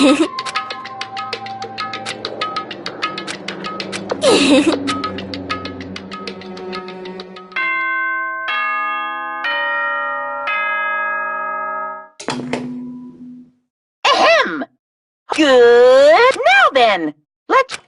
Ahem! Good. Now then, let's...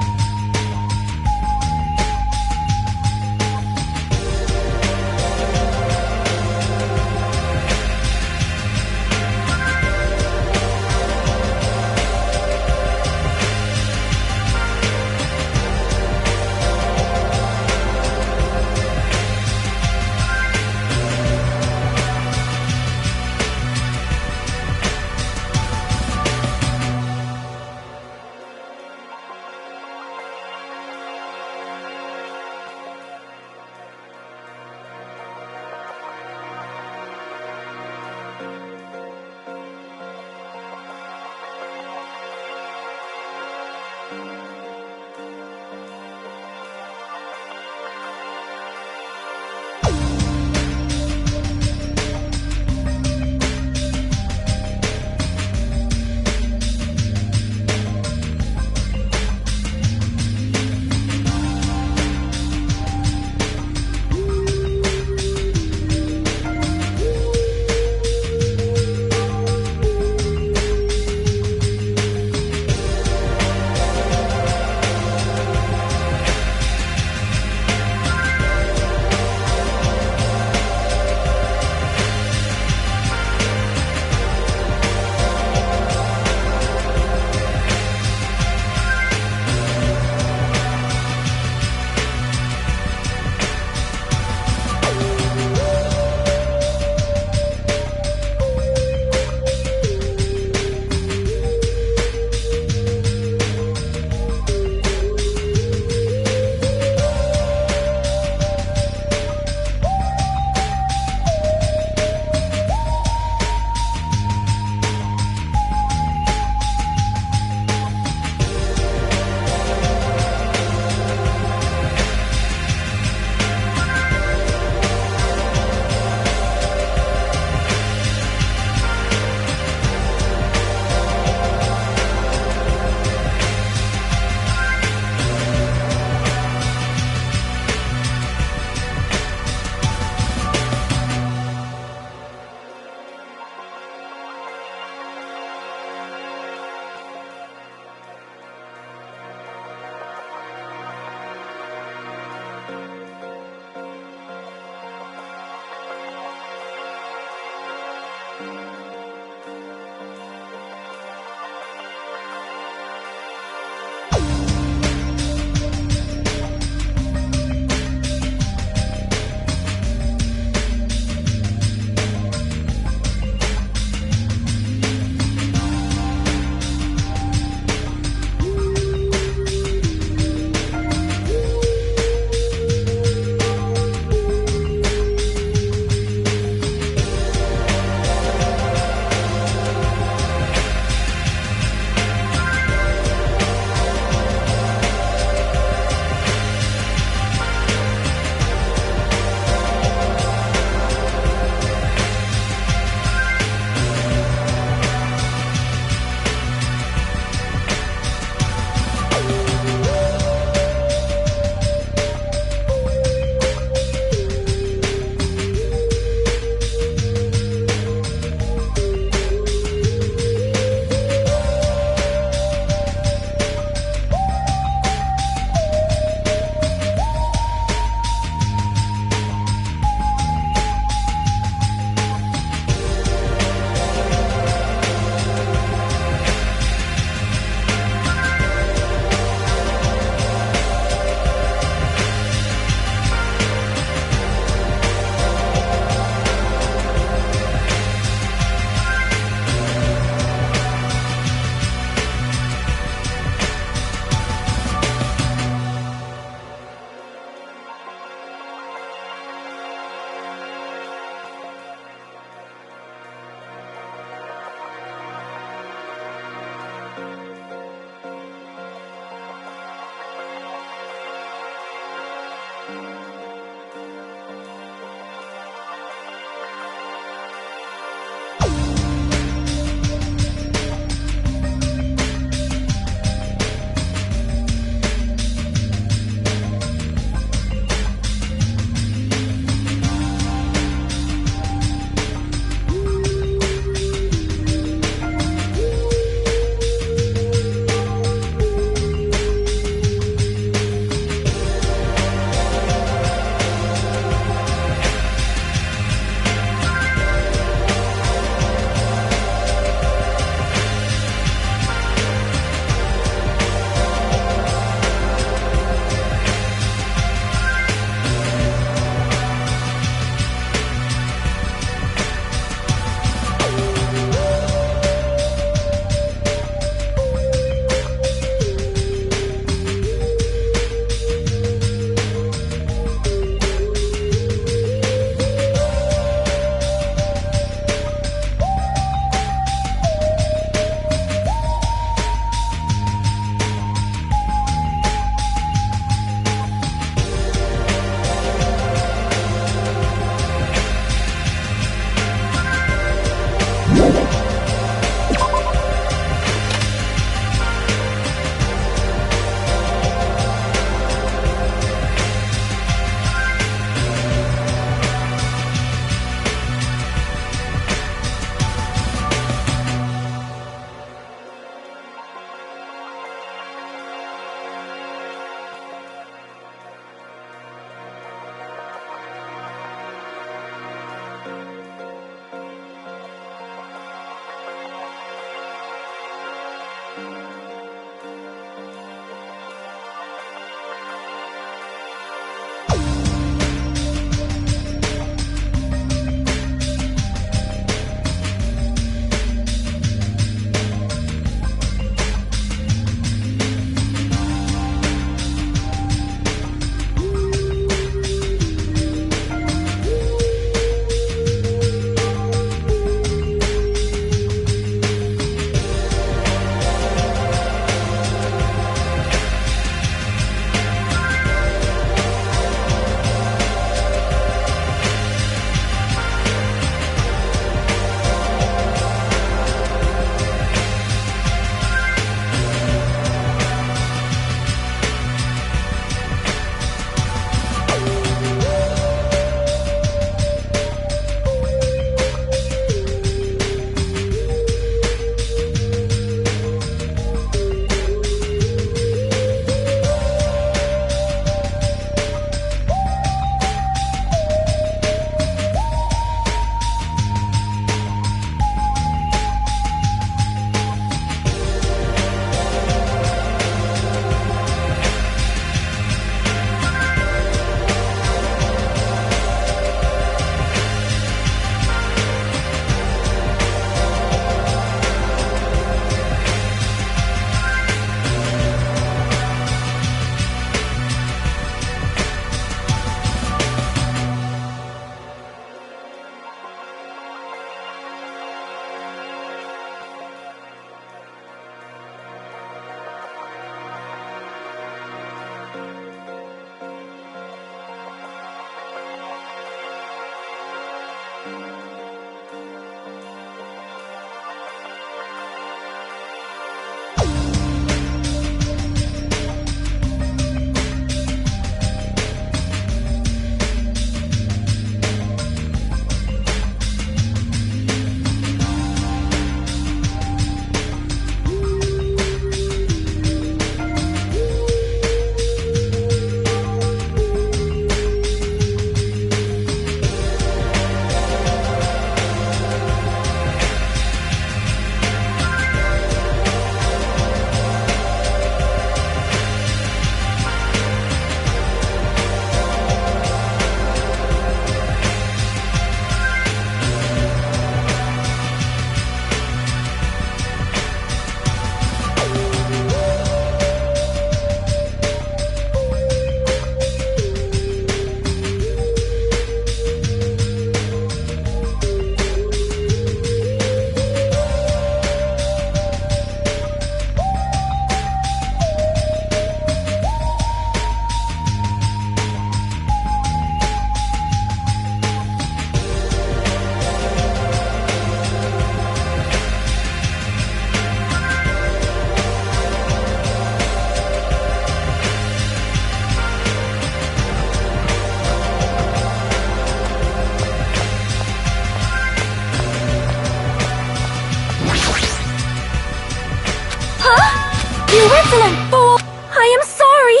insolent fool! I am sorry!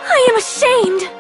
I am ashamed!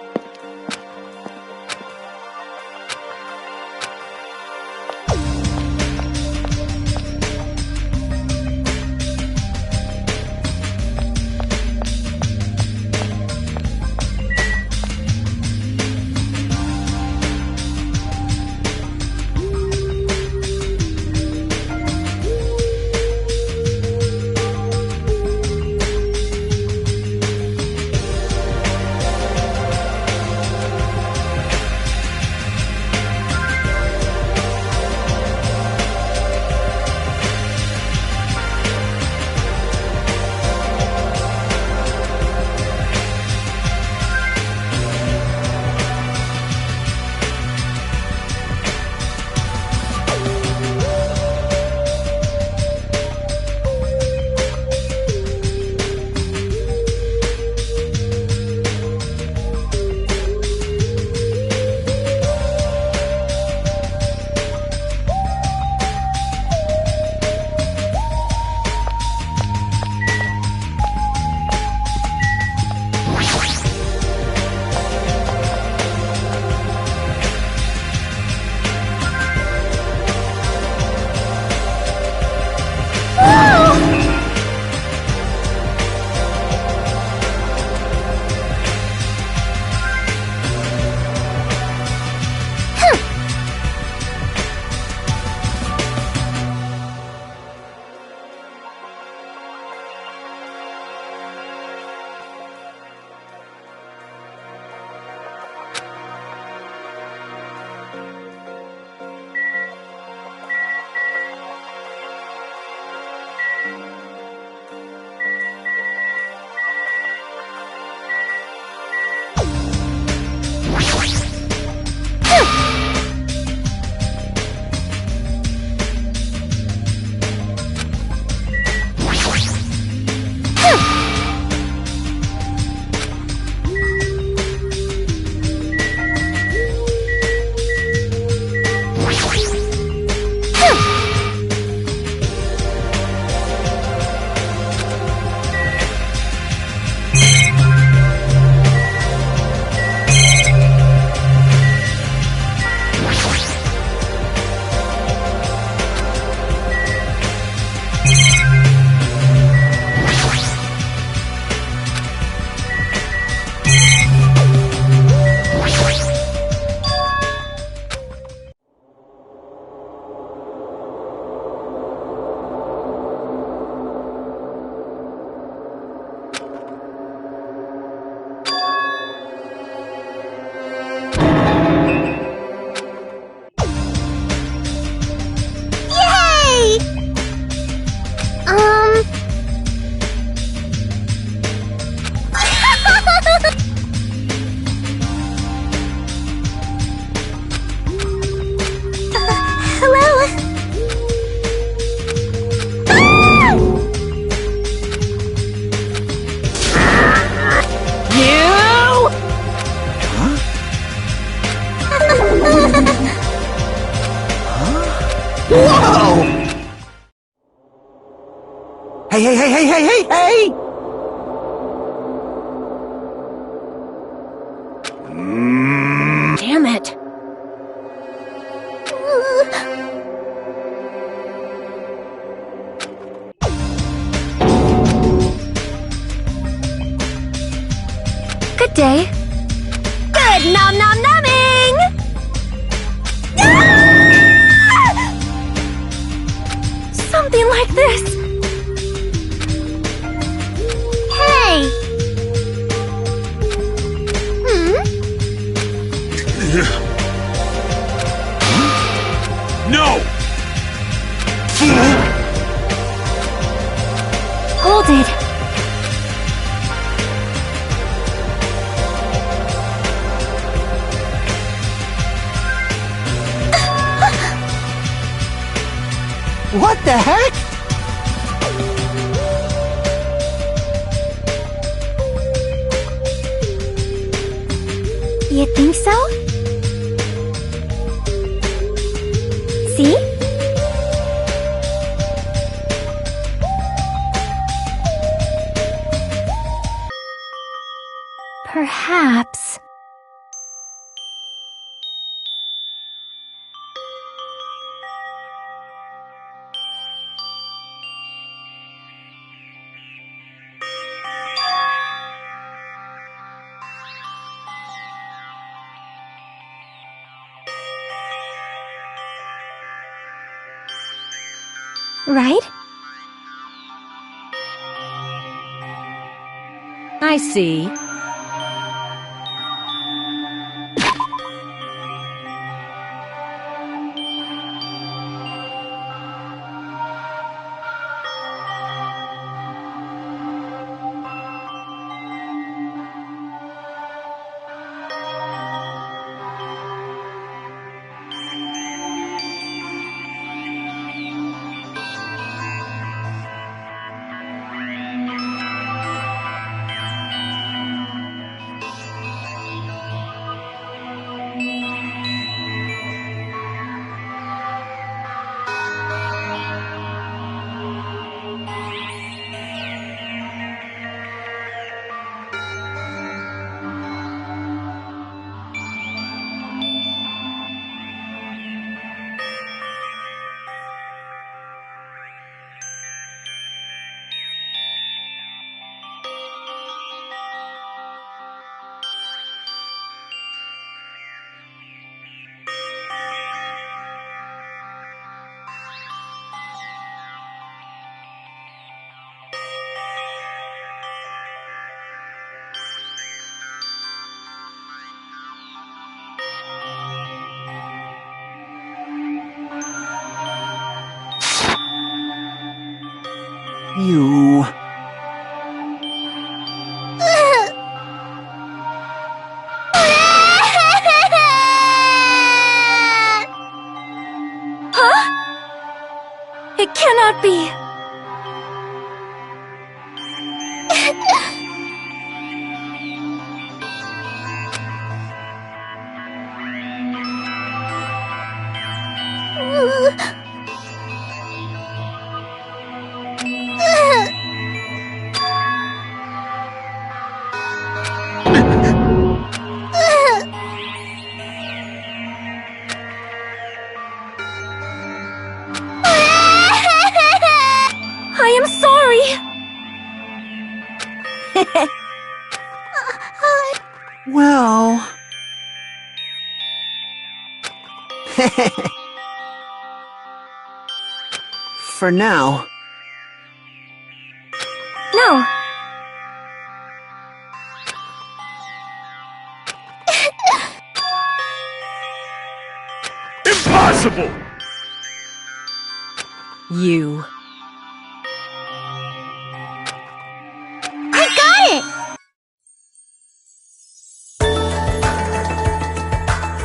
Hey! Damn it. Good day. Good nom nom nomming! Something like this. Hey! No! Fool! Hold it. What the heck? You think so? See? Perhaps. Right? I see. You... It cannot be. I am sorry. Well... For now. No. Impossible! You. I got it!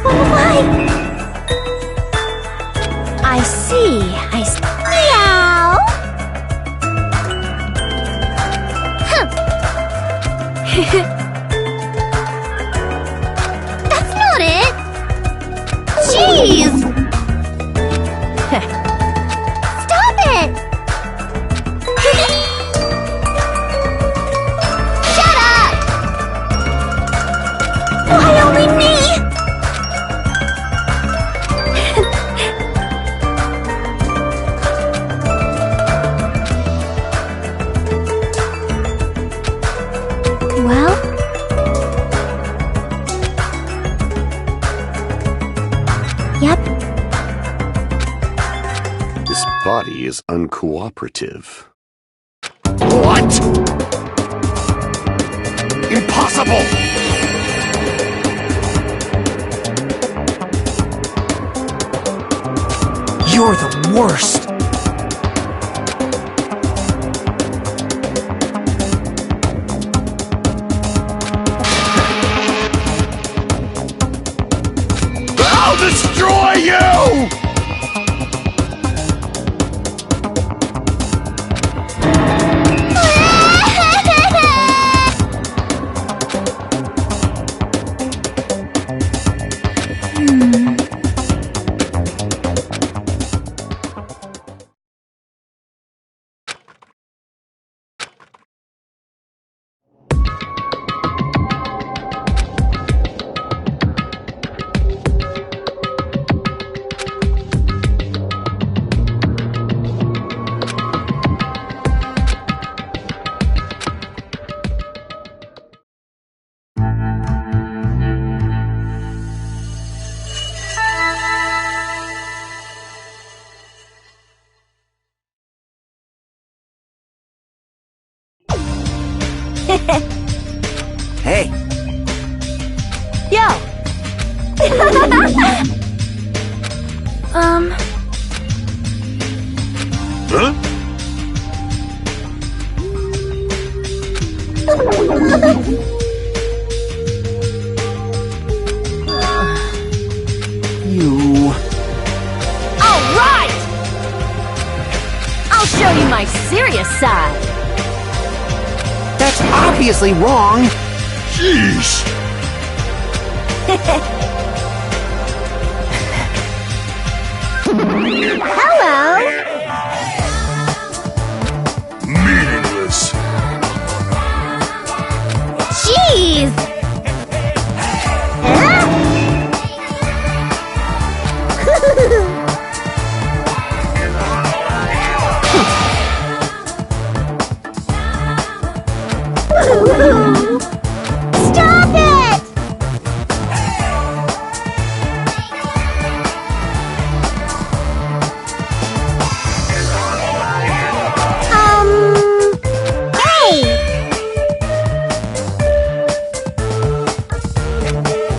What? I see. Meow! That's not it! Jeez! Stop it! Shut up! Why only me? Well? Yep. This body is uncooperative. What? Impossible! You're the worst! I'll destroy you! Hey, Yo! Huh? you... All right! I'll show you my serious side. That's obviously wrong! Jeez! Hello! Meaningless! Jeez! Huh? Stop it! Hey!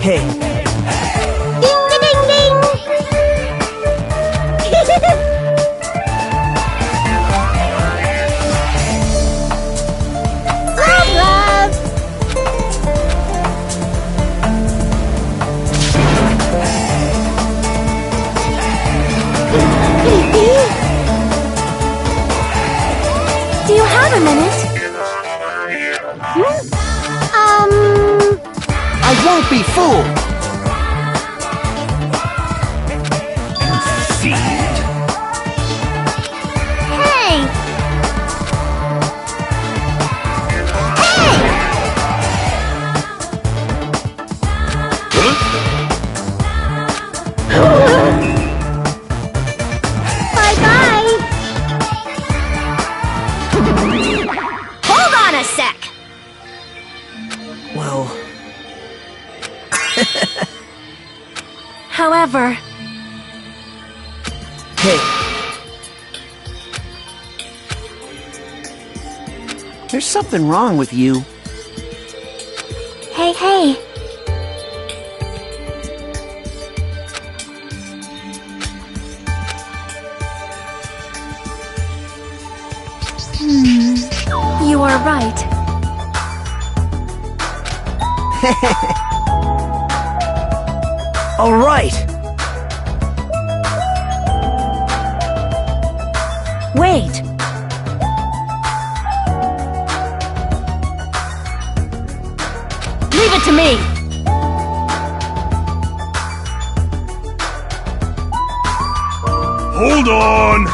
Hey, Ding ding ding ding! Love, love! Do you have a minute? I won't be fooled! Hey! Hey! Bye-bye! Hold on a sec. Well, However, hey. There's something wrong with you. Hey, hey! you are right. All right. Wait. Leave it to me. Hold on!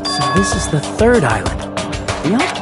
So this is the third island. Yep.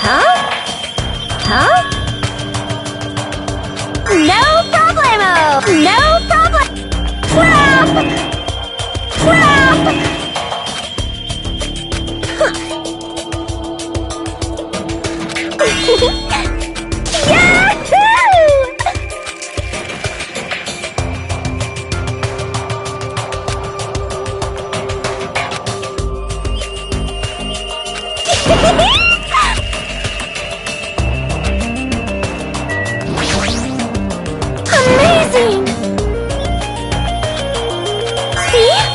Huh? Huh? No problemo! No problem! Crap! Crap! Amazing! See?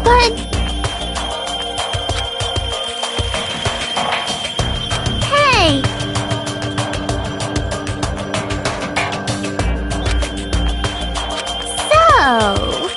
But... Hey! So...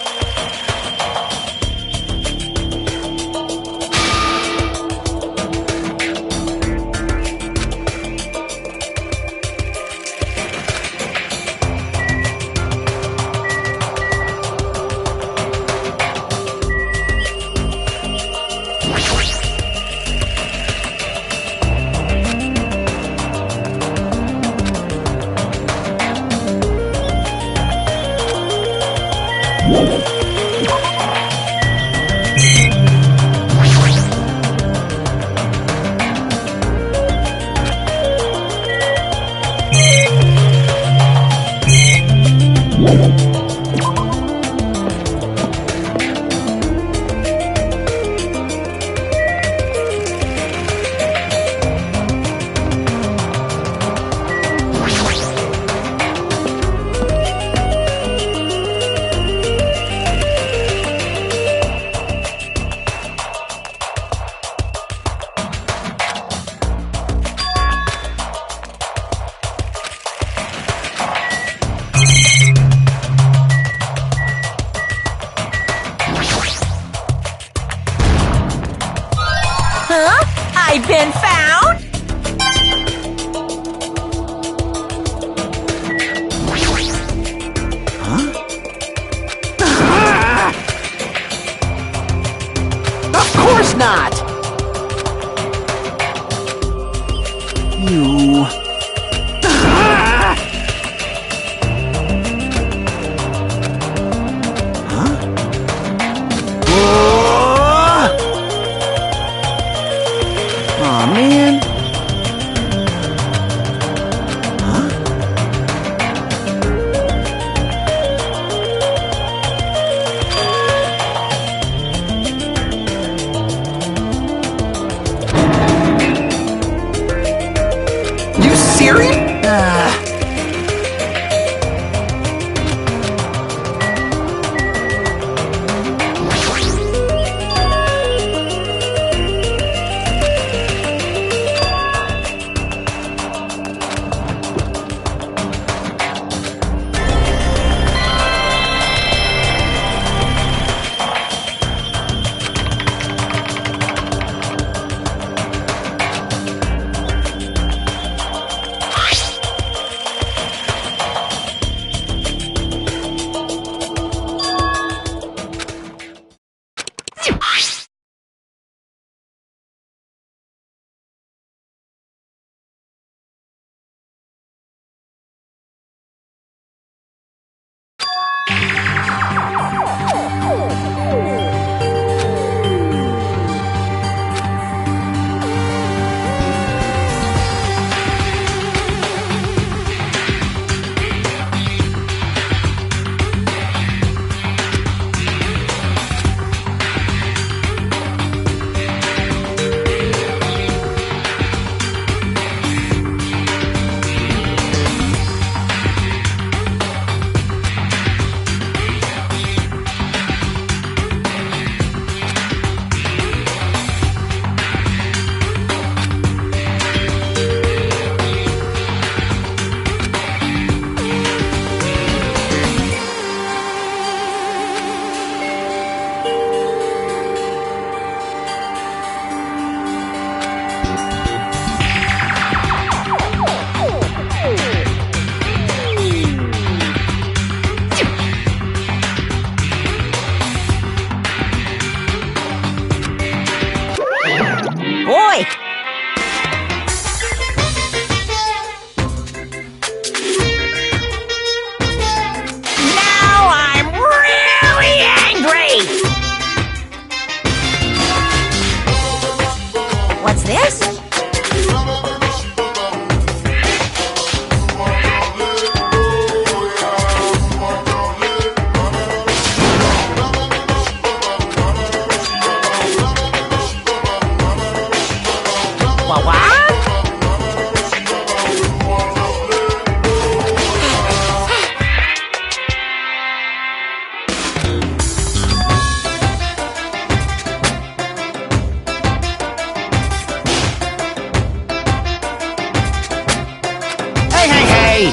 Hey!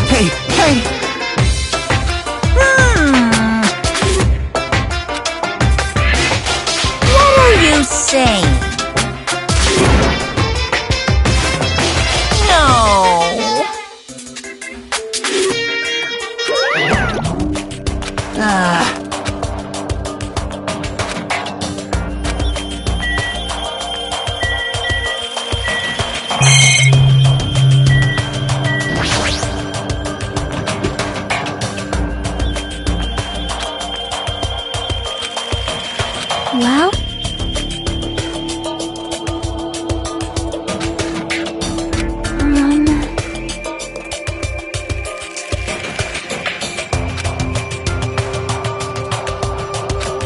Hey! Hey! What are you saying? No. Well,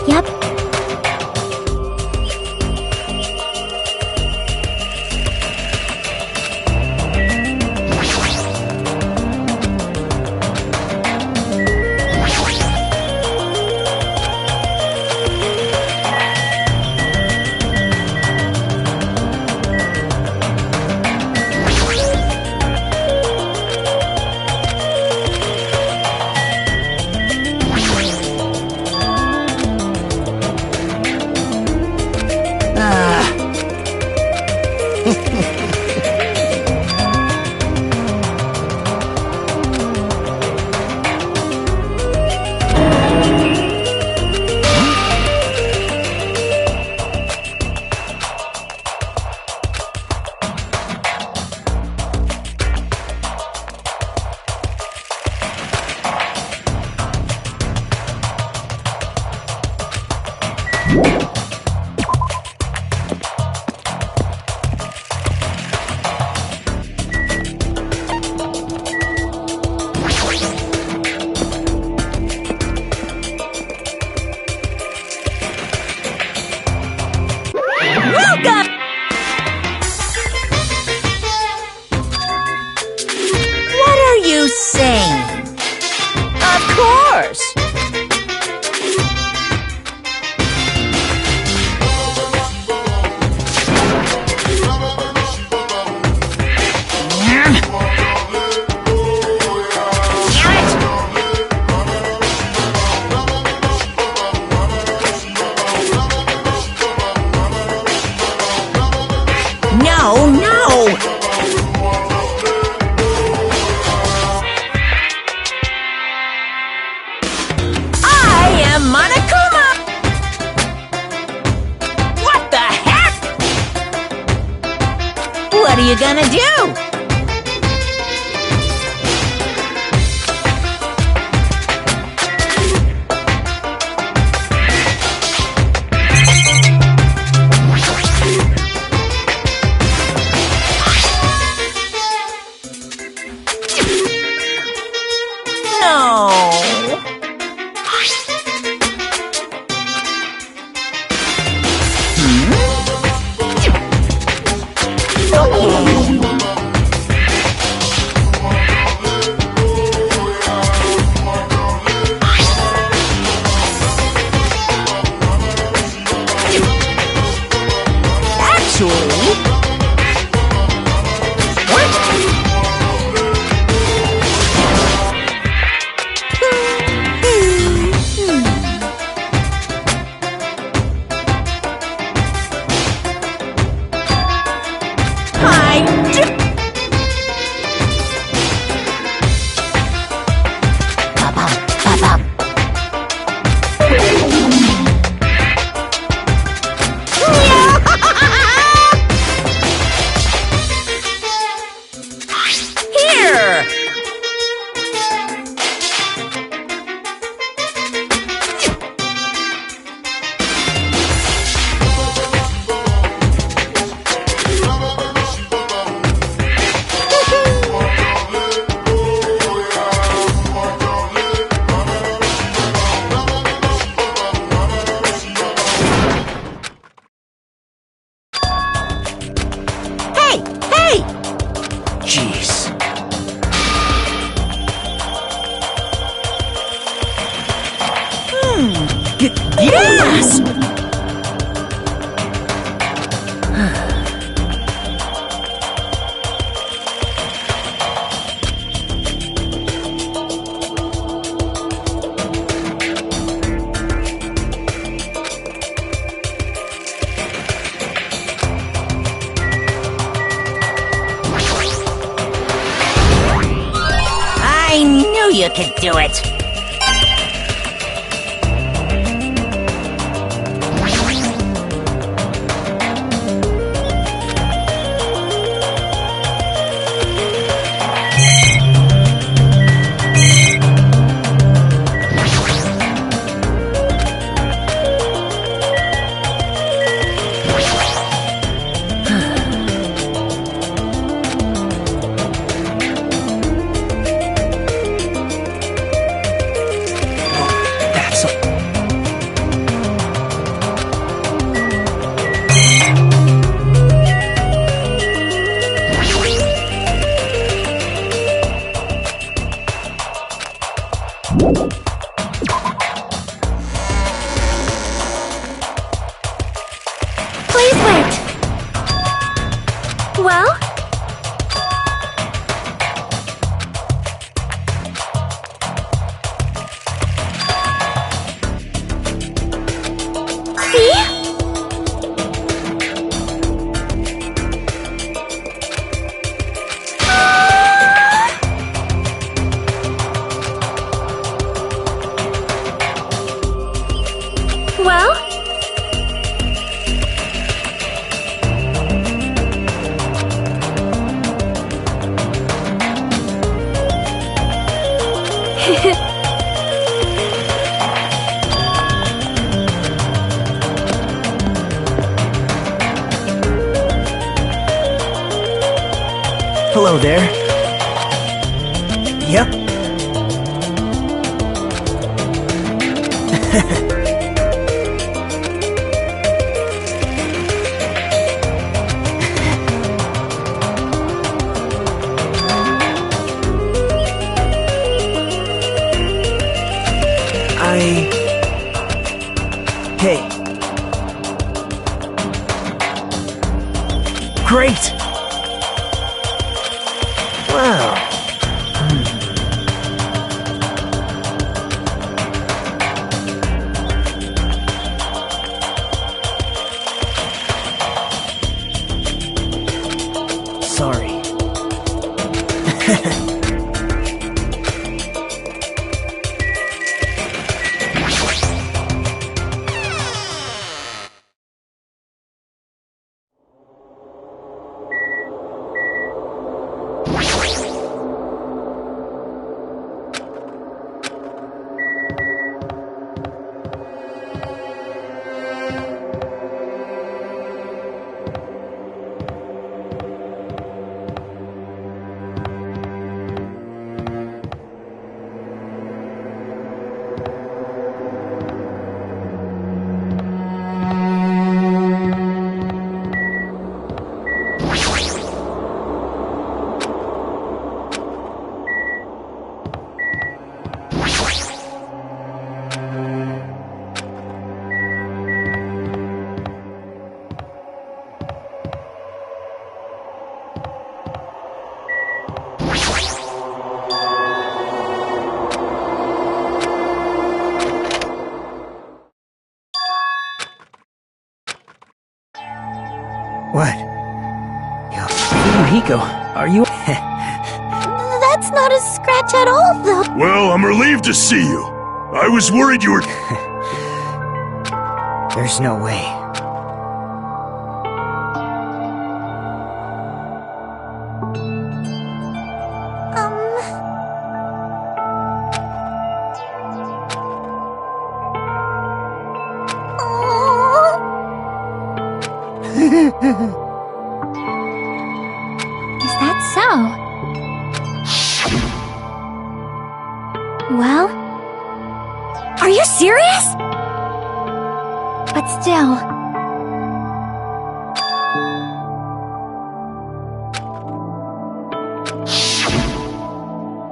yep. Welcome! What are you saying? Of course! No, no! I am Monokuma! What the heck? What are you gonna do? No! Actually... Here! Hey! Hey! Jeez. Yes! you could do it! That's Please wait. Well? See? Well? hello there. Yep. Hey. Great! Wow. Sorry. What? Hiko, are you... That's not a scratch at all, though. Well, I'm relieved to see you. I was worried you were... There's no way. Is that so? Well? Are you serious? But still...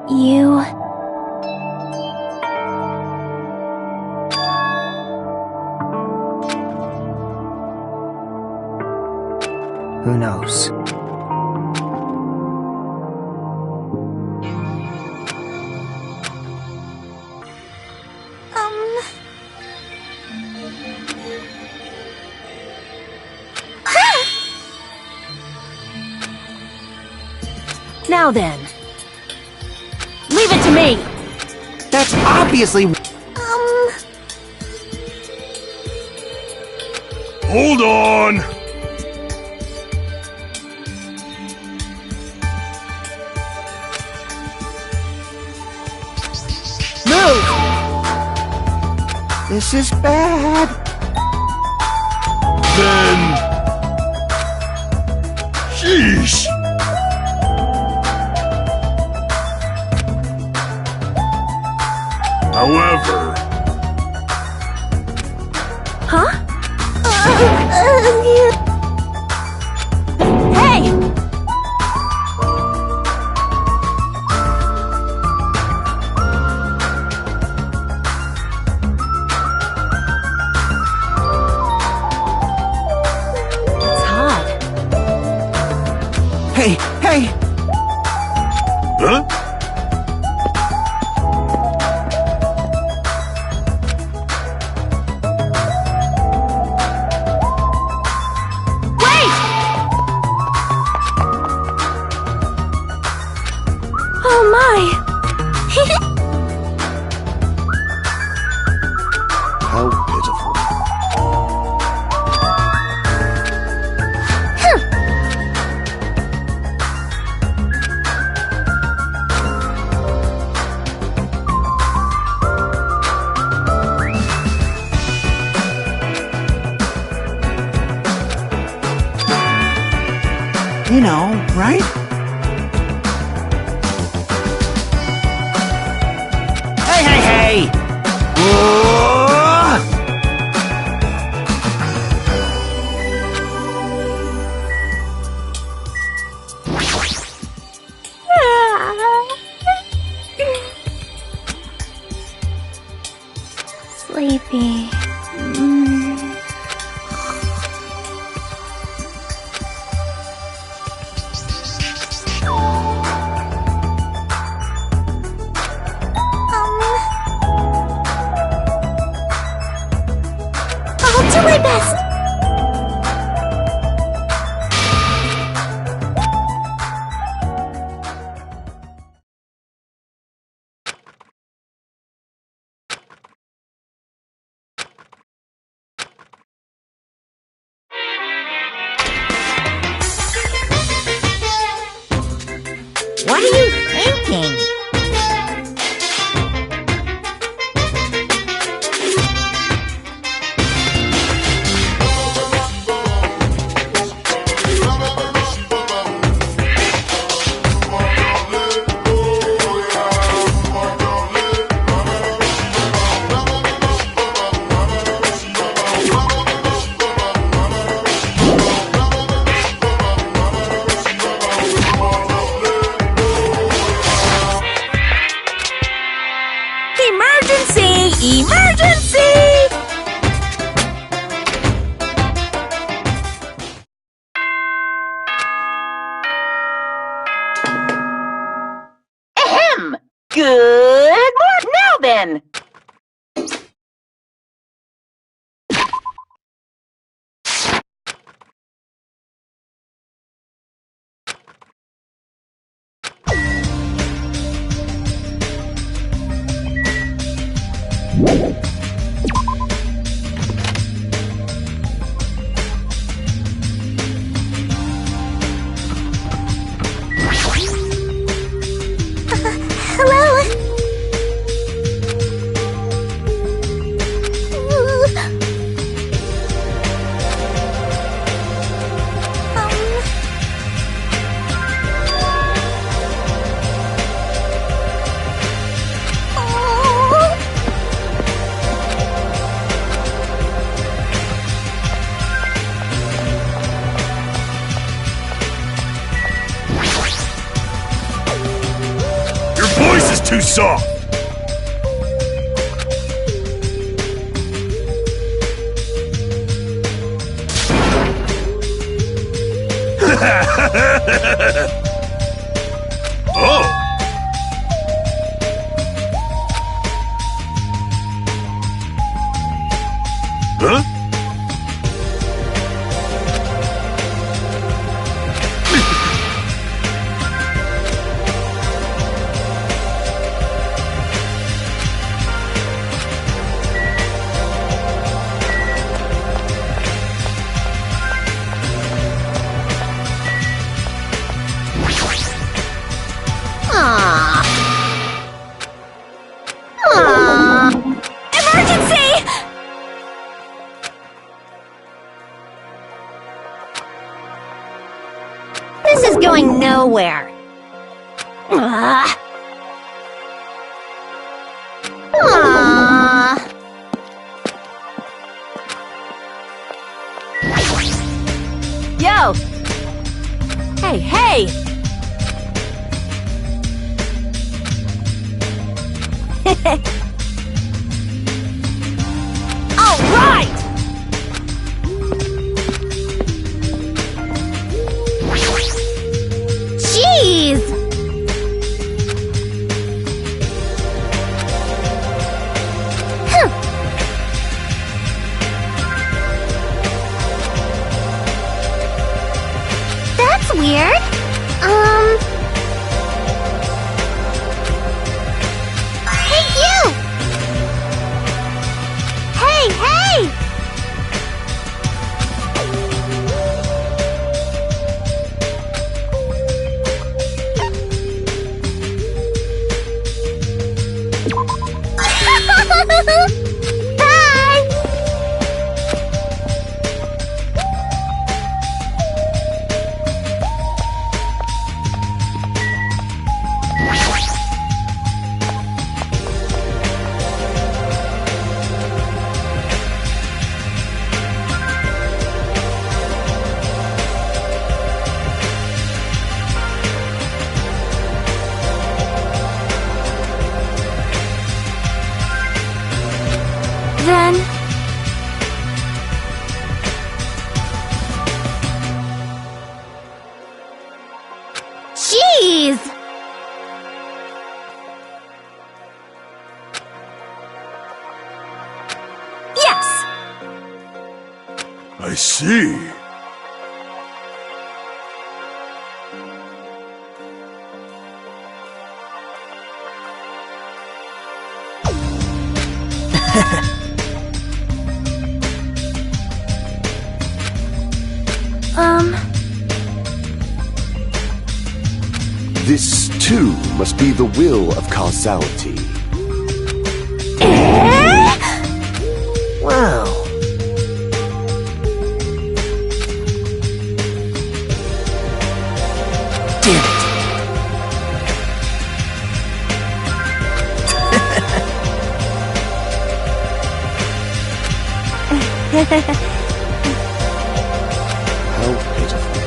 You... Who knows? Now then. Leave it to me! That's obviously... Hold on! Move! This is bad. Then... Sheesh! However... Huh? Hey! It's hot. Hey, hey! Huh? Oh my! How pitiful. You know, right? Hey, hey, hey! Whoa! Sleepy. I'll do my best. What are you thinking? Emergency! Emergency! Ahem! Good morning. Now then, Hello? Your voice is too soft! Oh! Huh? nowhere. Aww. Aww. Yo! Hey, hey! All right! Jeez! That's weird. Hey, you! Hey, hey! Hi! Then... Jeez! Yes! I see. This, too, must be the will of causality. Whoa. Damn it. How pitiful.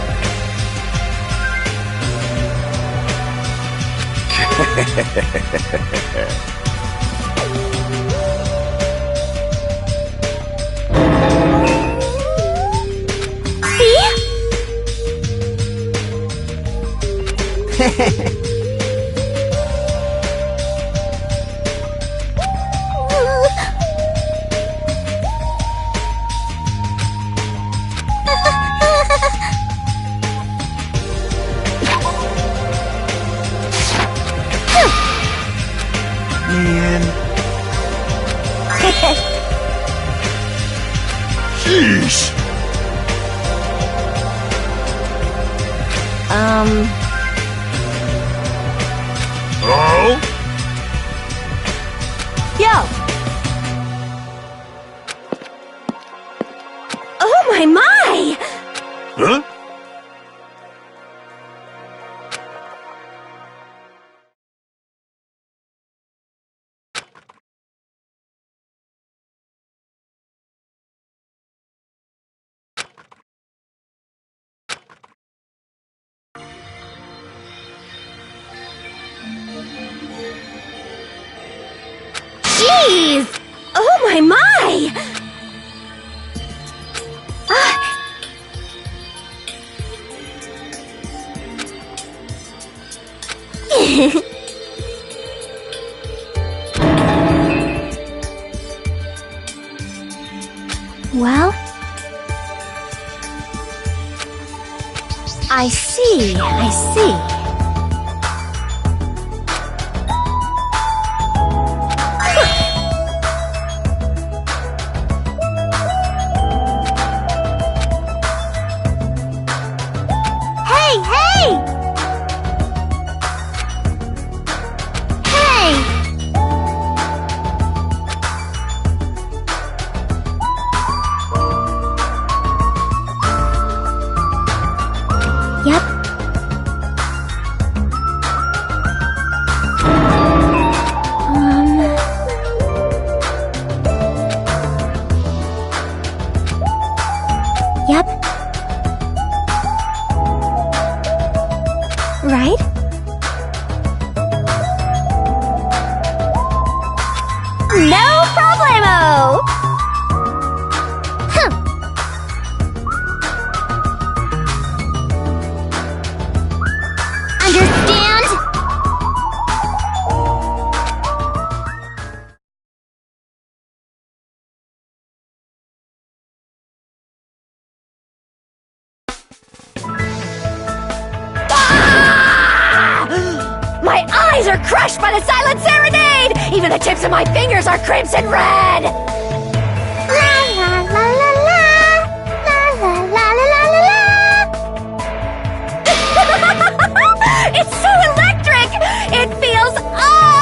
Man. Jeez. Oh? Yo! Oh my my! Huh? Jeez! Oh my my! Well, I see, I see. Hey, hey! Hey! Yep. eyes are crushed by the silent serenade! Even the tips of my fingers are crimson red! La la la la la. La la la la la la la. It's so electric! It feels awesome!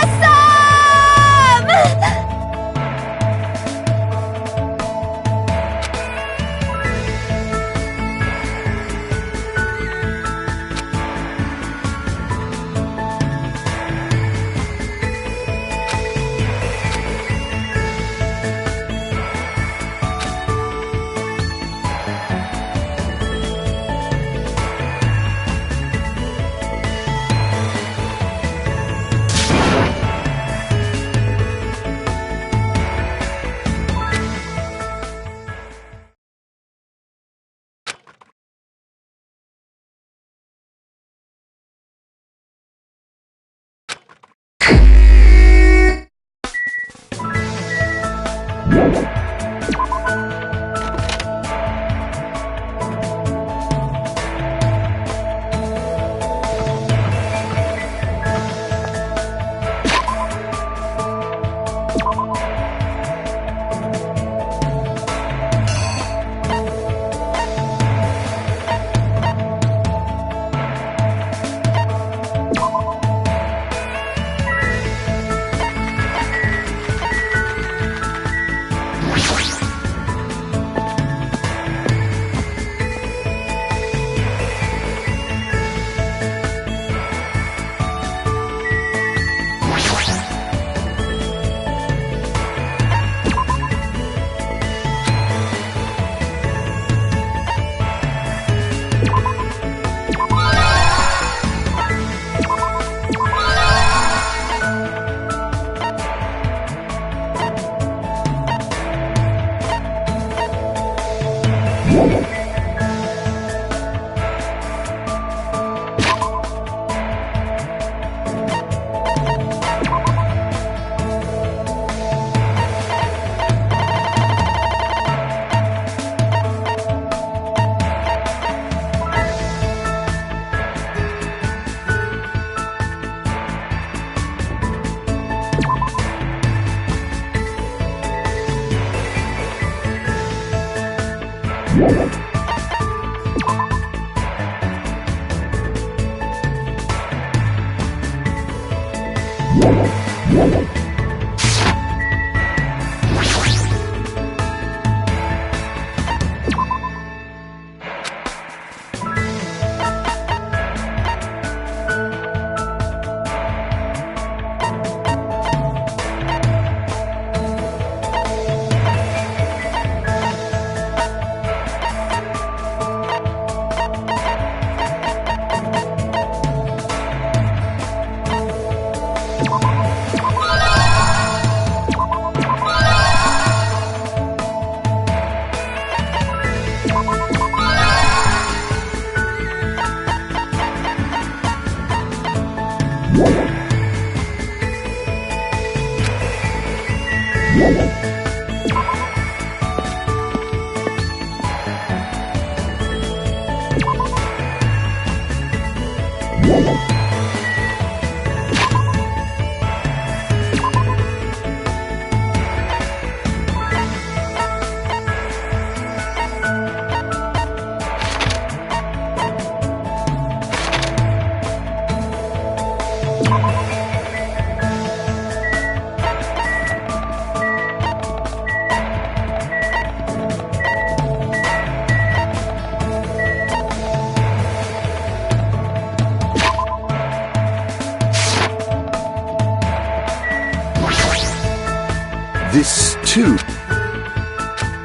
This too.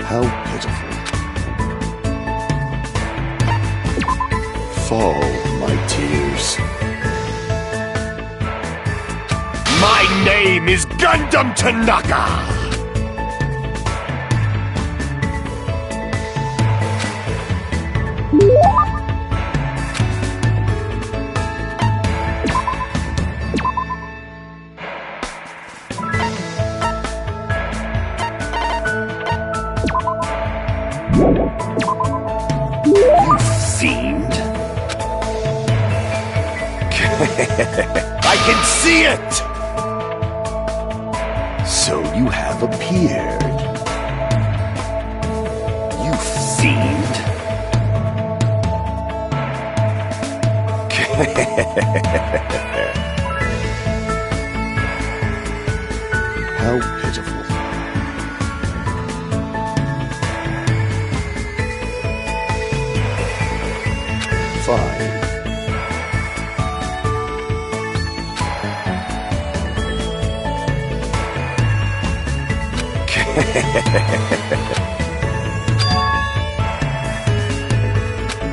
How pitiful. Fall, my tears. My name is Gundam Tanaka! Fiend. I can see it! So you have appeared. You fiend. How pitiful. Fine.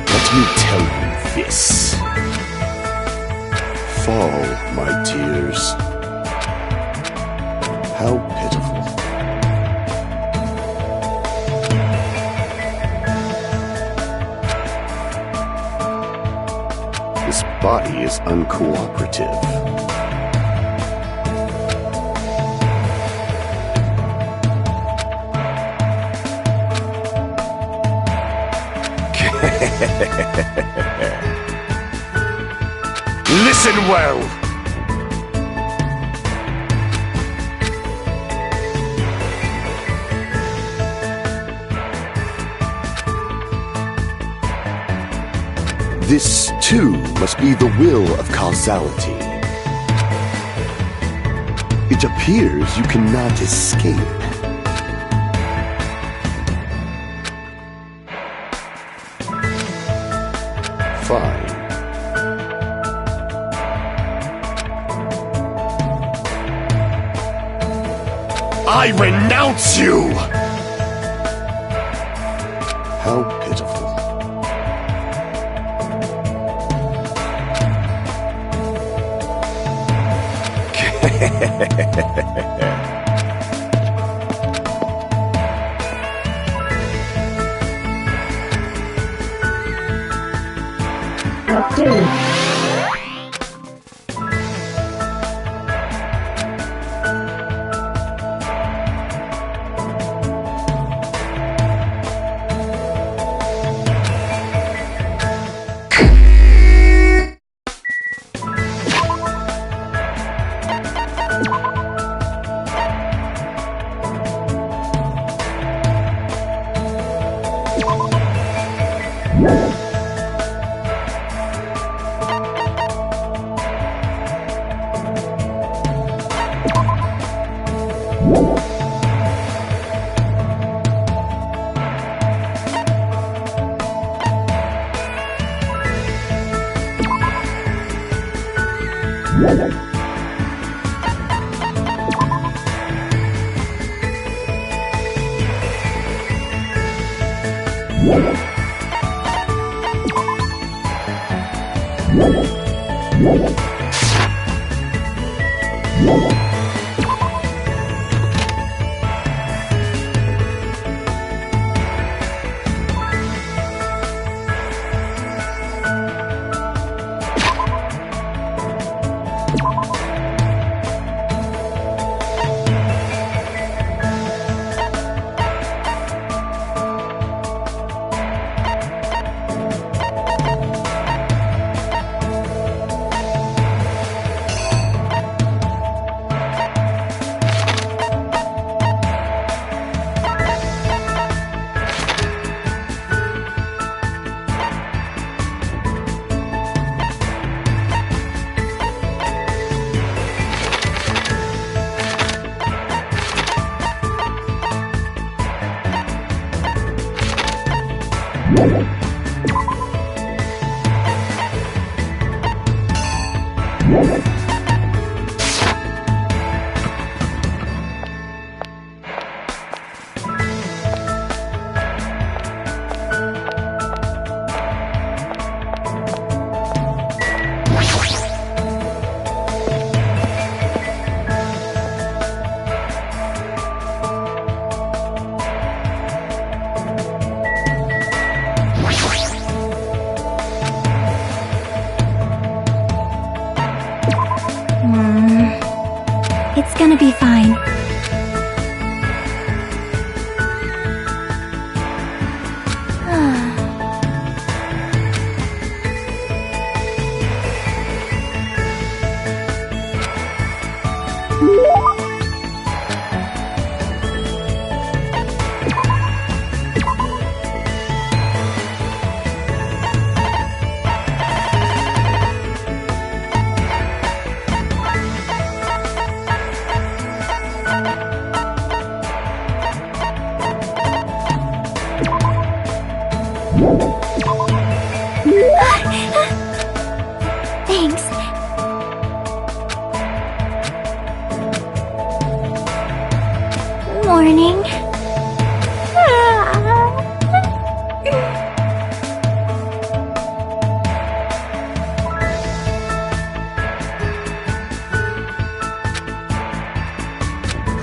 Let me tell you this. Fall, my tears. How pitiful. This body is uncooperative. Listen well! This, too, must be the will of causality. It appears you cannot escape. Fine. I renounce you! How pitiful. It's gonna be fine. Thanks. Morning.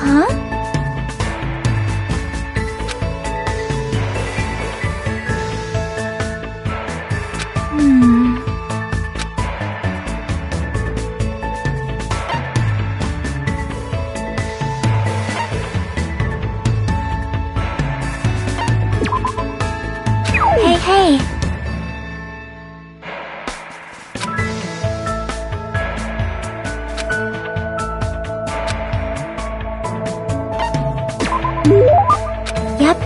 Huh? Hey, hey. Yep.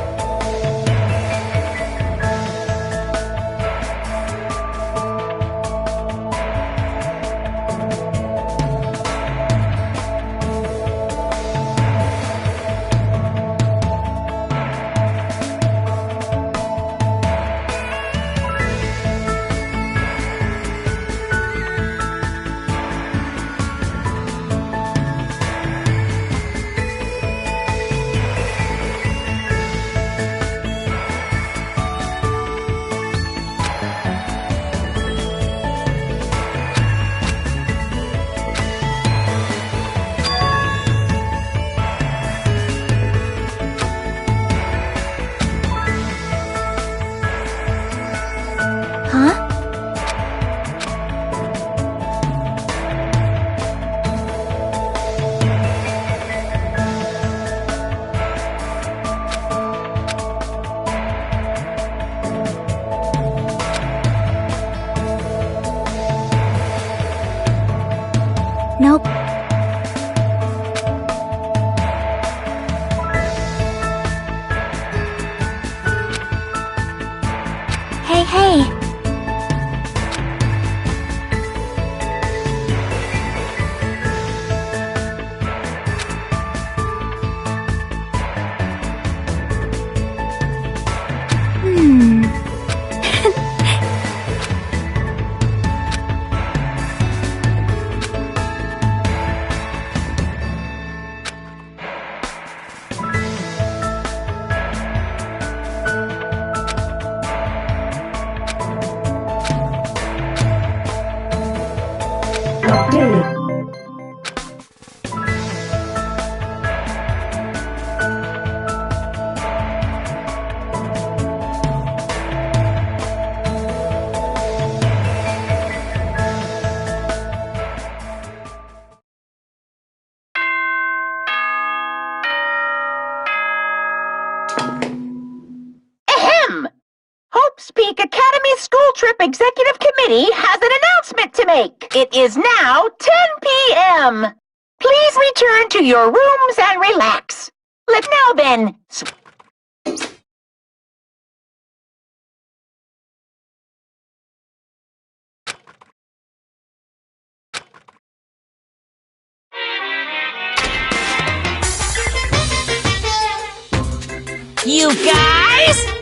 Huh? Nope. Hey, hey. Ahem! Hope's Peak Academy School Trip Executive Committee has an announcement to make. It is now 10 p.m. Please return to your rooms and relax. Let now then. You guys?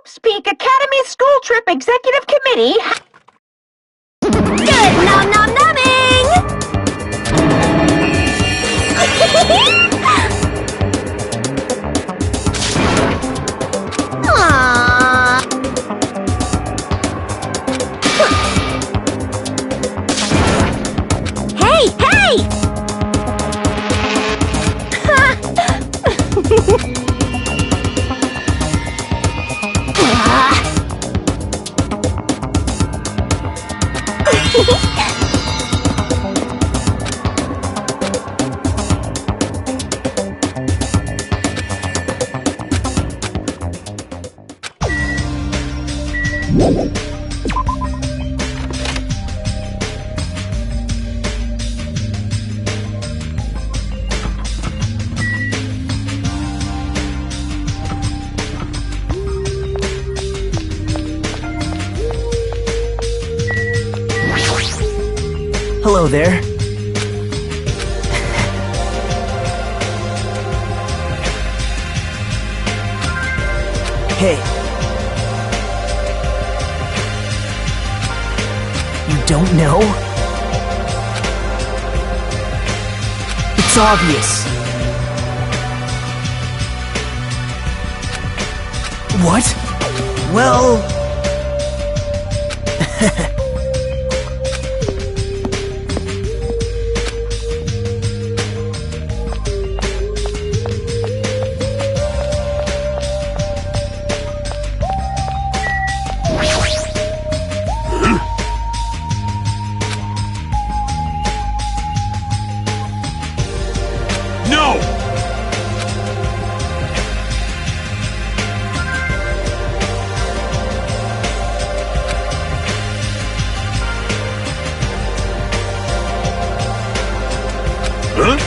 Hope's Peak Academy School Trip Executive Committee Good nom nom nomming! Aww. Hey, hey! Hello there. Hey. You don't know? It's obvious. What? Well... No! Huh?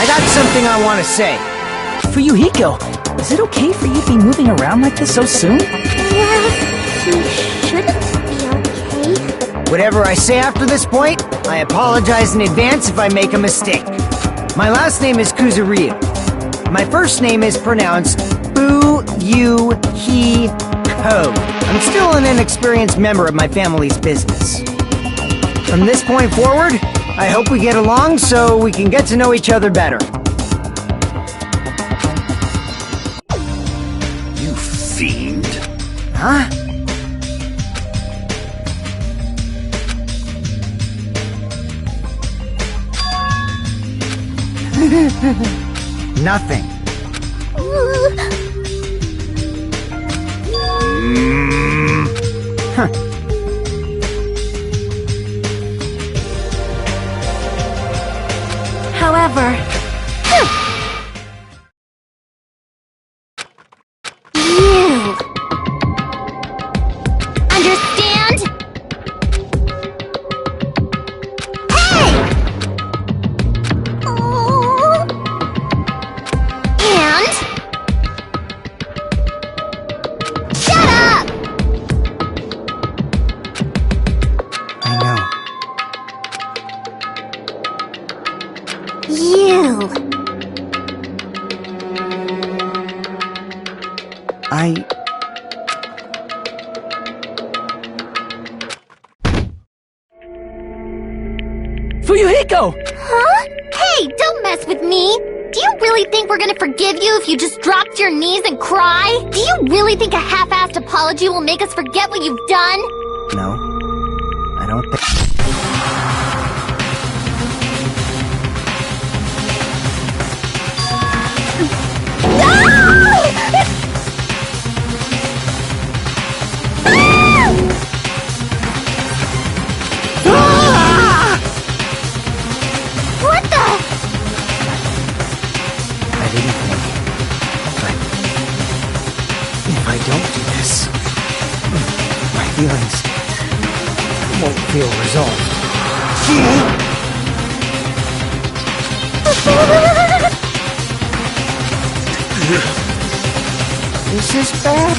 I got something I want to say. Fuyuhiko, is it okay for you to be moving around like this so soon? Well, you shouldn't be okay. Whatever I say after this point, I apologize in advance if I make a mistake. My last name is Kuzuryu. My first name is pronounced Fuyuhiko. I'm still an inexperienced member of my family's business. From this point forward, I hope we get along so we can get to know each other better. You fiend. Huh? Nothing. Huh. However, You understand? Hey! Oh. And shut up! I know. You. Fuyuhiko! Huh? Hey, don't mess with me! Do you really think we're gonna forgive you if you just drop to your knees and cry? Do you really think a half-assed apology will make us forget what you've done? No. I don't think... What the? I didn't think. I don't do this, my feelings won't feel resolved. This is bad.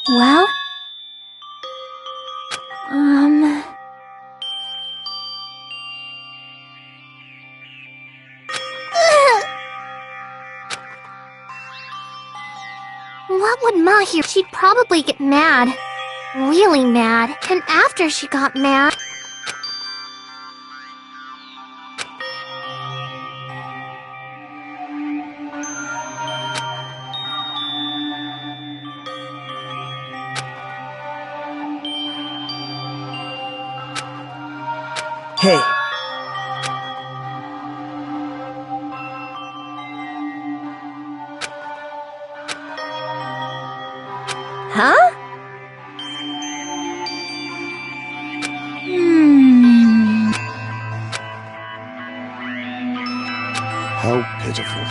Well, what would Ma hear? She'd probably get mad. Really mad. And after she got mad... Hey, Huh? How pitiful.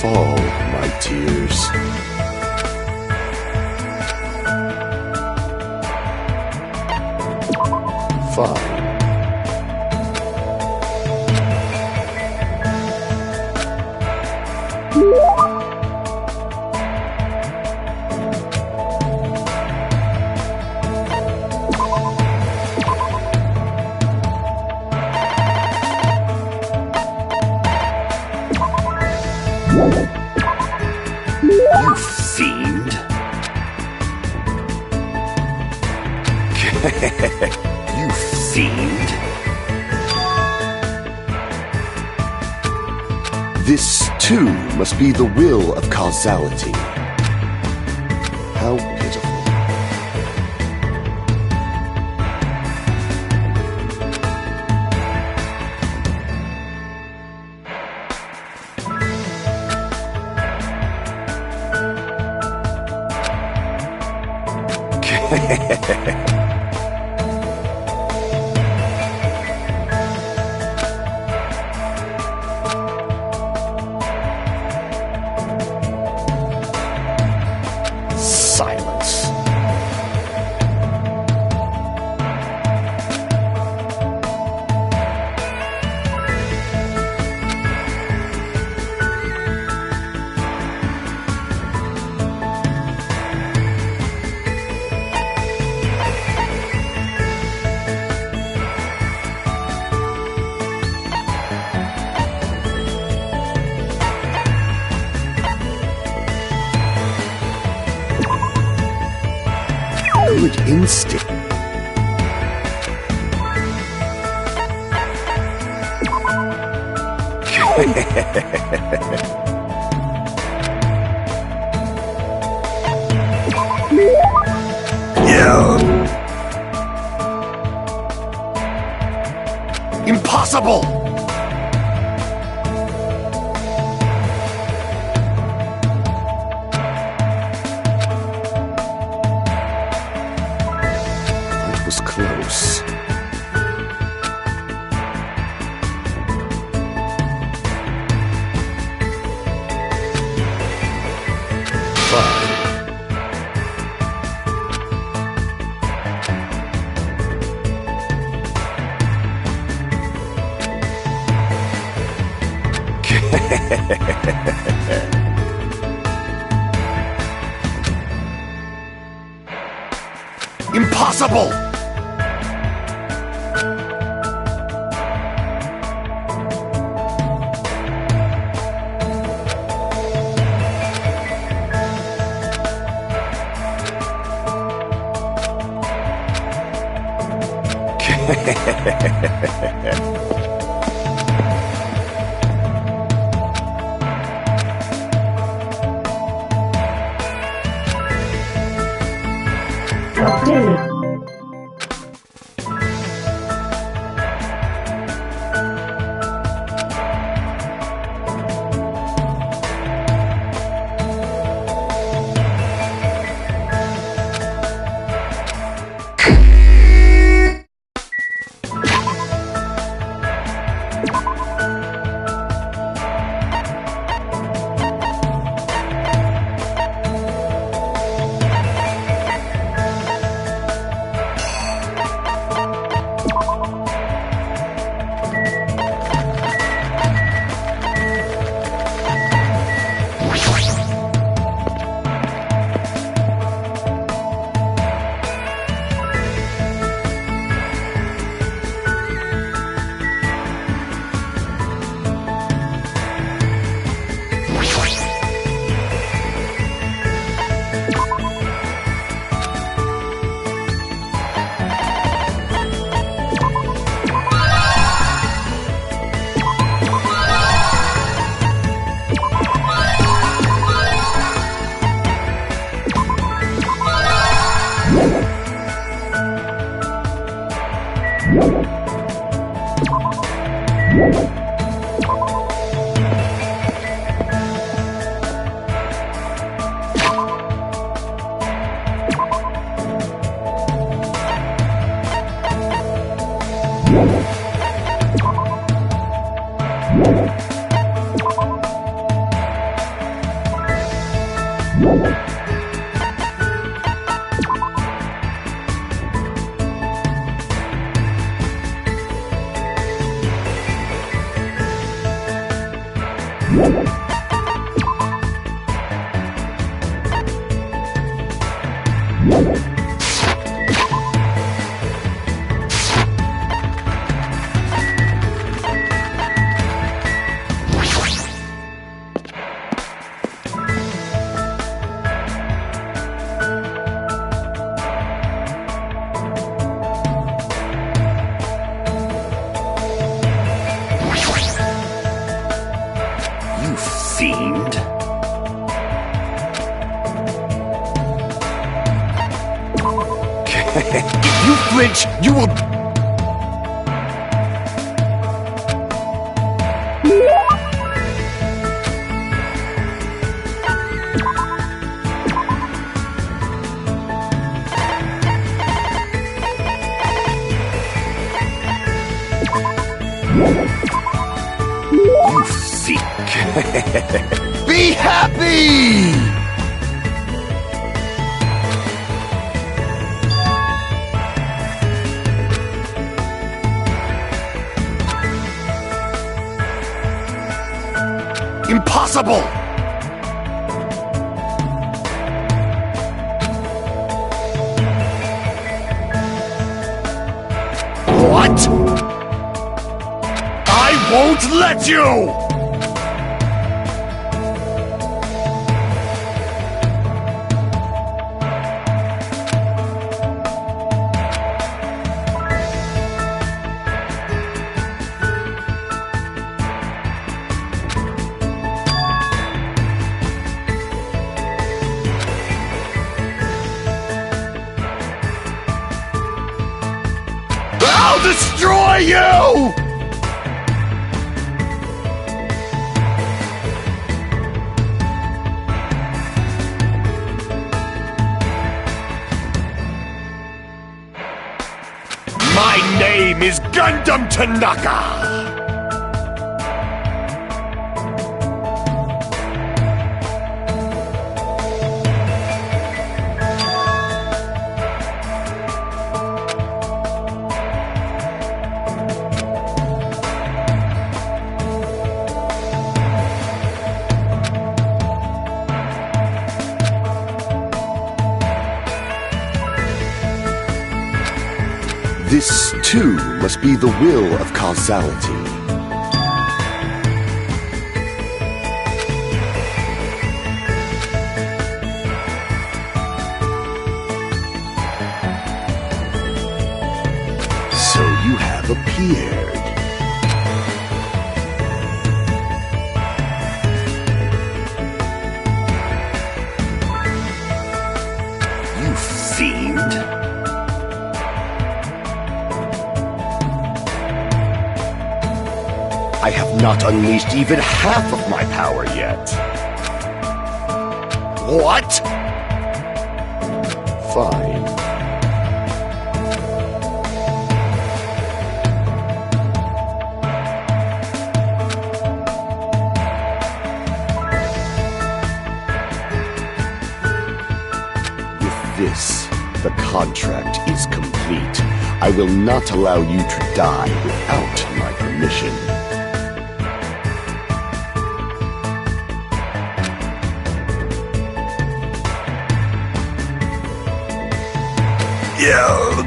Fall, my tears. Fine. You fiend. You fiend. This, too, must be the will of causality. How pitiful. Silence. Good instinct. Impossible! That was close. Fine. Impossible! You fiend. If you flinch, you will... You freak. Be happy! Impossible! What? I won't let you! I'll destroy you! name is Gundam Tanaka! This, too, must be the will of causality. So you have appeared. You fiend! I have not unleashed even half of my power yet. What? Fine. With this, the contract is complete. I will not allow you to die without my permission. Yeah.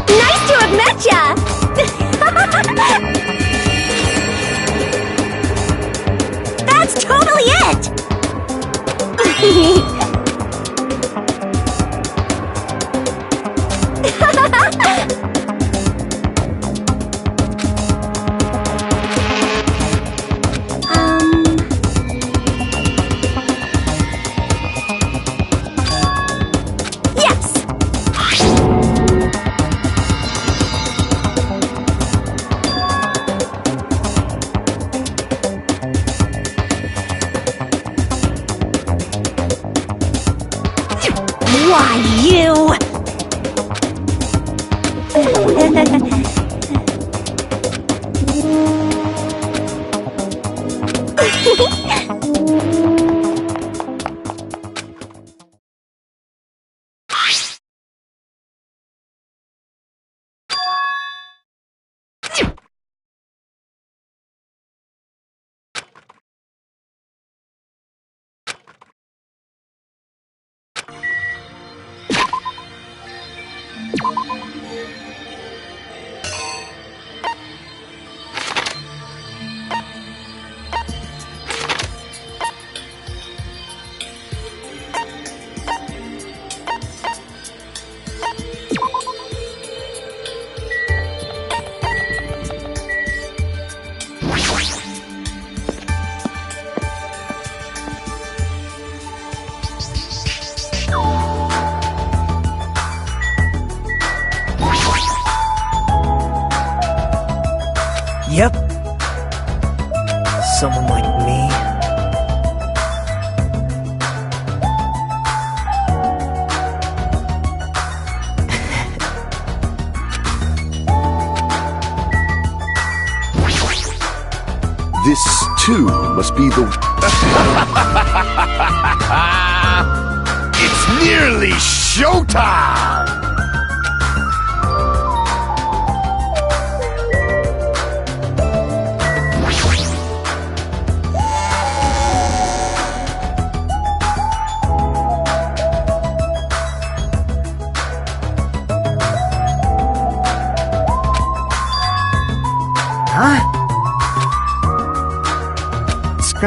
Nice to have met ya! That's totally it! Yes! Why, you! Yep. Someone like me. This, too, must be the... It's nearly showtime!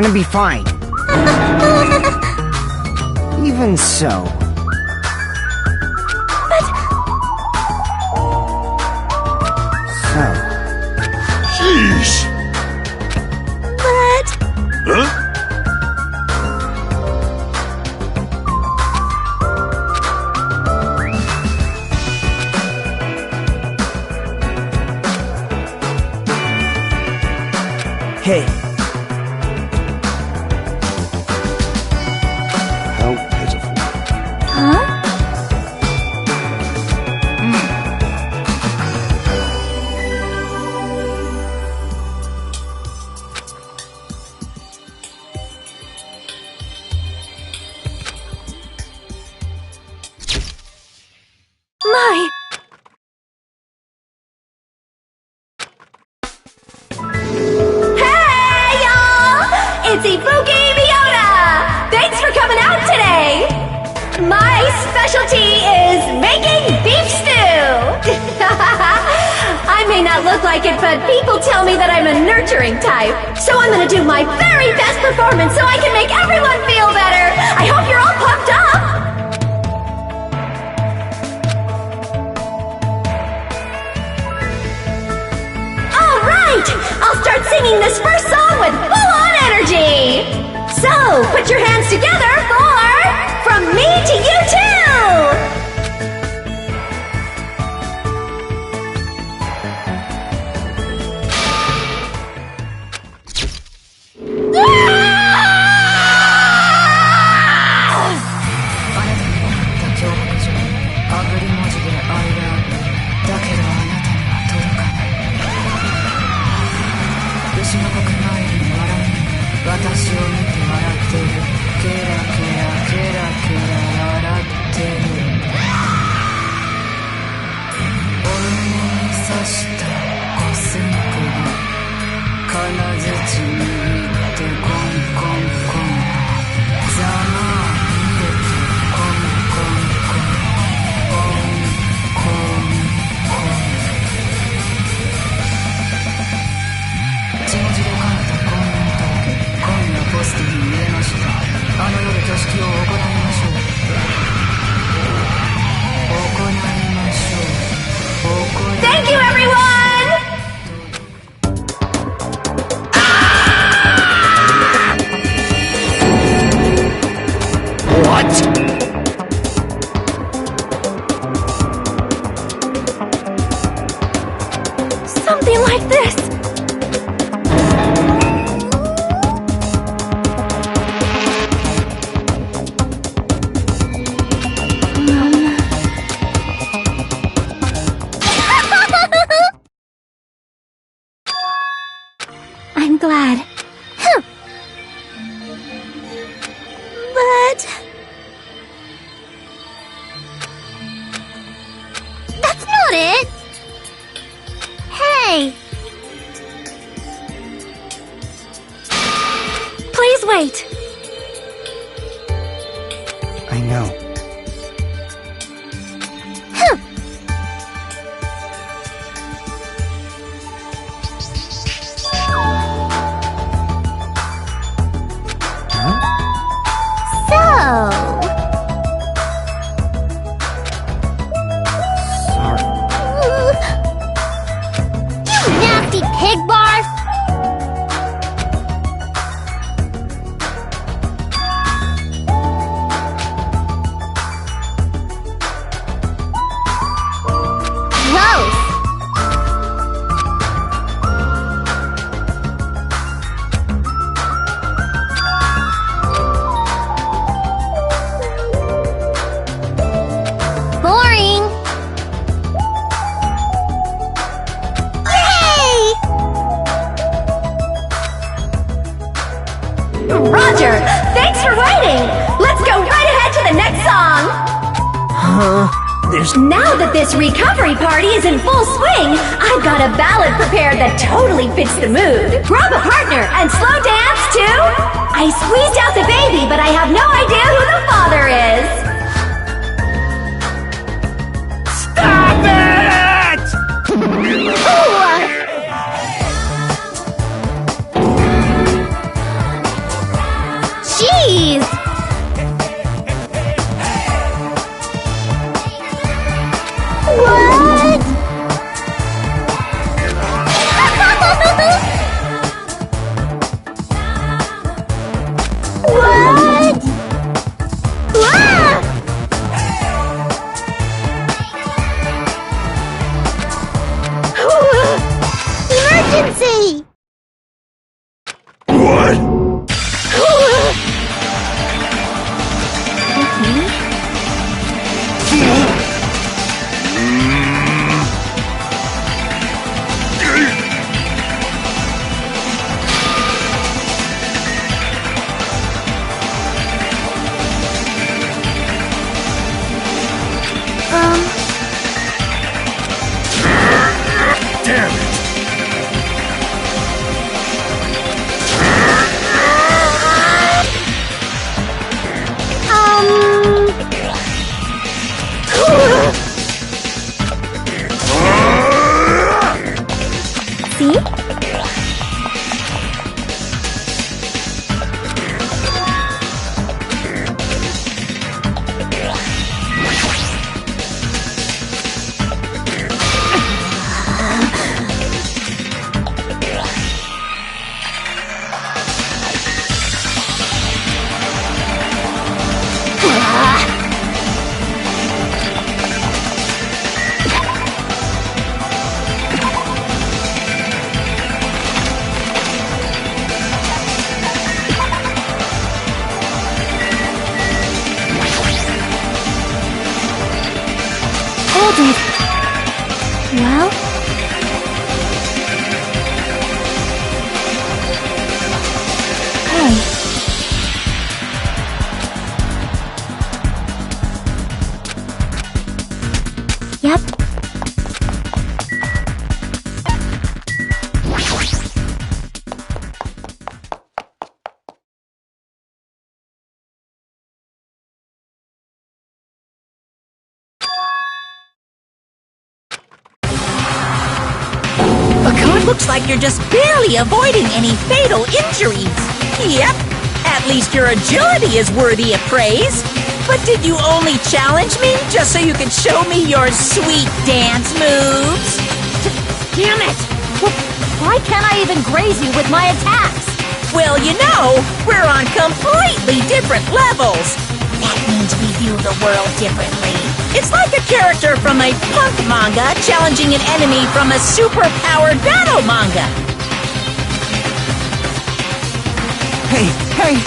gonna be fine. Even so. Sheesh! But... Huh? Hey, How pitiful. Huh? My... Hey, y'all! It's Ifuki Miota! Thanks for coming out today! My specialty is making beef stew! I may not look like it, but people tell me that I'm a nurturing type. So I'm gonna do my very best performance so I can make everyone feel better! I hope you're all pumped up! I'll start singing this first song with full-on energy! So, put your hands together for From Me to You Too! Thank you, everyone! What? Something like this. I'm glad. But... That's not it! Hey! Please wait. I know. Sorry. You nasty pig barf! Gross! Boring! Yay! Roger! Thanks for waiting! Let's go right ahead to the next song! there's Now that this recovery party is in full swing, I've got a ballad prepared that totally fits the mood. Grab a partner and slow dance to... I squeezed out the baby, but I have no idea who the father is. Stop it! Ooh, Damn it! See? Hold it. Well? Hey. Yep. Looks like you're just barely avoiding any fatal injuries. Yep, at least your agility is worthy of praise. But did you only challenge me just so you could show me your sweet dance moves? Damn it! Why can't I even graze you with my attacks? Well, you know, we're on completely different levels. That means we view the world differently. It's like a character from a punk manga challenging an enemy from a super-powered battle manga. Hey, hey!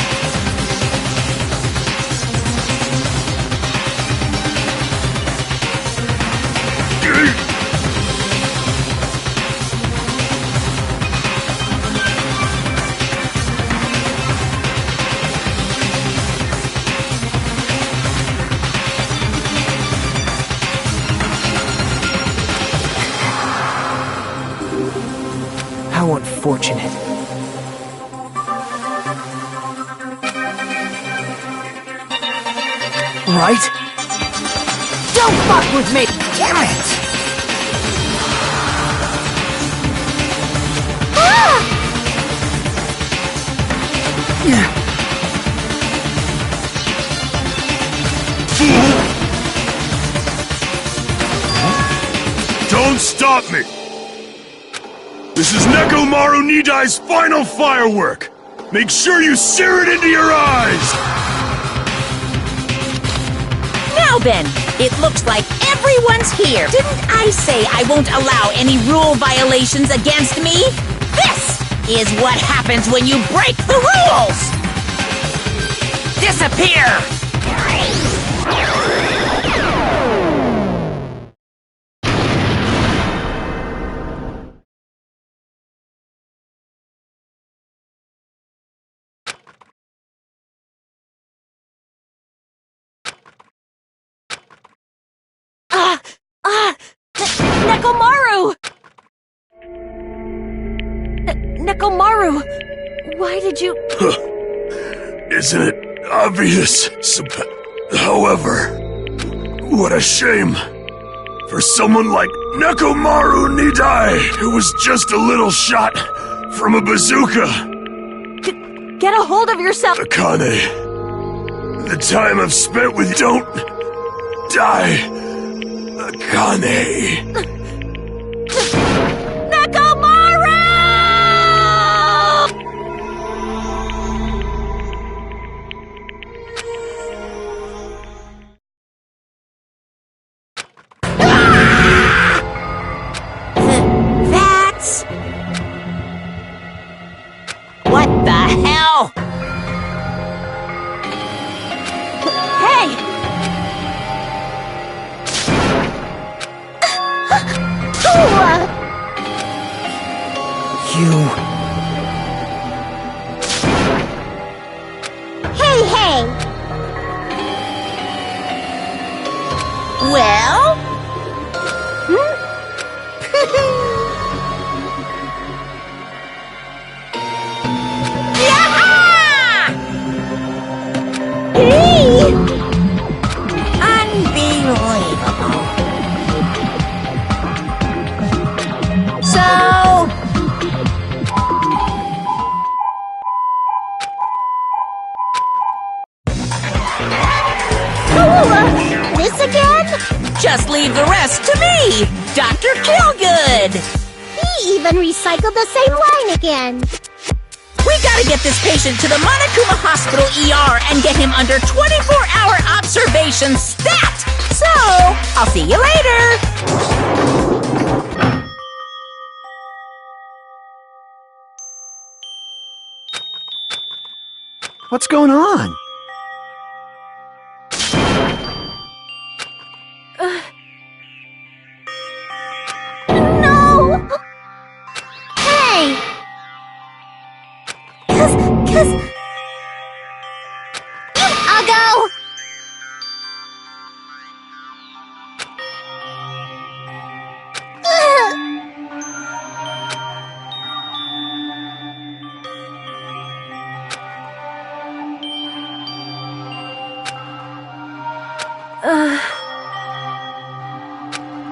How unfortunate. Right? Don't fuck with me! Damn it! Don't stop me! This is Nekomaru Nidai's final firework! Make sure you sear it into your eyes! Now then, it looks like everyone's here. Didn't I say I won't allow any rule violations against me? This is what happens when you break the rules! Disappear! Nekomaru! Nekomaru! Why did you... Isn't it obvious? However, what a shame. For someone like Nekomaru Nidai, who was just a little shot from a bazooka. Get a hold of yourself! Akane, the time I've spent with you, don't die. Akane. Nekomaru! That's... What the hell? Hey! Hey, hey! Well? Unbelievable. So... This again? just leave the rest to me, Dr. Killgood. He even recycled the same line again. We gotta get this patient to the Monokuma Hospital ER and get him under 24-hour observation stat! So, I'll see you later! What's going on? No! Hey! Cause... I'll go!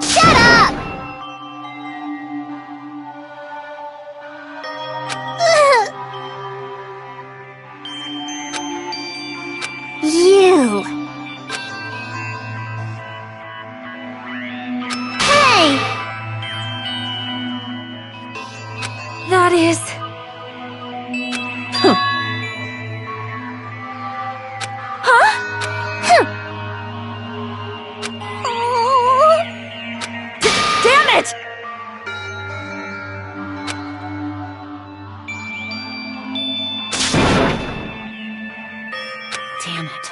Shut up! You. Hey! That is... Damn it! Damn it.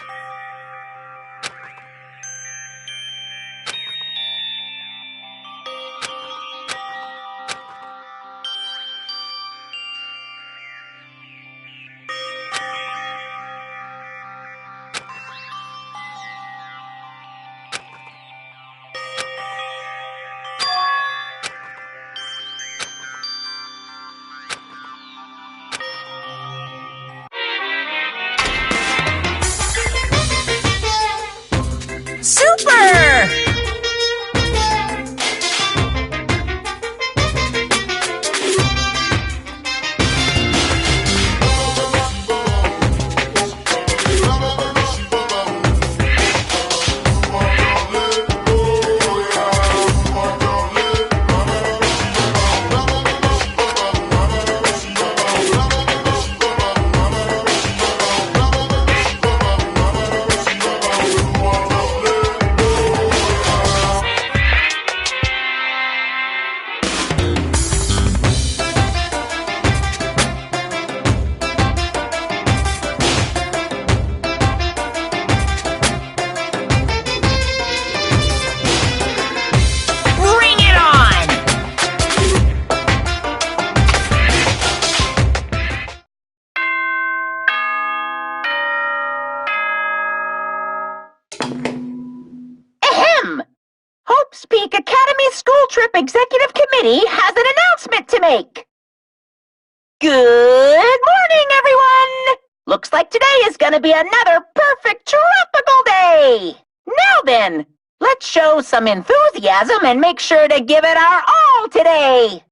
Super! Bring it on! Ahem! Hope's Peak Academy School Trip Executive Committee has an announcement to make. Good morning, everyone! Looks like today is gonna be another perfect tropical day! Now then, let's show some enthusiasm and make sure to give it our all today!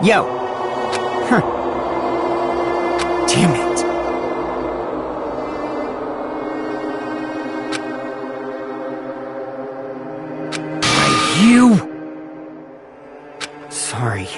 Yo. Huh. Damn it. You. Sorry.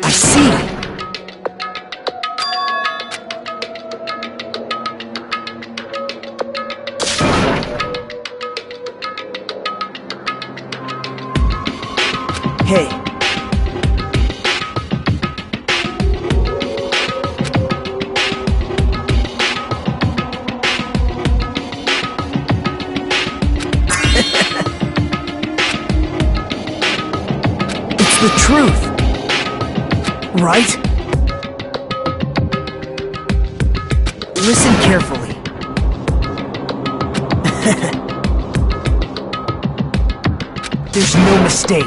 I see. Hey. It's the truth. Right? Listen carefully. There's no mistake.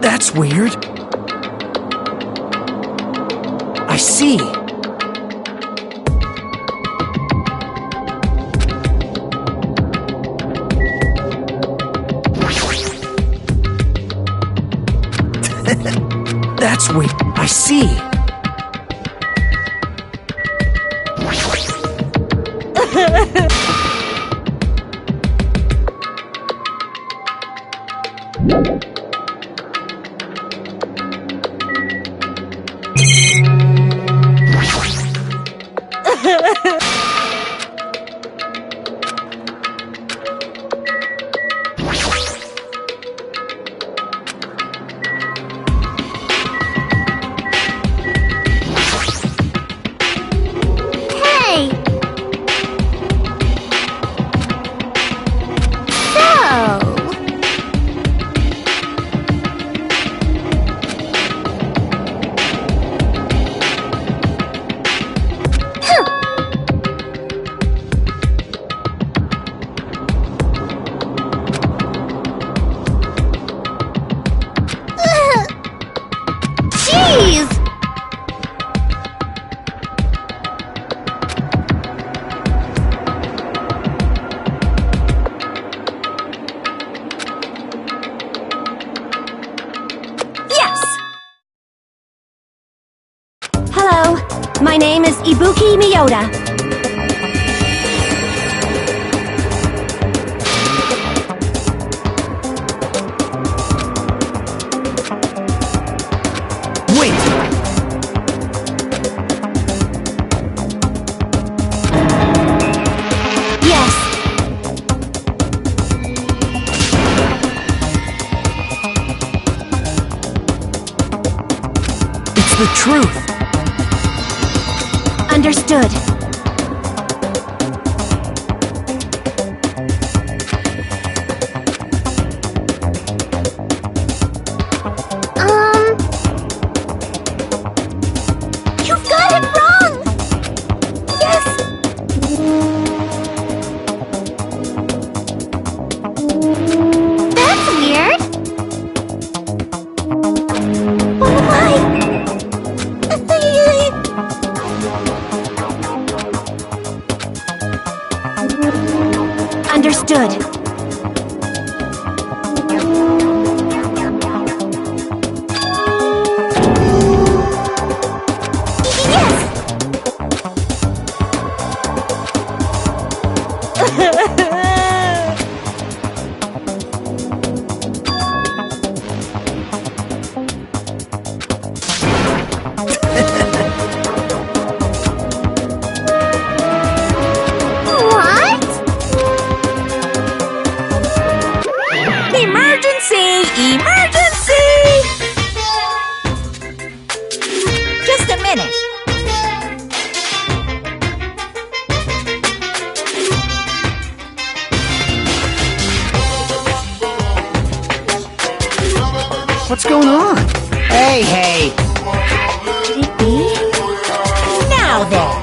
That's weird. I see. That's weird. I see. Hey! Jeez! Yes! Hello, my name is Ibuki Miyota. Wait! Yes, It's the truth! understood. You've got it wrong! Yes! That's way. Now then.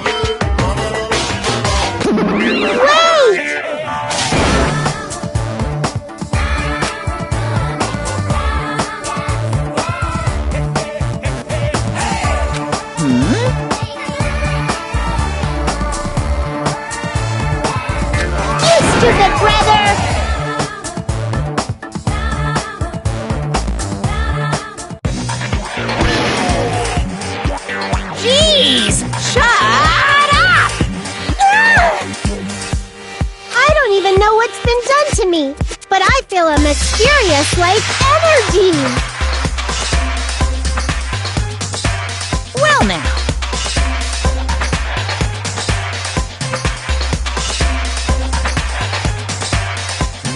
Stupid brother! Jeez! Shut up! I don't even know what's been done to me, but I feel a mysterious, like, energy! Well now.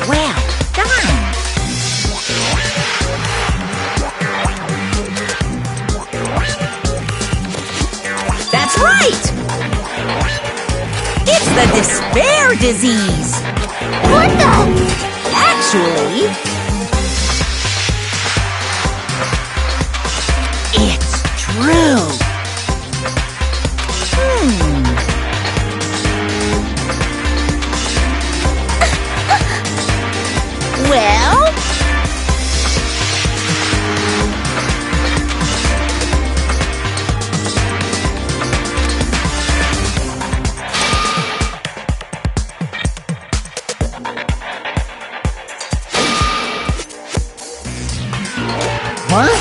Well done. That's right! It's the despair disease! What the? Actually, it's true. Well, Huh?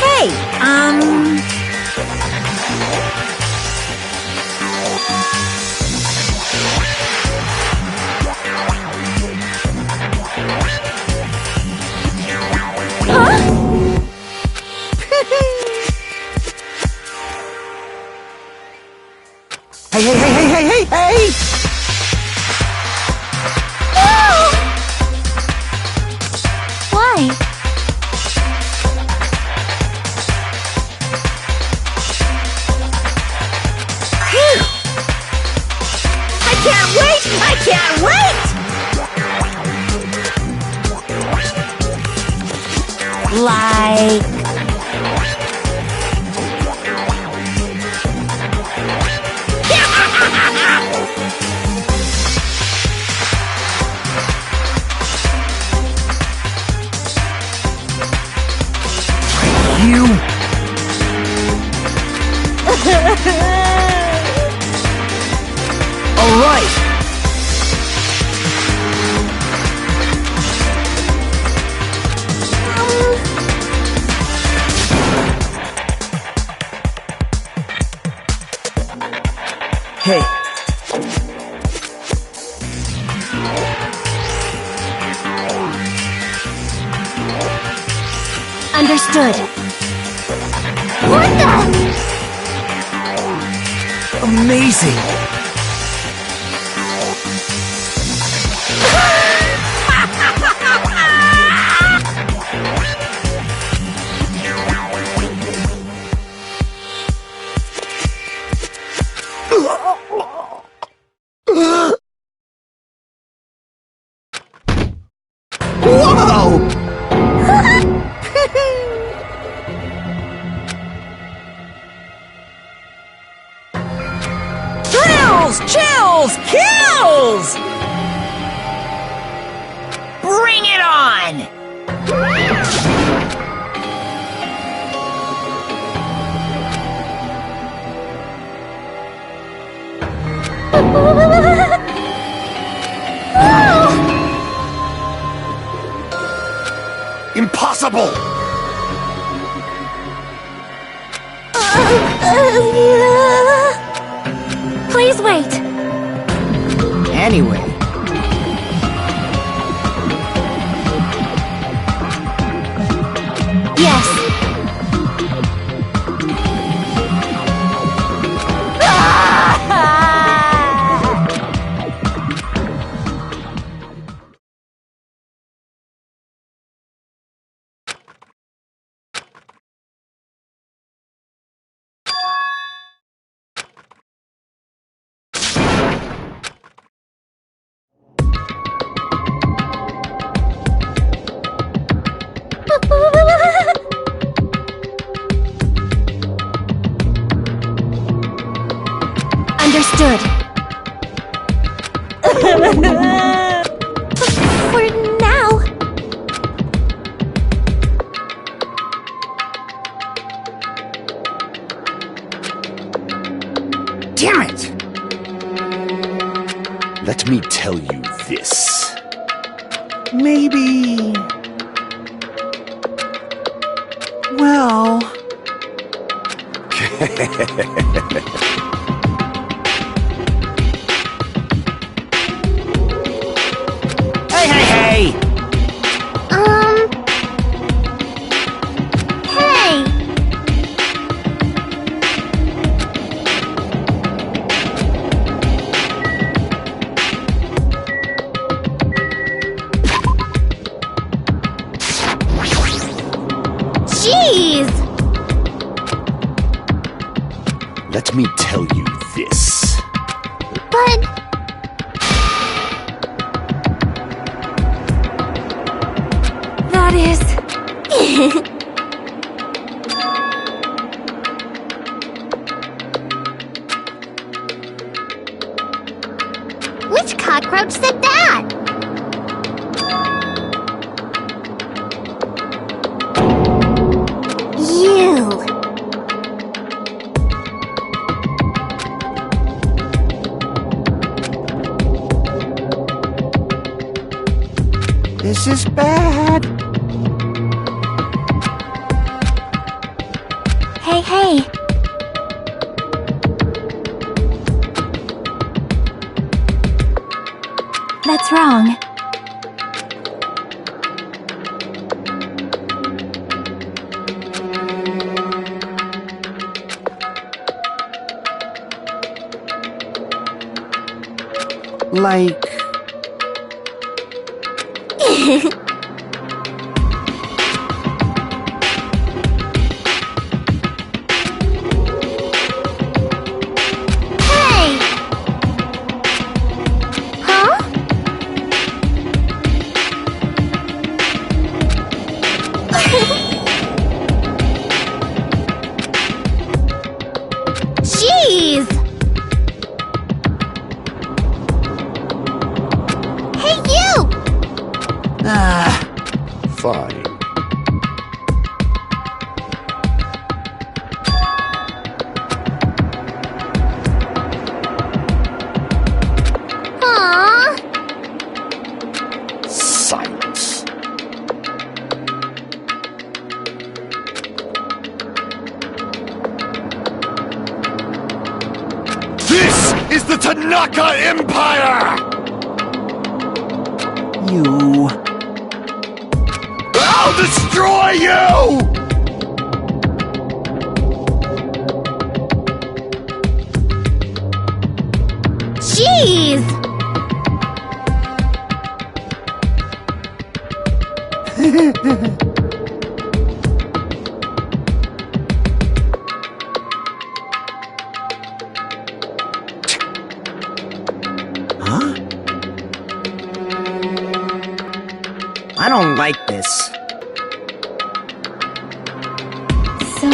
hey, Hey! Why? I can't wait! I can't wait! Like... You... All right. Hey. Understood. What the? Amazing. Whoa! Thrills, chills, kills! Bring it on! Impossible! Please wait. Anyway. Yes. maybe... Well... Hey, hey, hey! Hey! Jeez! Let me tell you this. But... That is... Which cockroach said that? You. This is bad. Hey, hey. That's wrong. Like... Hey! Huh? Jeez! Hey, you! Fine. Aww. Silence. This is the Tanaka Empire! You... I'll destroy you! Jeez! Huh? I don't like this. So...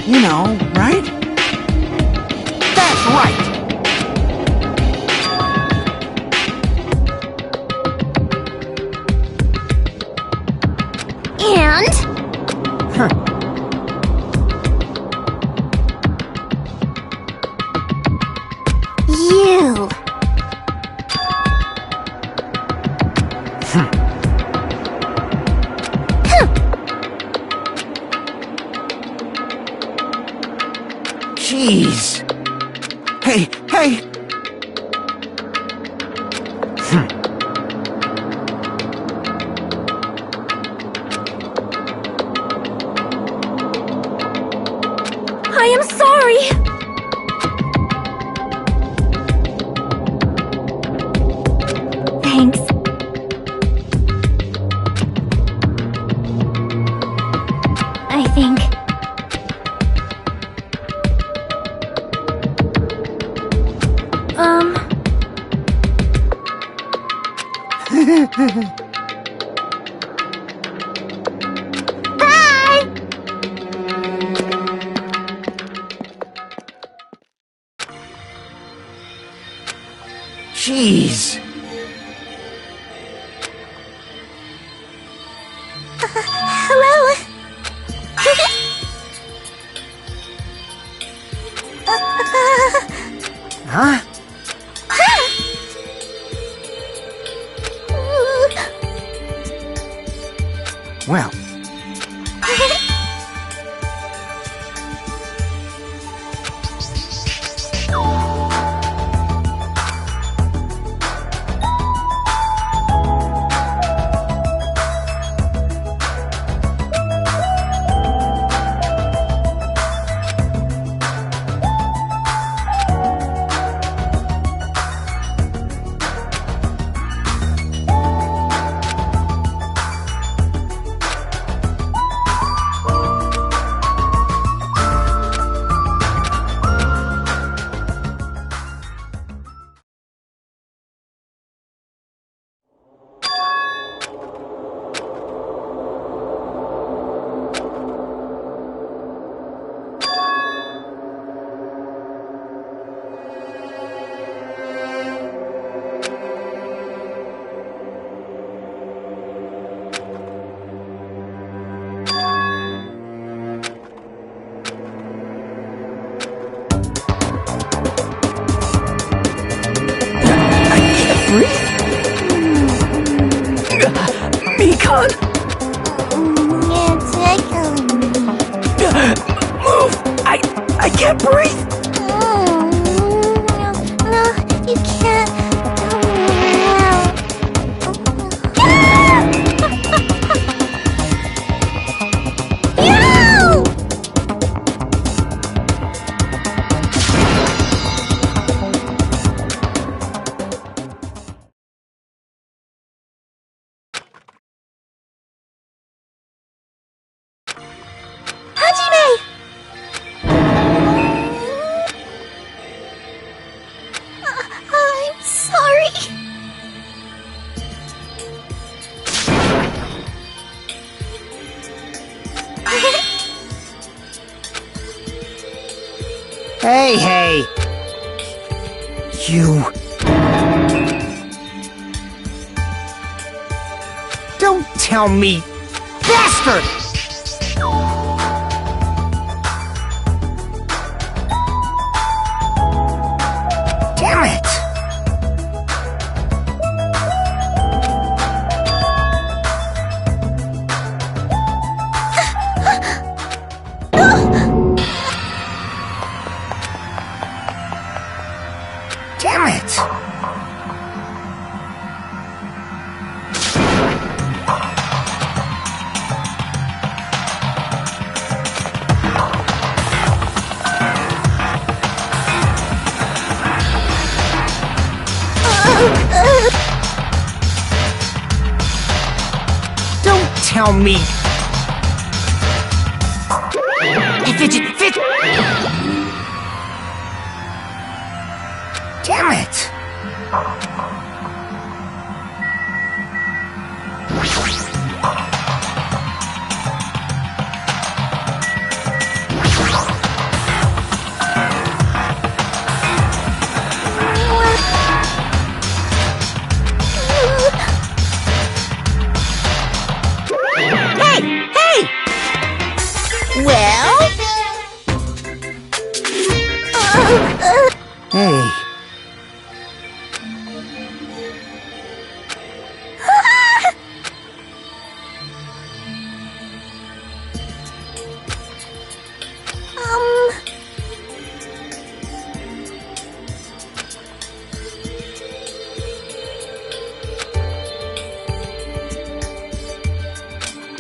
You know, right? That's right! And... You... Jeez. Hey, hey! I am sorry! Thanks. I think... Bye! Jeez. Hello? Well, Beacon! It's tickling me. Move! I can't breathe! No, you can't. No! Hajime! I'm sorry. hey! You... Don't tell me... Bastard! Damn it! Damn it! Don't tell me. Fidget. Damn it. Hey! Well? Hey.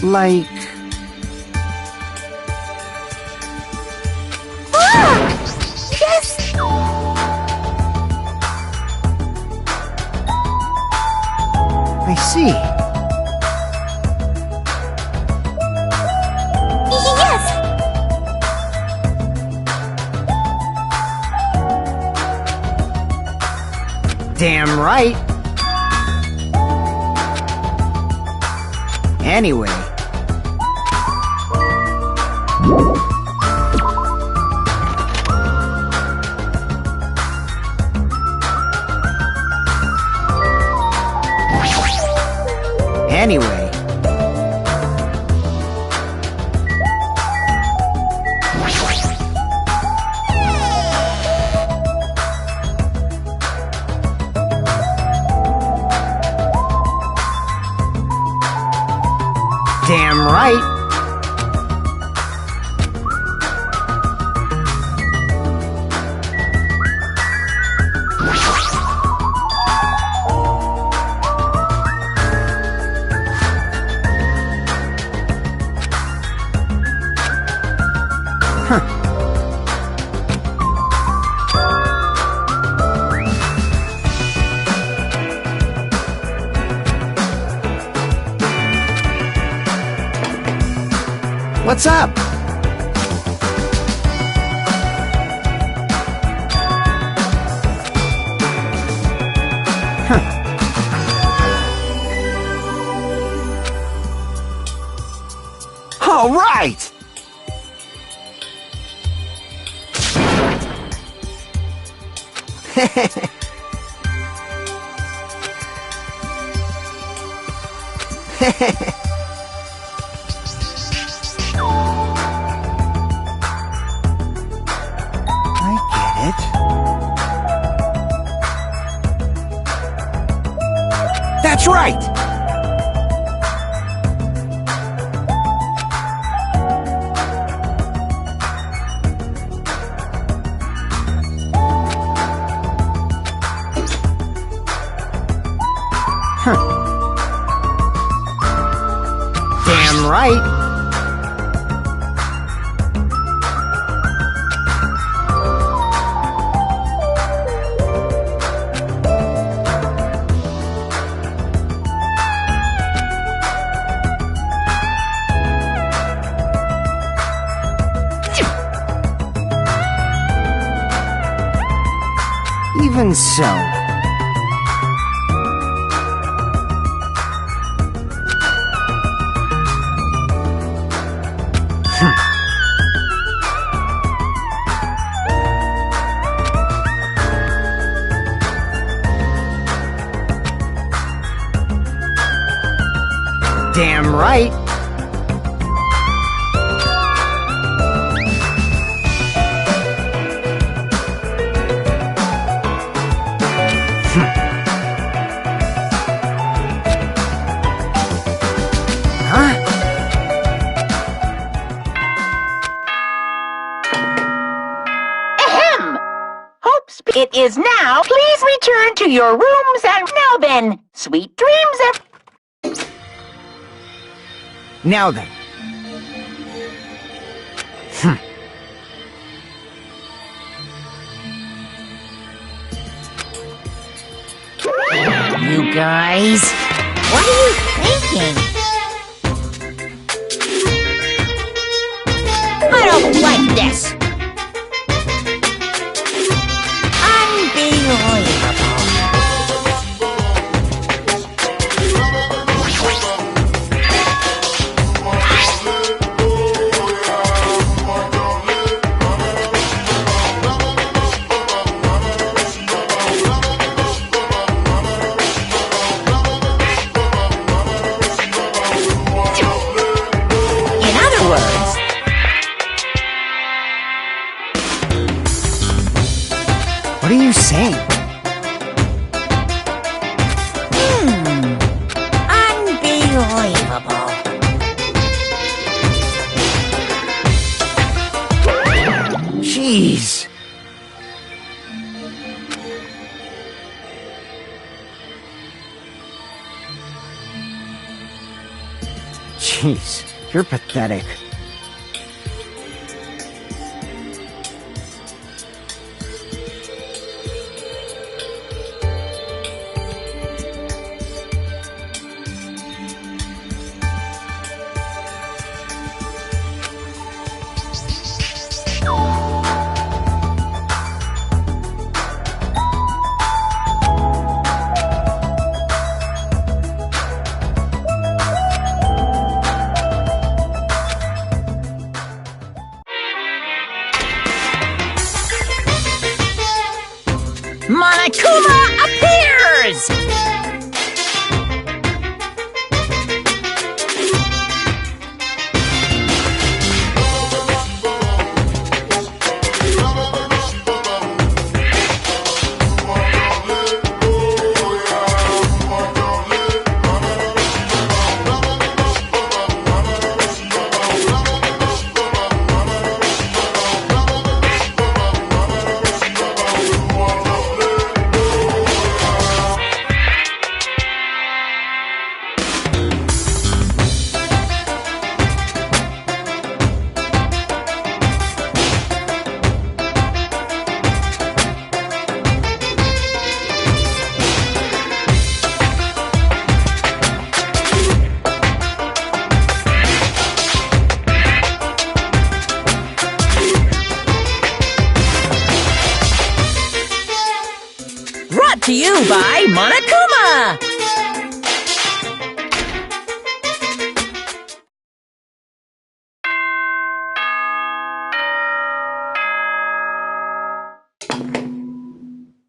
Like... Yes! I see. Yes! Damn right. Anyway. Anyway. Damn right. What's up? All right! I get it. That's right! Damn right. Even so. Damn right. Huh? Ahem! Hopes it is now. Please return to your rooms and now then, sweet dreams of... Now then. You guys, what are you thinking? I don't like this. Unbelievable. In other words, What are you saying? unbelievable. Jeez. Jeez, you're pathetic. Monokuma appears! brought to you by Monokuma!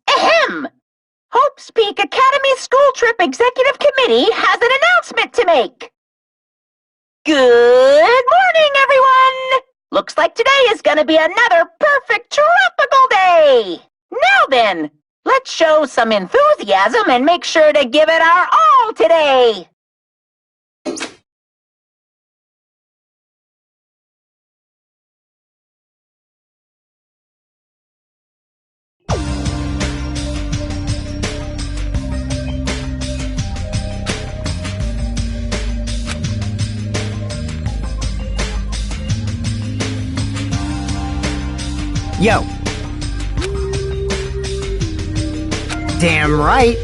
Ahem! Hope's Peak Academy School Trip Executive Committee has an announcement to make. Good morning, everyone! Looks like today is gonna be another perfect tropical day! Now then, let's show some enthusiasm and make sure to give it our all today! Yo. Damn right.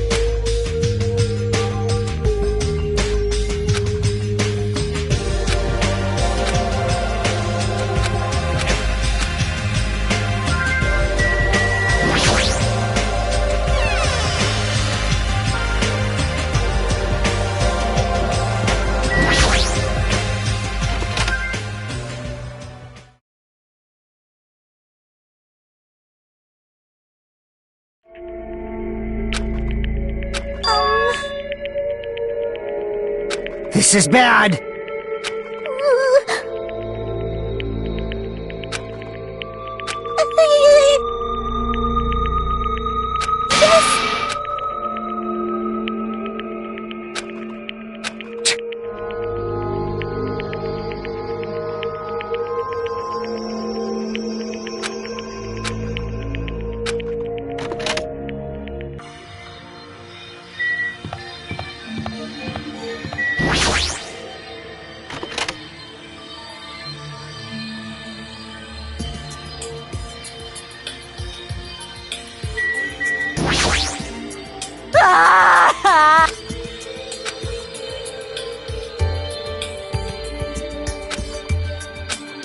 This is bad.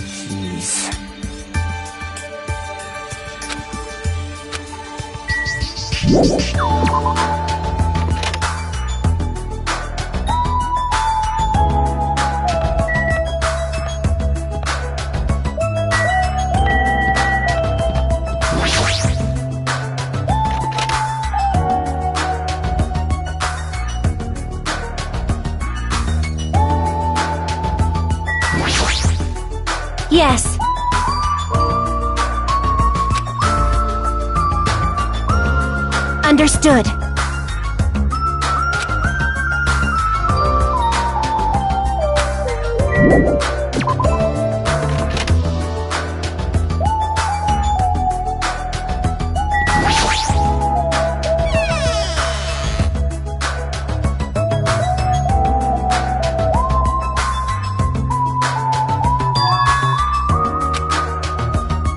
Jeez. Yes. Understood.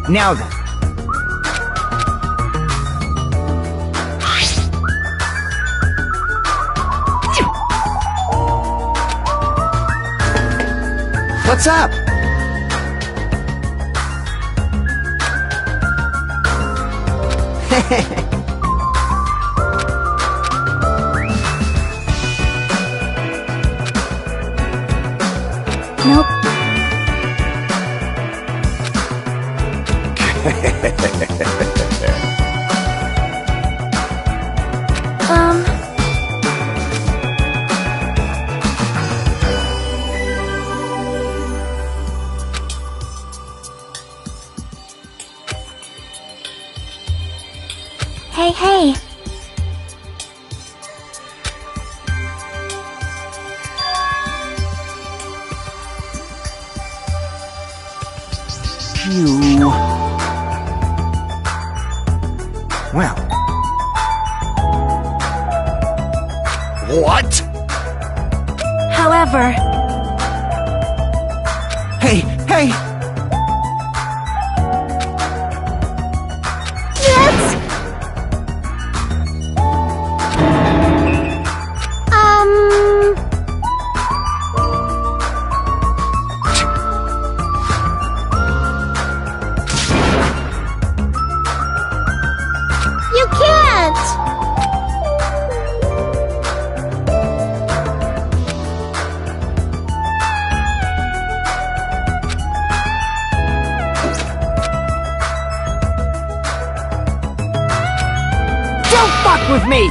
Now then. What's up? Nope. Hey, hey. You... Well... What? However, Hey, hey! you can't! fuck with me!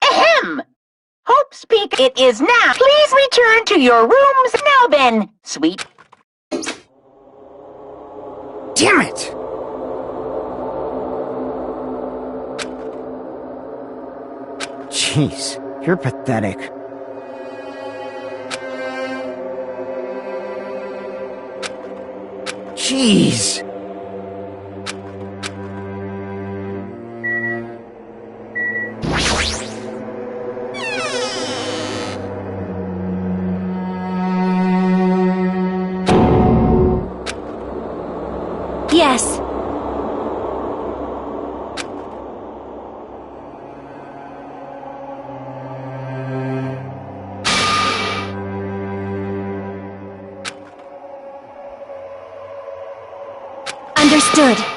Ahem! Hope speak. It is now. Please return to your rooms now then, sweet. Damn it! Jeez, you're pathetic. Jeez! Yes. Understood.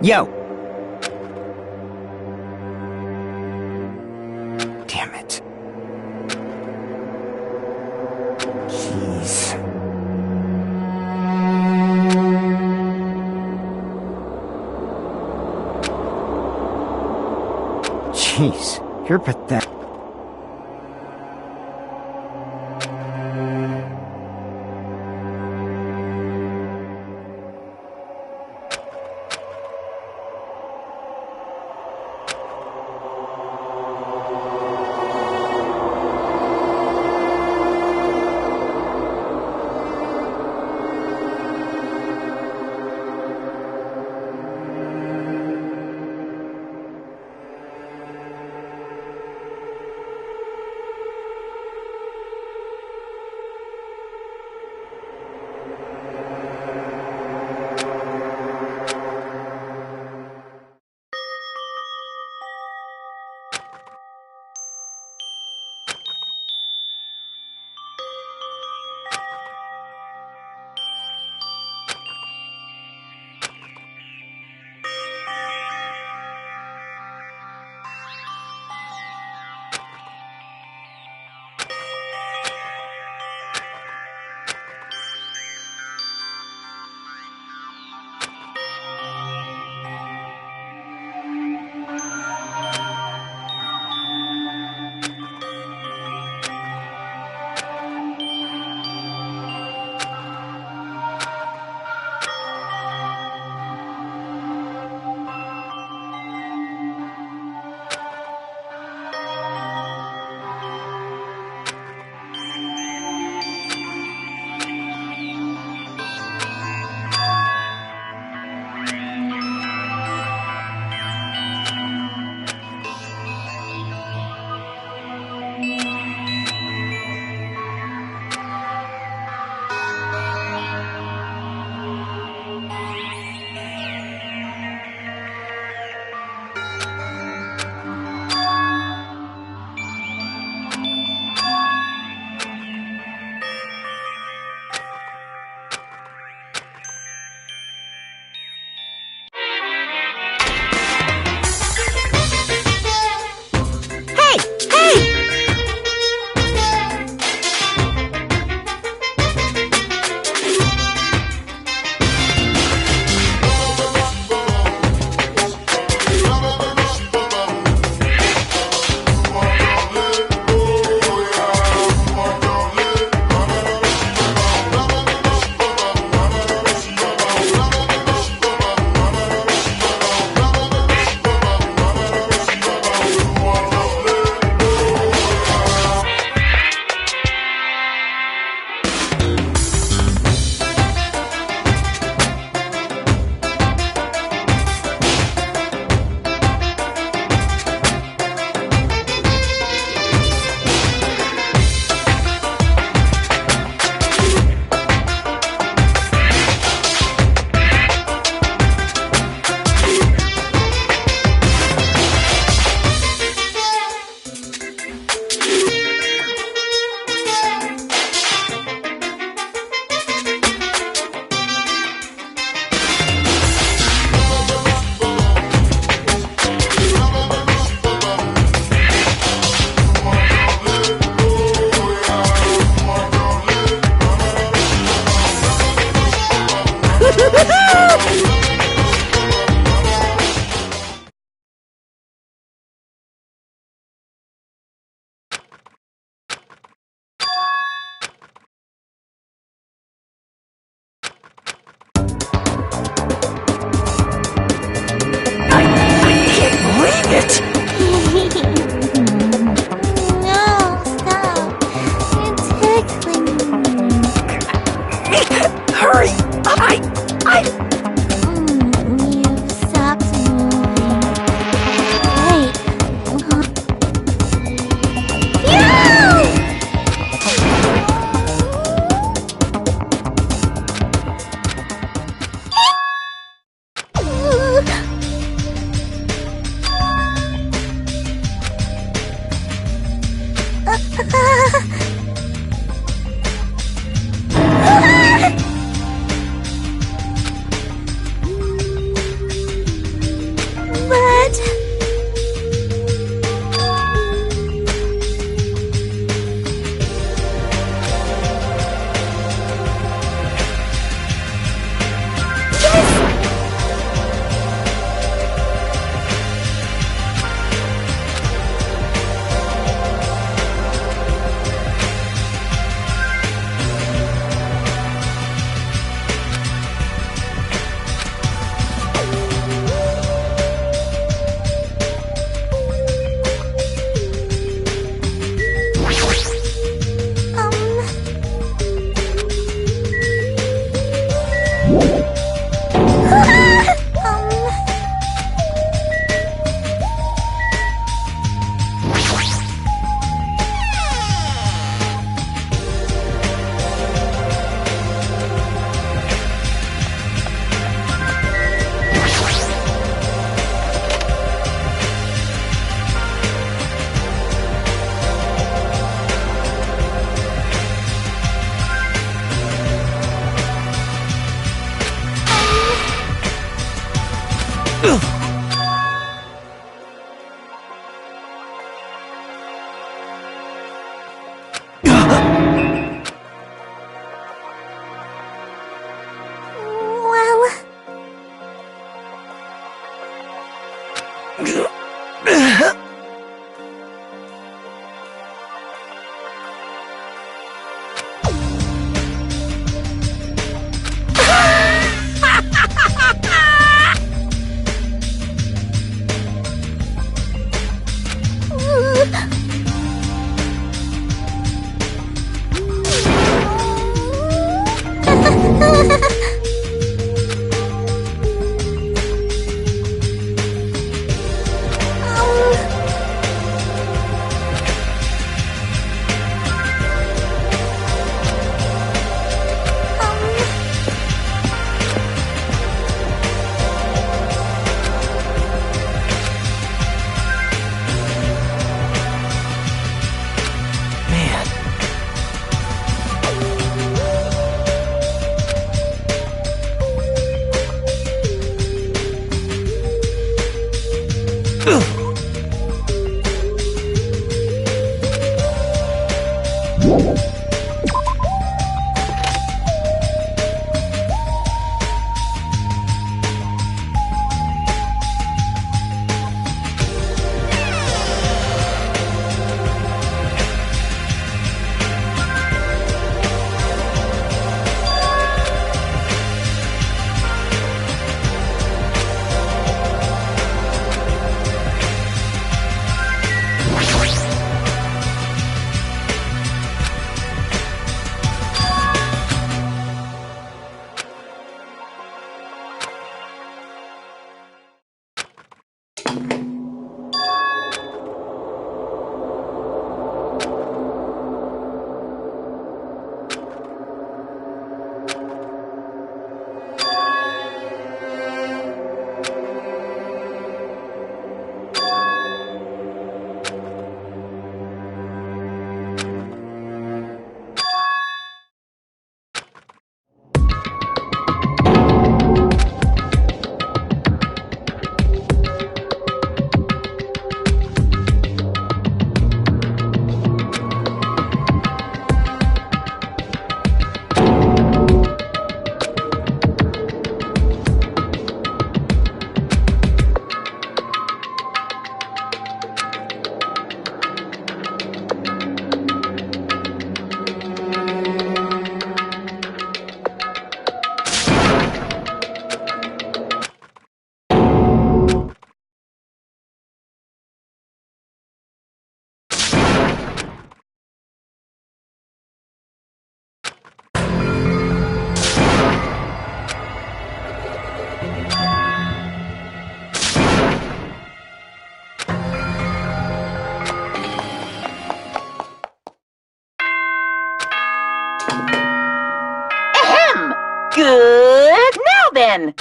Yo! Damn it. Jeez. Jeez, you're pathetic. Good. Now then.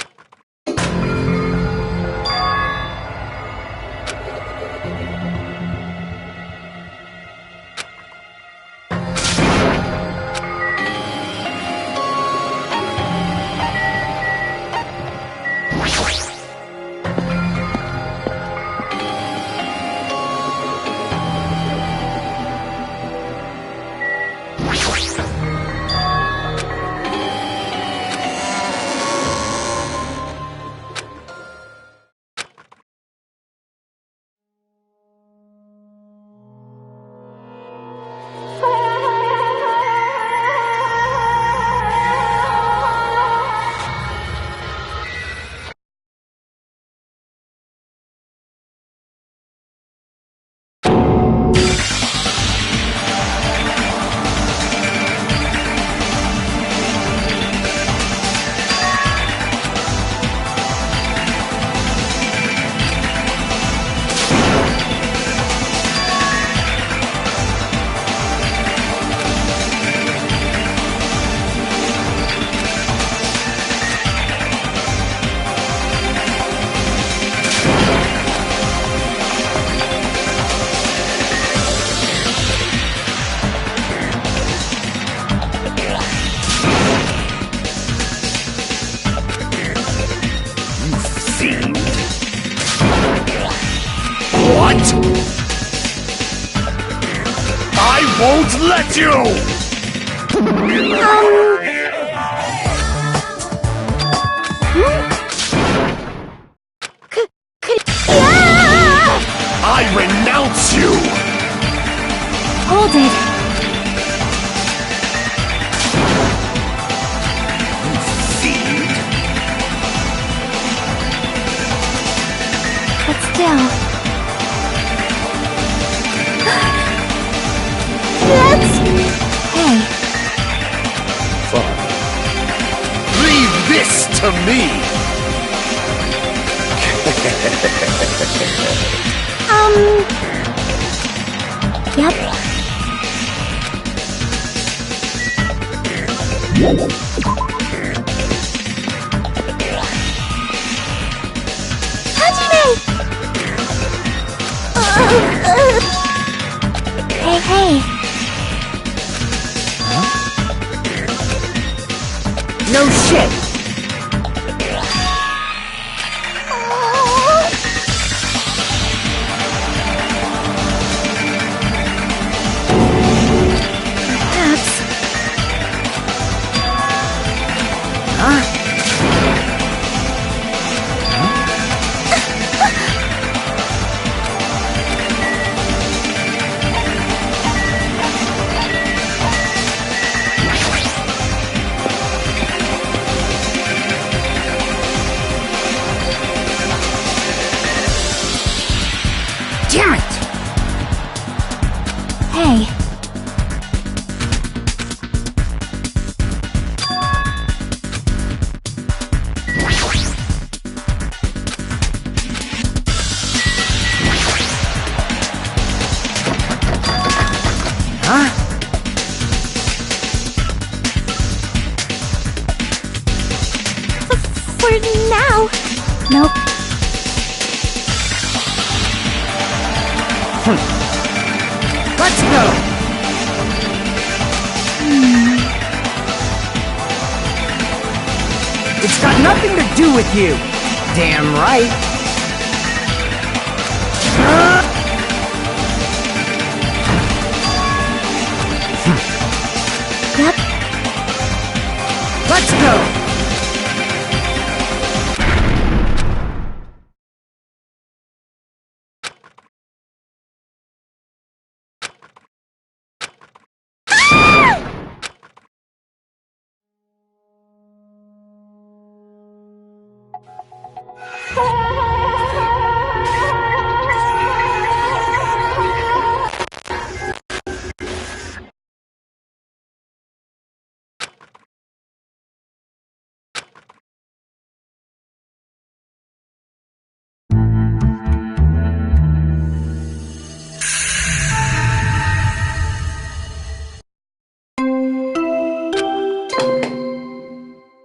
won't let you! I renounce you! Hold it. Fiend! But still. Let's... Hey, Fine. Leave this to me! Yep. Hajime! Hey. No shit! Damn it! Hey. For now. Nope. Let's go! It's got nothing to do with you! Damn right! Yep. Let's go!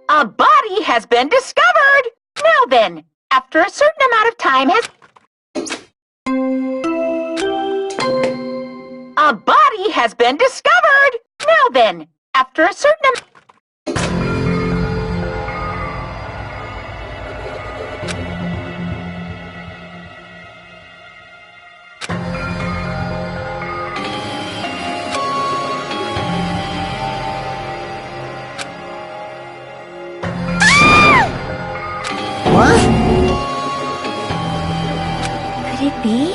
A body has been discovered! Now then, after a certain amount of time has... A body has been discovered! Now then, after a certain amount... What? Could it be?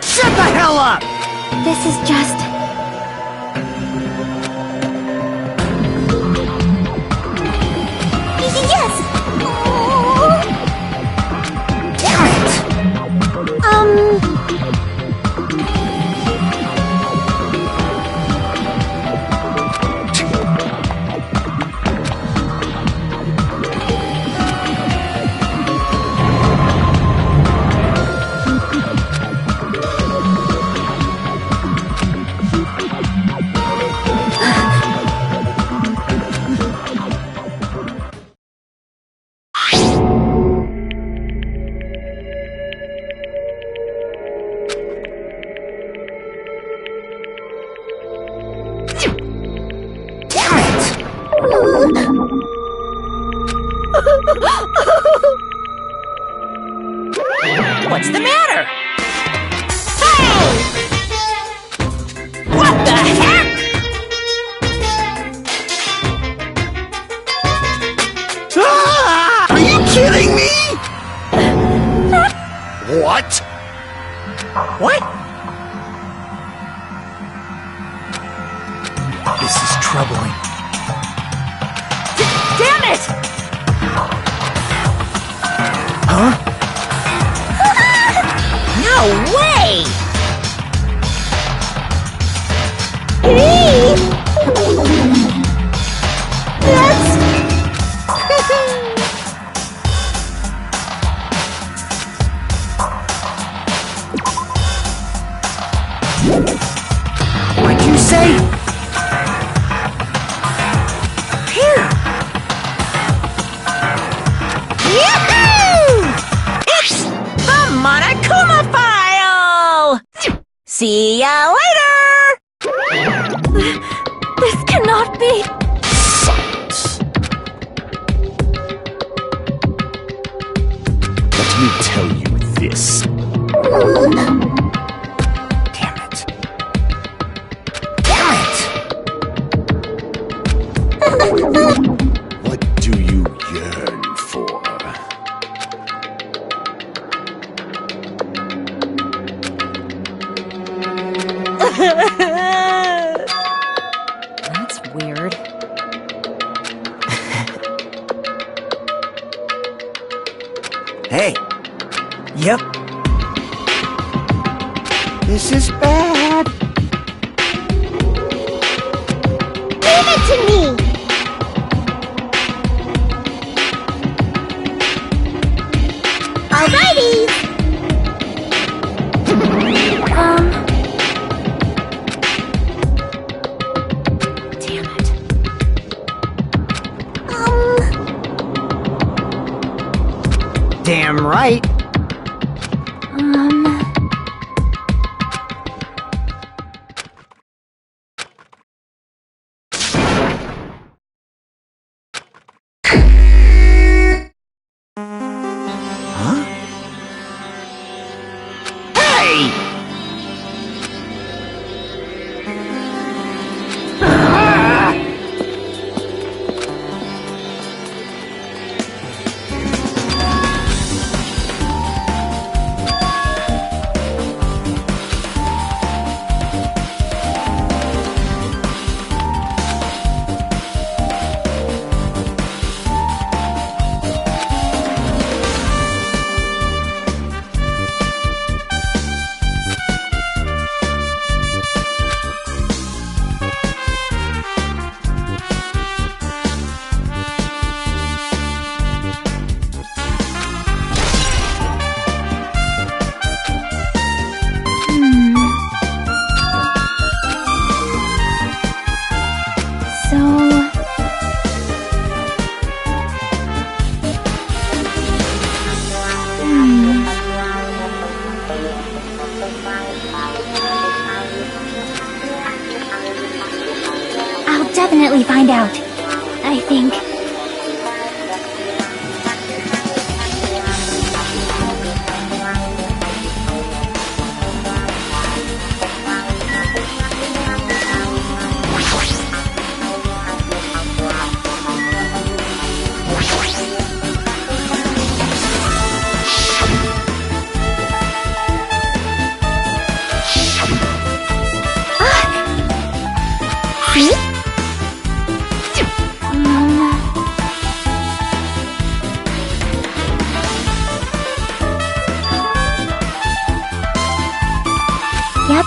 Shut the hell up! This is just... Yes! What's the matter? Hey! What the heck? Ah! Are you kidding me? What? What? This is troubling. Damn it! Huh? No way! What'd you say? Here! Yahoo! It's the Monokuma File! See ya later! This cannot be. Let me tell you this. Damn it. Damn it! What do you yearn for? That's weird. Hey. Yep. This is bad. Leave it to me. Alrighty. Damn it. Damn right. Huh? Hey! I'll definitely find out. I think. See? Yep.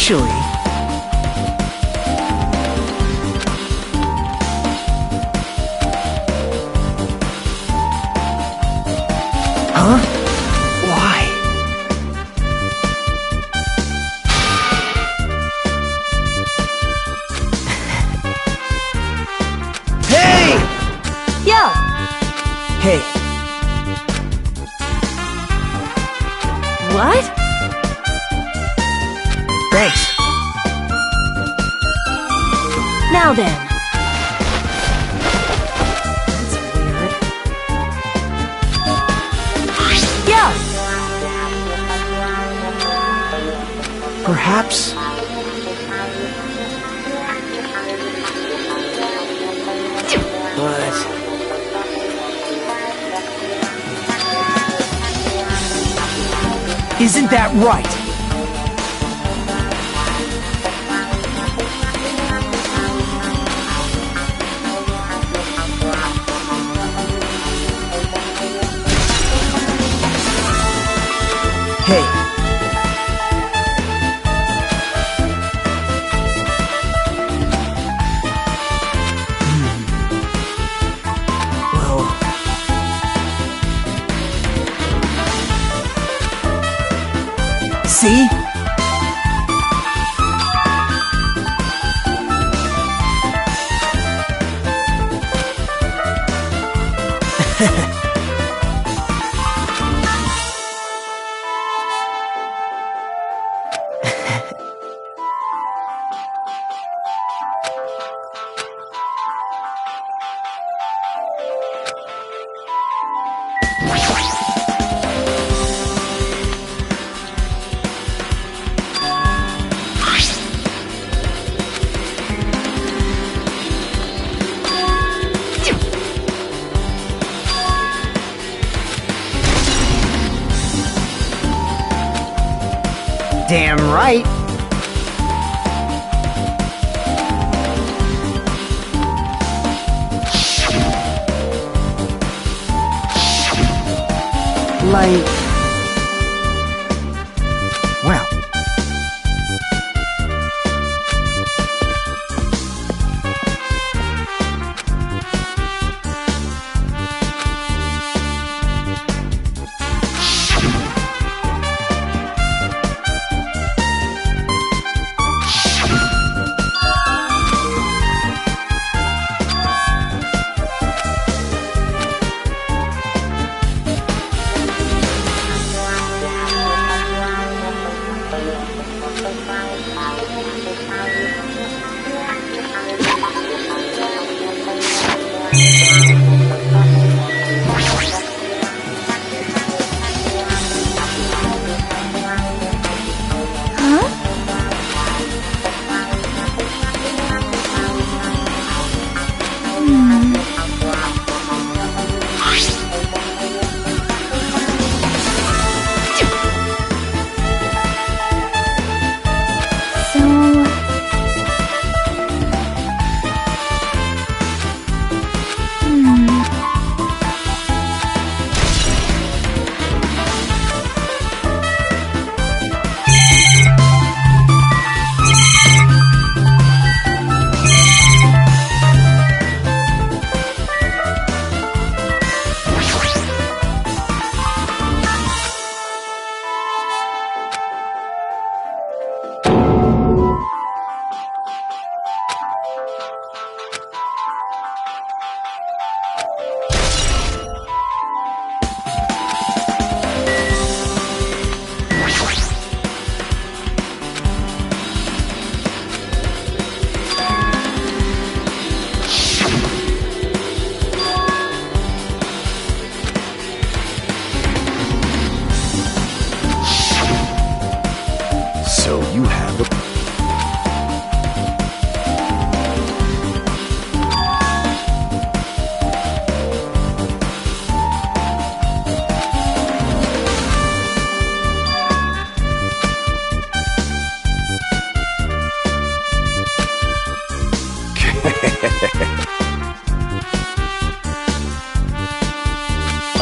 Actually... Huh? Why? Hey! Yo! Hey, What? thanks. Now then. That's weird. Yo! Perhaps... But... Isn't that right? Hey. Well... See? Damn right. Like... Well... So you have a...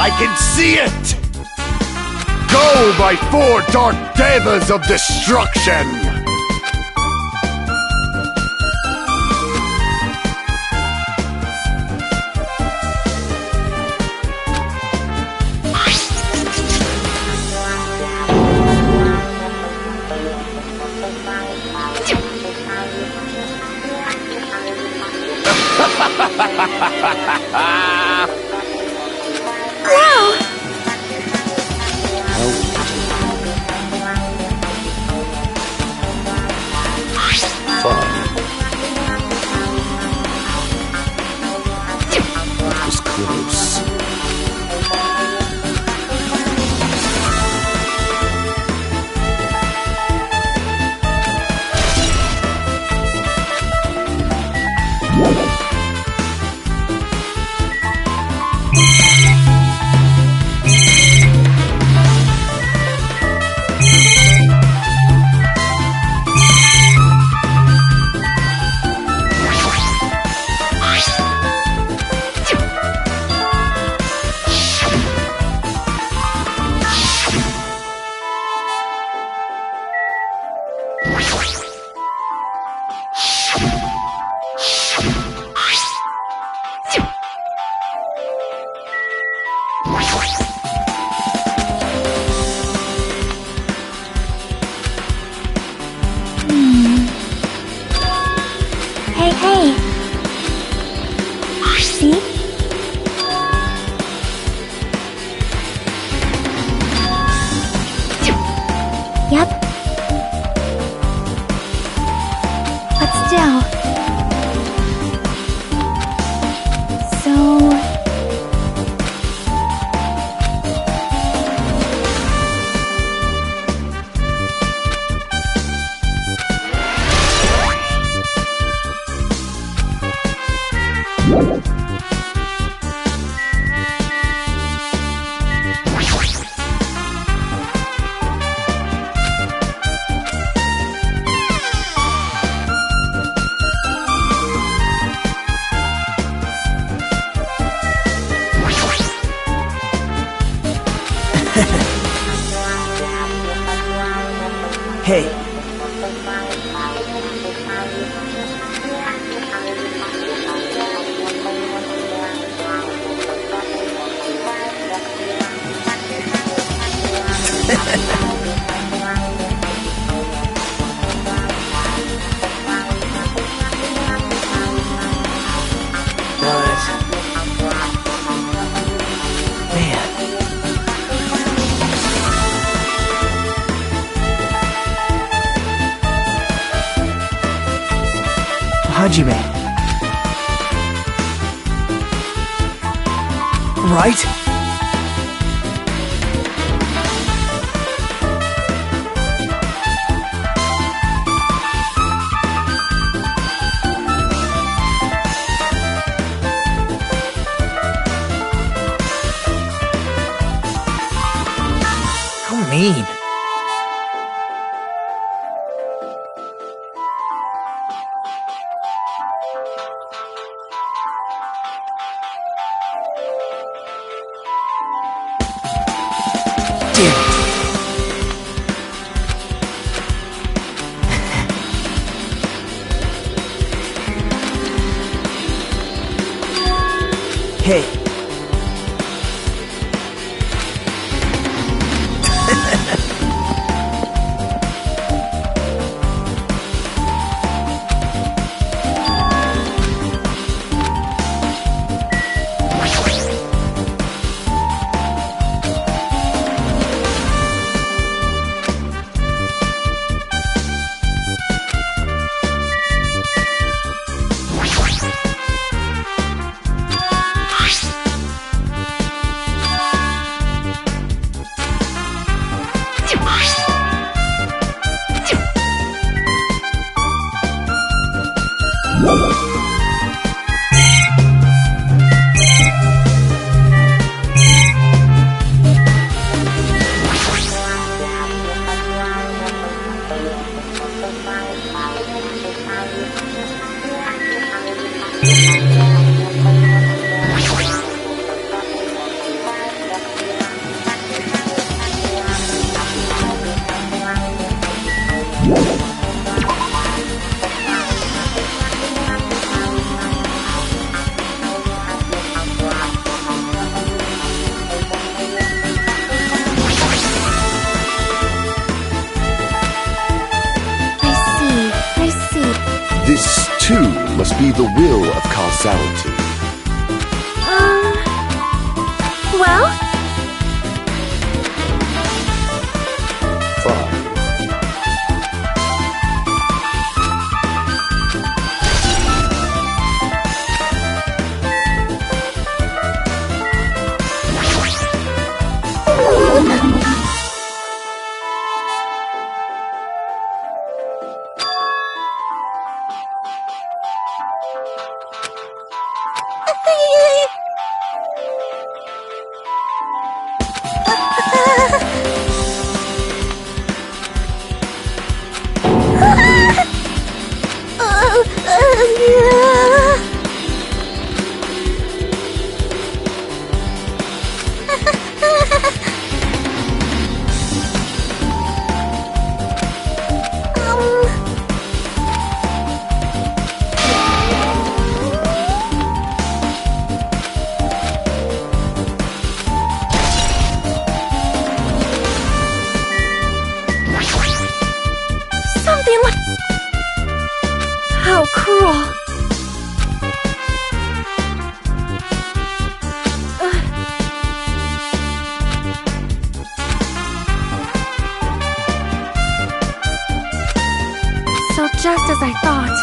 I can see it! Go, my four dark devas of destruction! Wow! Fine. That was close. Hey. See? Yep. But still. So... Hey, Hajime. Right? How mean. Hey. This, too, must be the will of Cosmos. causality? Well? Fine. Something like... How cruel. So just as I thought.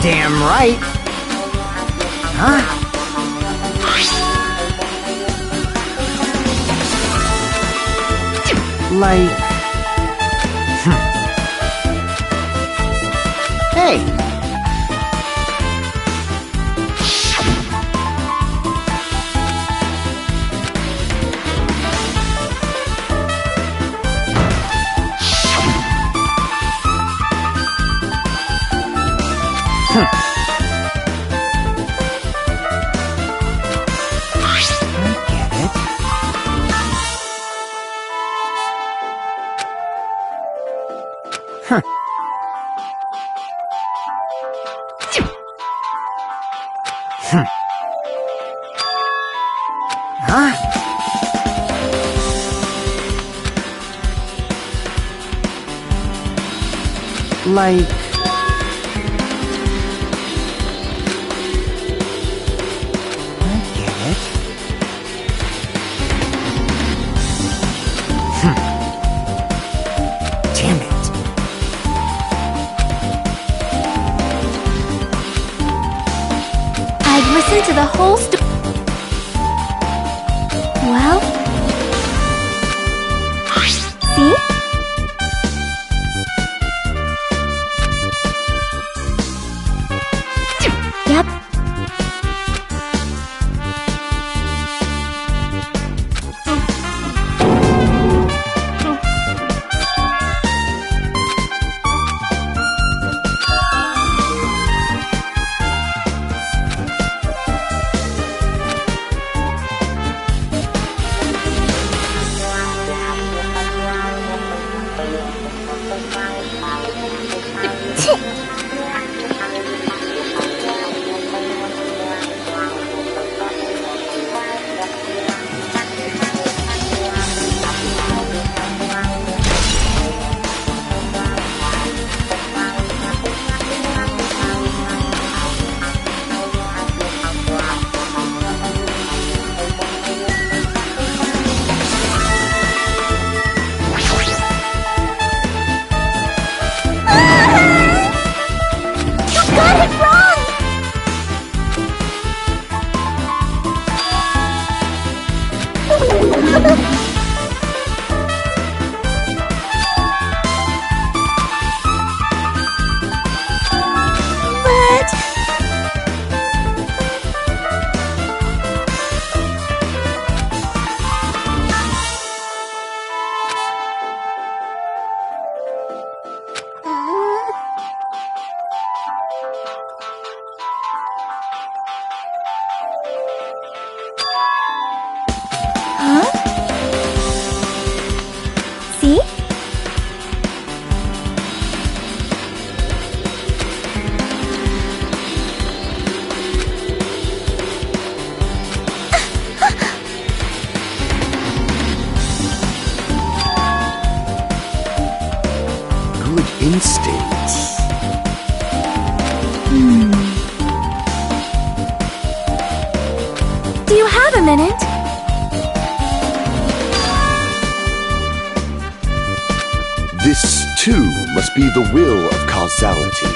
Damn right. Huh? Like... Hey! Huh? Like... I get it. Damn it. I've listened to the whole story. Well? See? Yep. minute. This, too, must be the will of causality.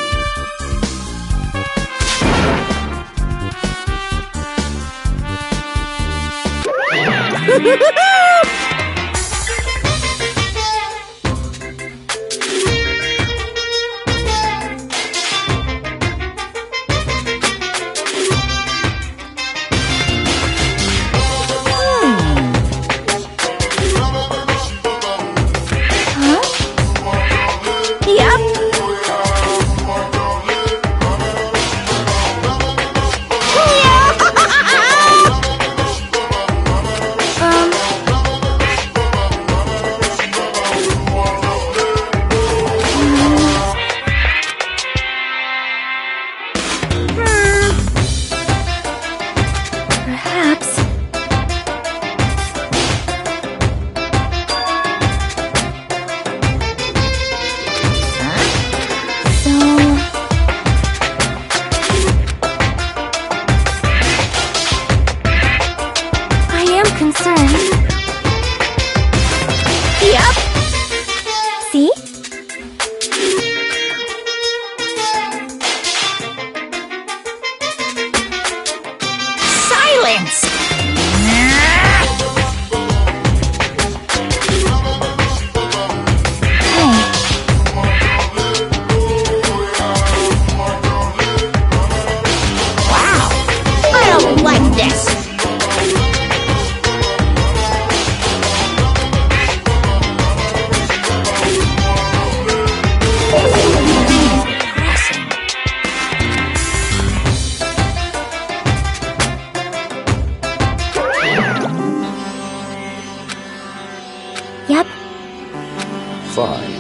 Perhaps. I am concerned. Yep. See? Silence! Wow! I don't like this! Yep. Fine.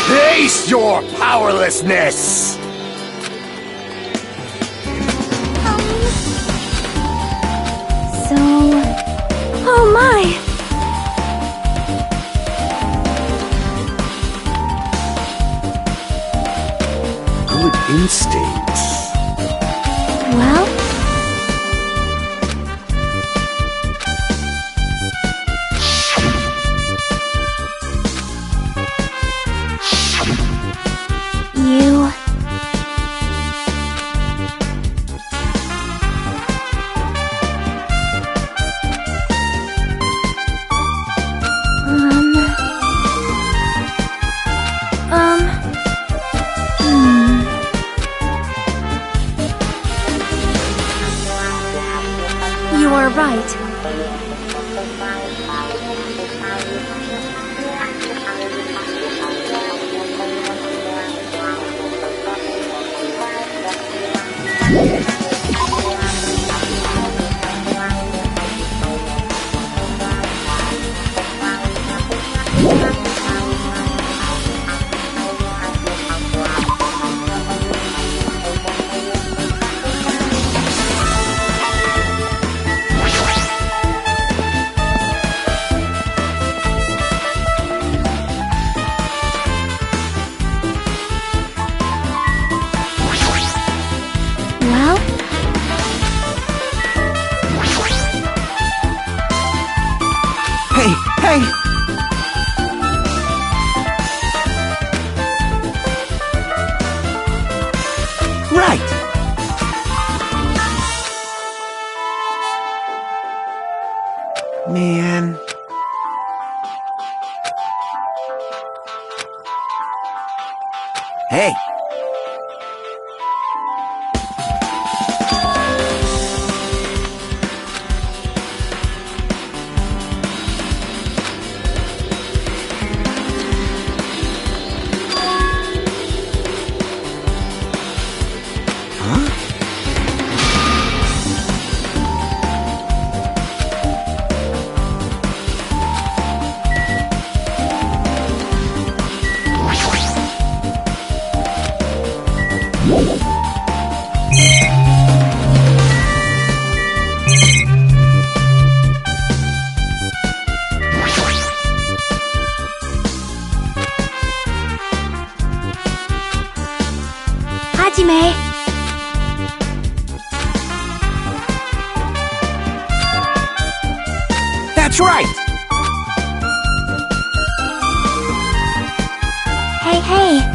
Face your powerlessness! So... Oh my! Good instincts. Well... You... You are right. Well... Hey, hey! Right! Man. Hey! That's right! Hey, hey.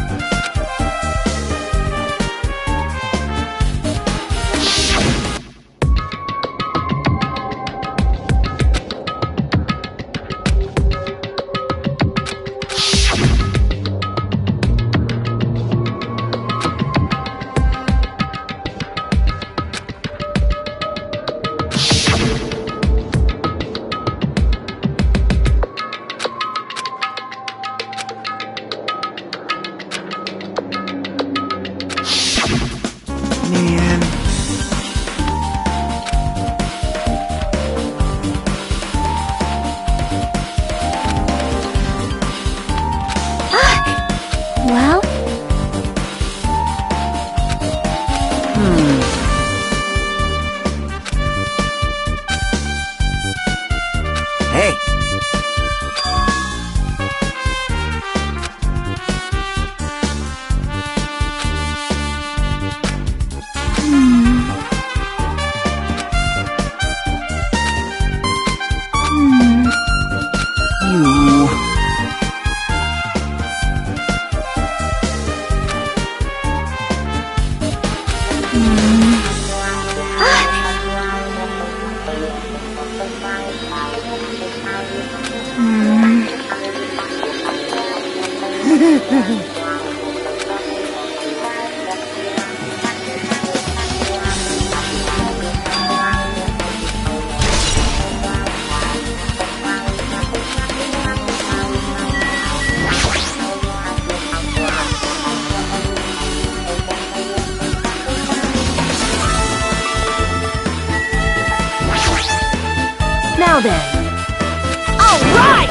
Man. Well, Hey. You. Now then. all right!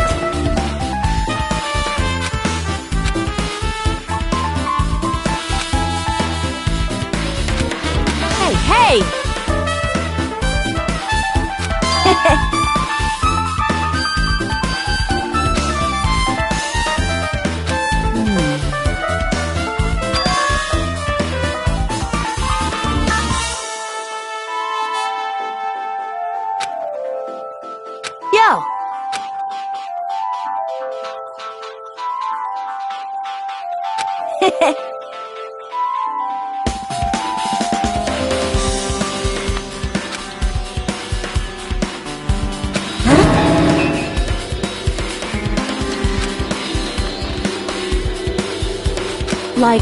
Hey, hey! Yo! Like...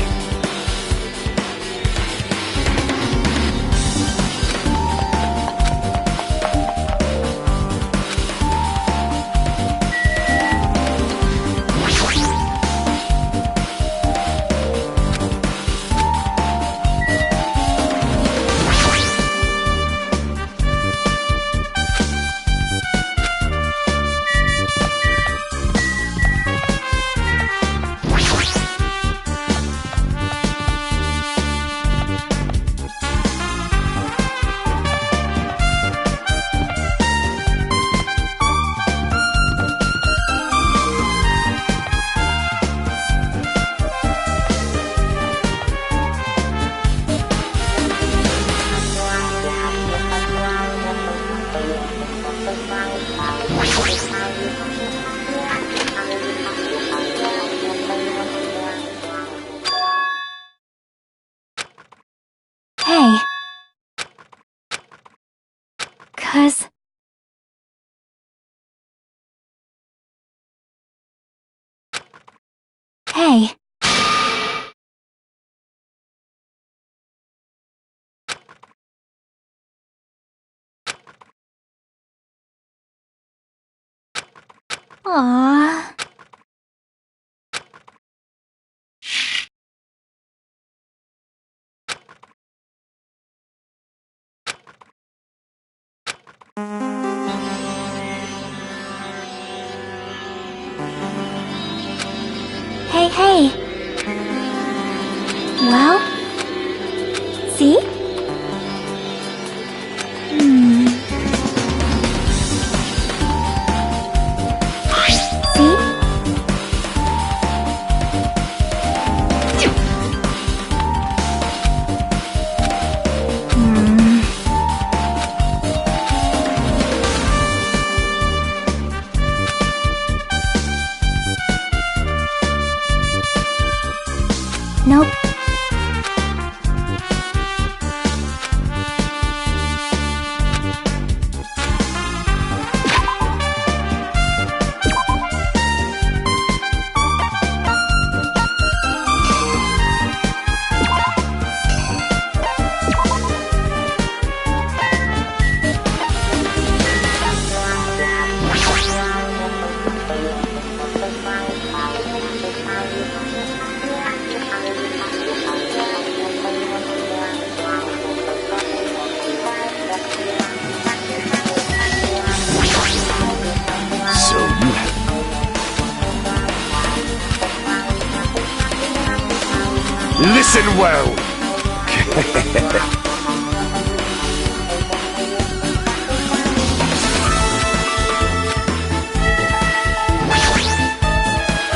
Hey. 'Cause... Hey. Aww. Hey, hey. Well? See? See? Listen well.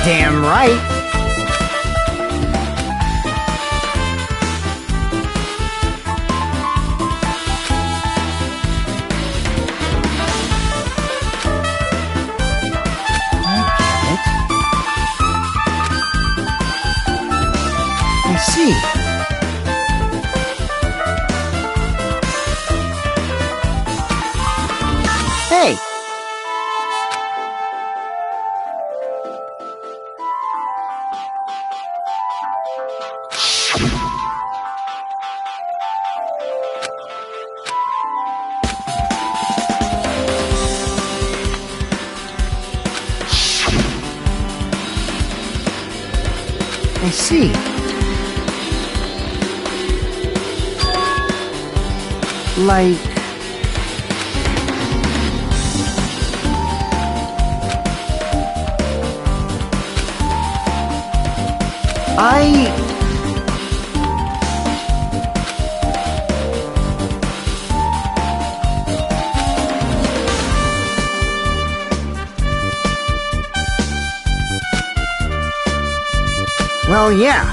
Damn right. I see. Hey! I see. Like... Well, yeah.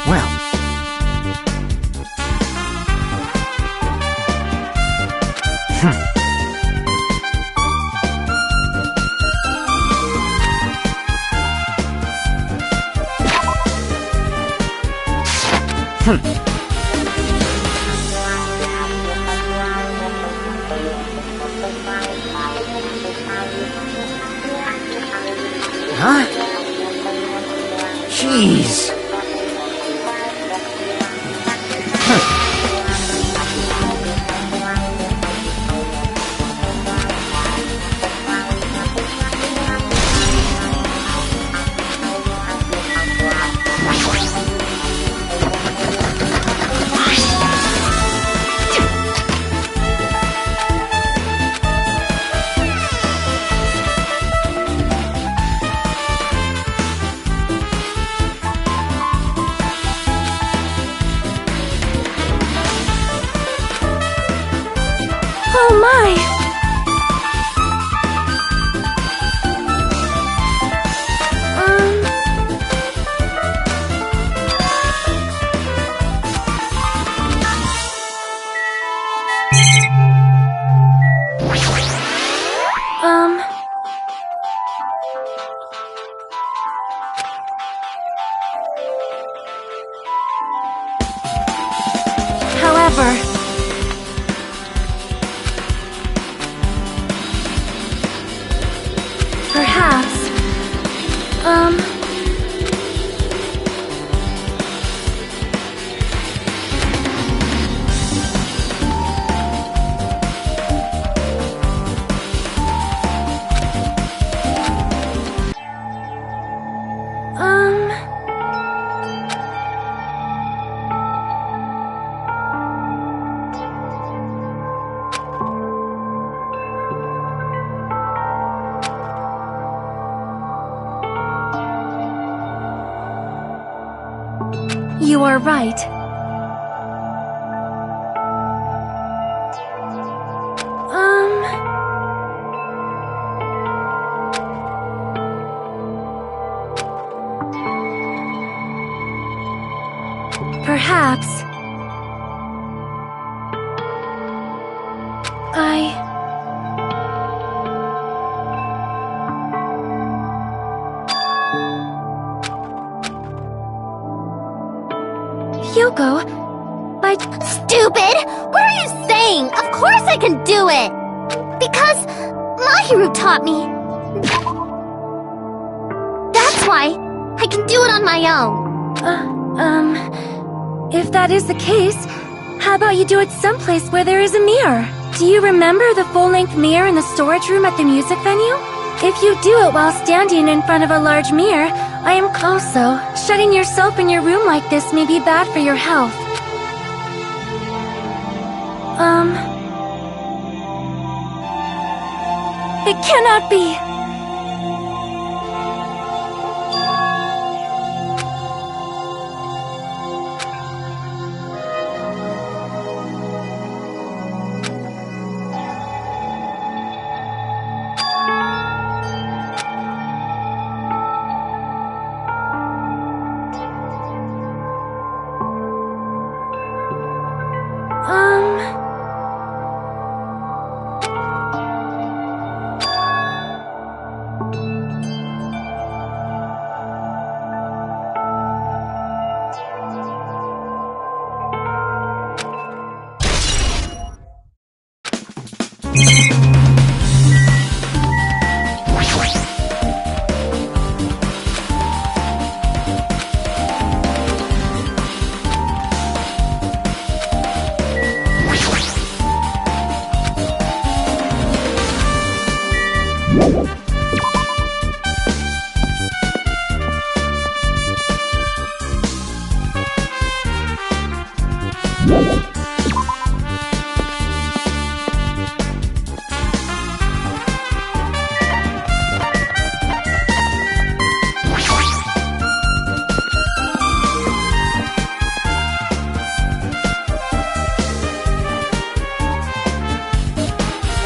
Well. Huh? Jeez. Oh my! However... Perhaps... You are right. Perhaps... Yoko, Stupid! What are you saying? Of course I can do it! Because Mahiru taught me. That's why I can do it on my own. If that is the case, how about you do it someplace where there is a mirror? Do you remember the full-length mirror in the storage room at the music venue? If you do it while standing in front of a large mirror, I am also shutting yourself in your room like this may be bad for your health. It cannot be.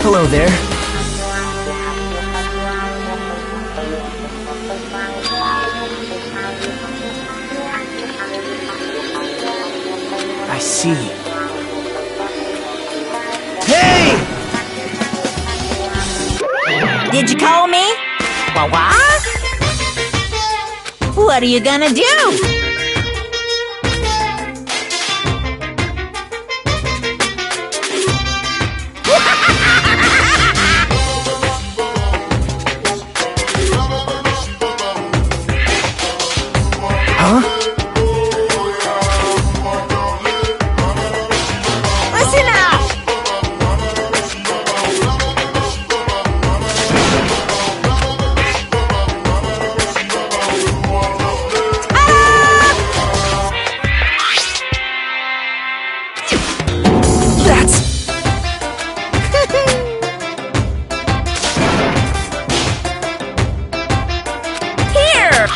Hello there. I see. Hey! Did you call me? What? What are you gonna do? Huh? Listen up! That's... Here!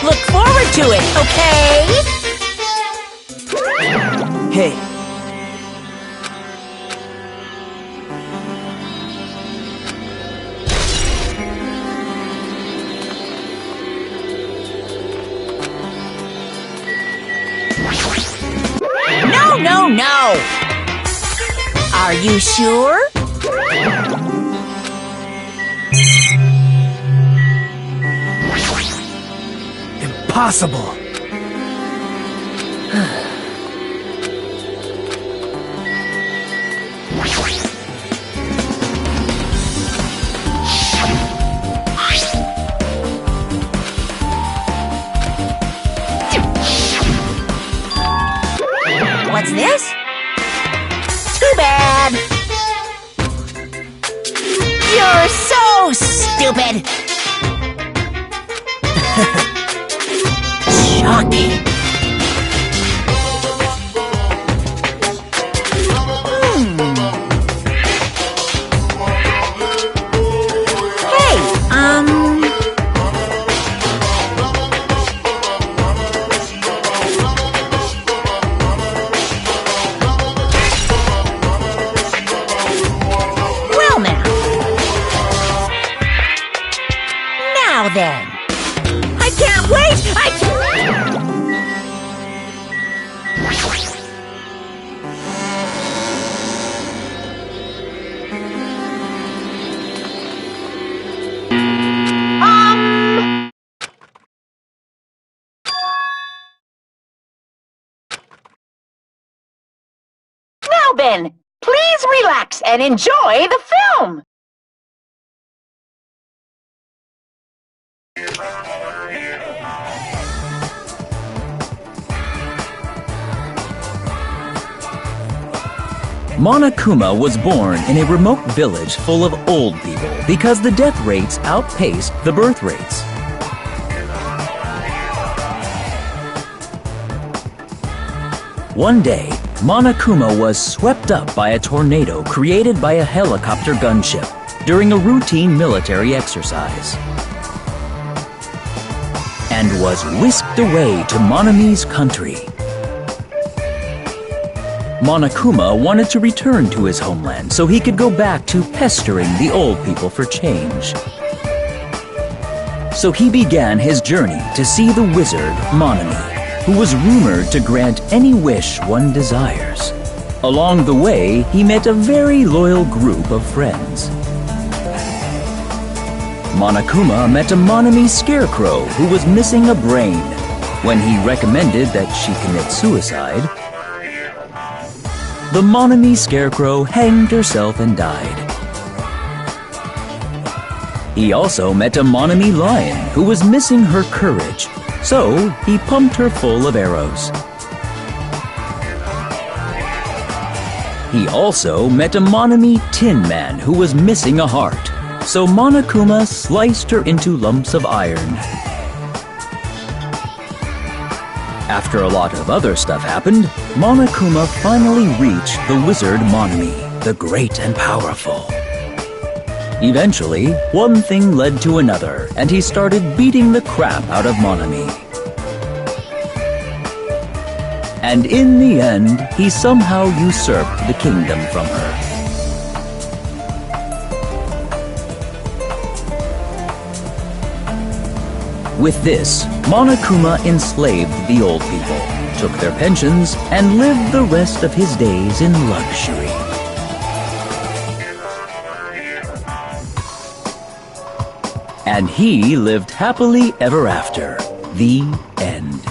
Look forward to it, okay? Hey. No! Are you sure? Impossible. What's this? Too bad! You're so stupid! Shocking! Now then, I can't wait! Now, Ben, please relax and enjoy the film. Monokuma was born in a remote village full of old people because the death rates outpaced the birth rates. One day, Monokuma was swept up by a tornado created by a helicopter gunship during a routine military exercise, and was whisked away to Monami's country. Monokuma wanted to return to his homeland so he could go back to pestering the old people for change. So he began his journey to see the wizard Monami, who was rumored to grant any wish one desires. Along the way, he met a very loyal group of friends. Monokuma met a Monami scarecrow who was missing a brain. When he recommended that she commit suicide, the Monami scarecrow hanged herself and died. He also met a Monami lion who was missing her courage, so he pumped her full of arrows. He also met a Monami tin man who was missing a heart, so Monokuma sliced her into lumps of iron. After a lot of other stuff happened, Monokuma finally reached the wizard Monami, the great and powerful. Eventually, one thing led to another, and he started beating the crap out of Monami. And in the end, he somehow usurped the kingdom from her. With this, Monokuma enslaved the old people, took their pensions, and lived the rest of his days in luxury. And he lived happily ever after. The end.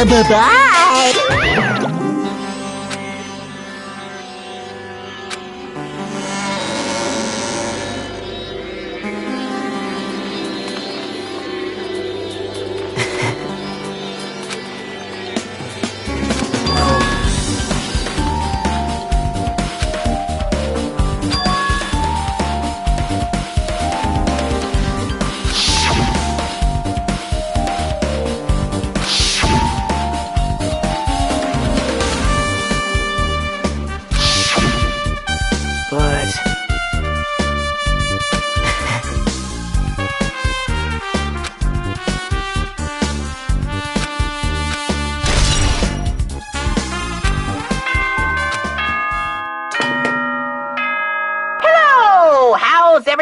Bye-bye!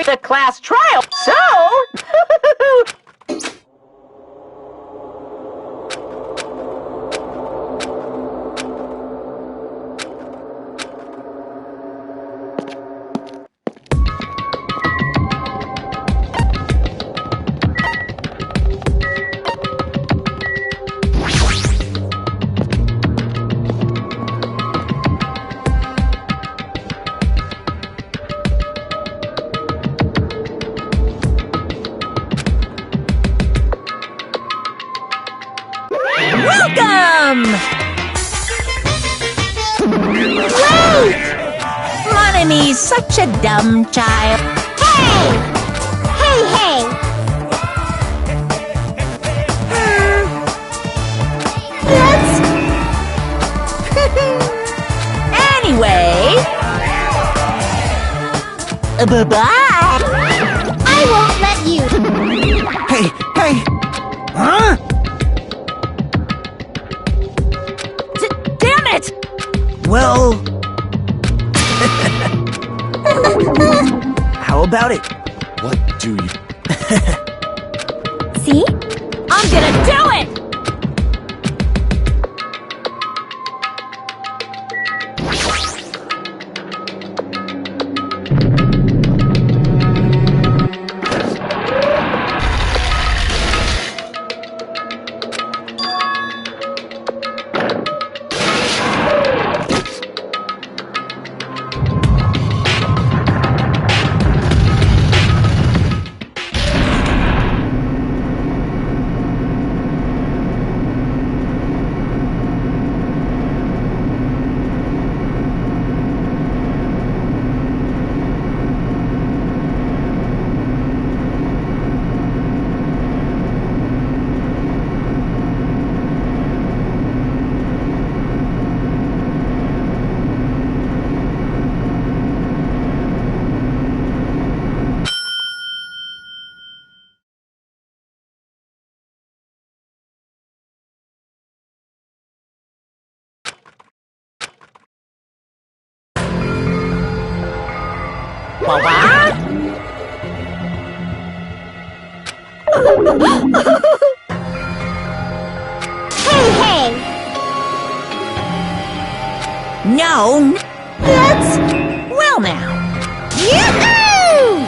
The class trial. So, welcome! Wait! Monami's such a dumb child. Hey! Hey! Let's... Anyway... Bye-bye! I won't let you! Hey! Huh? Damn it! Well... How about it? What do you... See? I'm gonna do it! What? Hey! No. That's... Well now. Yoo-hoo!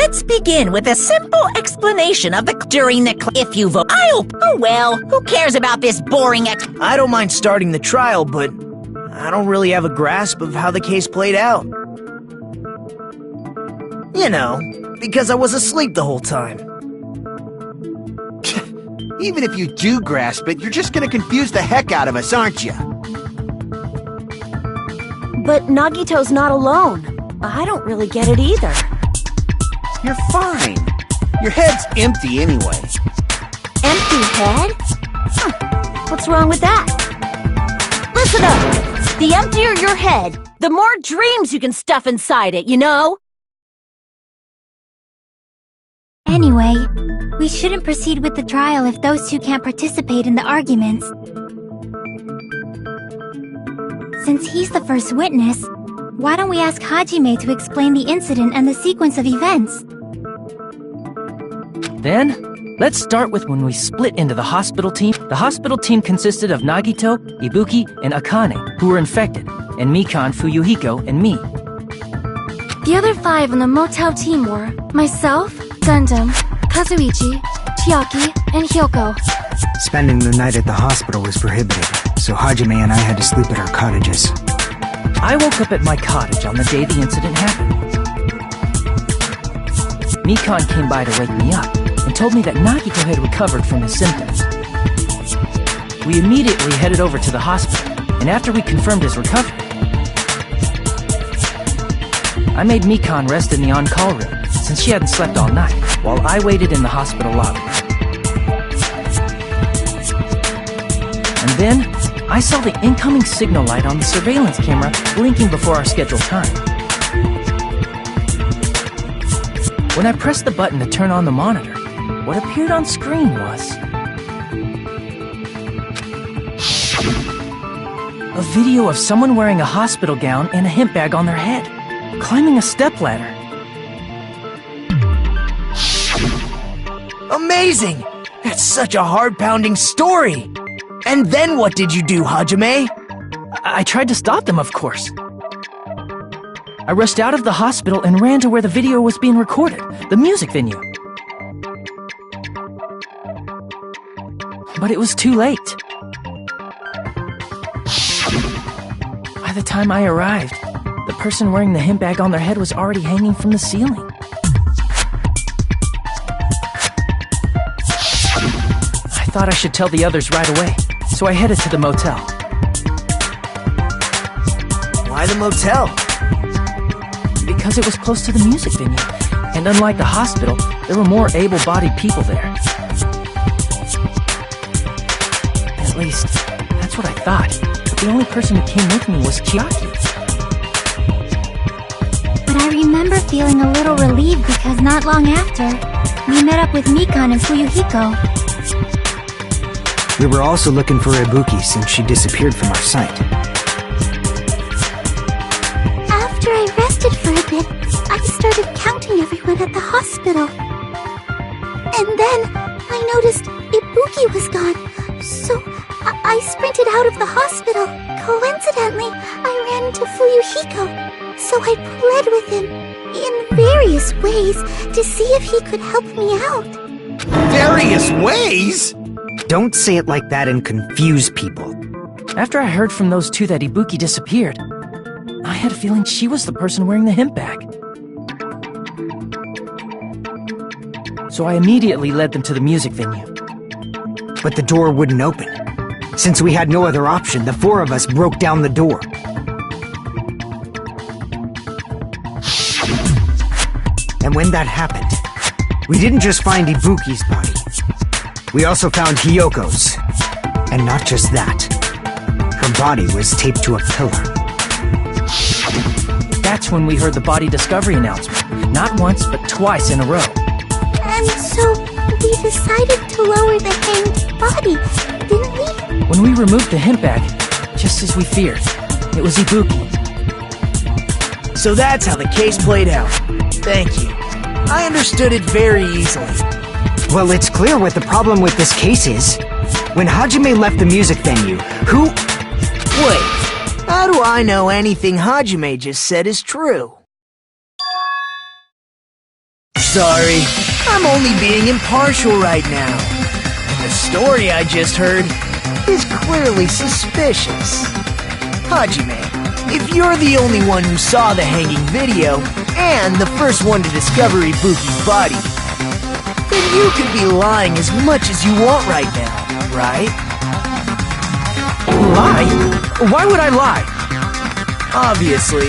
Let's begin with a simple explanation of during the if you vote. Oh well, who cares about this boring I don't mind starting the trial, but I don't really have a grasp of how the case played out. You know, because I was asleep the whole time. Even if you do grasp it, you're just gonna confuse the heck out of us, aren't you? But Nagito's not alone. I don't really get it either. You're fine. Your head's empty anyway. Empty head? Huh. What's wrong with that? Listen up! The emptier your head, the more dreams you can stuff inside it, you know? Anyway, we shouldn't proceed with the trial if those two can't participate in the arguments. Since he's the first witness, why don't we ask Hajime to explain the incident and the sequence of events? Then, let's start with when we split into the hospital team. The hospital team consisted of Nagito, Ibuki, and Akane, who were infected, and Mikan, Fuyuhiko, and me. The other 5 on the motel team were myself, Gundam, Kazuichi, Chiaki, and Hyoko. Spending the night at the hospital was prohibited, so Hajime and I had to sleep at our cottages. I woke up at my cottage on the day the incident happened. Mikan came by to wake me up and told me that Nagito had recovered from his symptoms. We immediately headed over to the hospital, and after we confirmed his recovery, I made Mikan rest in the on-call room, since she hadn't slept all night, while I waited in the hospital lobby. And then, I saw the incoming signal light on the surveillance camera blinking before our scheduled time. When I pressed the button to turn on the monitor, what appeared on screen was a video of someone wearing a hospital gown and a hemp bag on their head, climbing a stepladder. Amazing! That's such a heart-pounding story! And then what did you do, Hajime? I tried to stop them, of course. I rushed out of the hospital and ran to where the video was being recorded, the music venue. But it was too late. By the time I arrived, the person wearing the hemp bag on their head was already hanging from the ceiling. I thought I should tell the others right away, so I headed to the motel. Why the motel? Because it was close to the music venue, and unlike the hospital, there were more able-bodied people there. At least, that's what I thought. But the only person who came with me was Chiaki. But I remember feeling a little relieved because not long after, we met up with Mikan and Fuyuhiko. We were also looking for Ibuki since she disappeared from our sight. After I rested for a bit, I started counting everyone at the hospital. And then I noticed Ibuki was gone, so I sprinted out of the hospital. Coincidentally, I ran into Fuyuhiko, so I pled with him in various ways to see if he could help me out. Various ways? Don't say it like that and confuse people. After I heard from those two that Ibuki disappeared, I had a feeling she was the person wearing the hemp bag. So I immediately led them to the music venue. But the door wouldn't open. Since we had no other option, the 4 of us broke down the door. And when that happened, we didn't just find Ibuki's body. We also found Hyoko's. And not just that. Her body was taped to a pillar. That's when we heard the body discovery announcement. Not once, but twice in a row. And so we decided to lower the hanged body, didn't we? When we removed the hemp bag, just as we feared, it was Ibuki. So that's how the case played out. Thank you. I understood it very easily. Well, it's clear what the problem with this case is. When Hajime left the music venue, who... Wait, how do I know anything Hajime just said is true? sorry. I'm only being impartial right now. And the story I just heard is clearly suspicious. Hajime, if you're the only one who saw the hanging video, and the first one to discover Ibuki's body, then you could be lying as much as you want right now, right? Lie? Why would I lie? Obviously.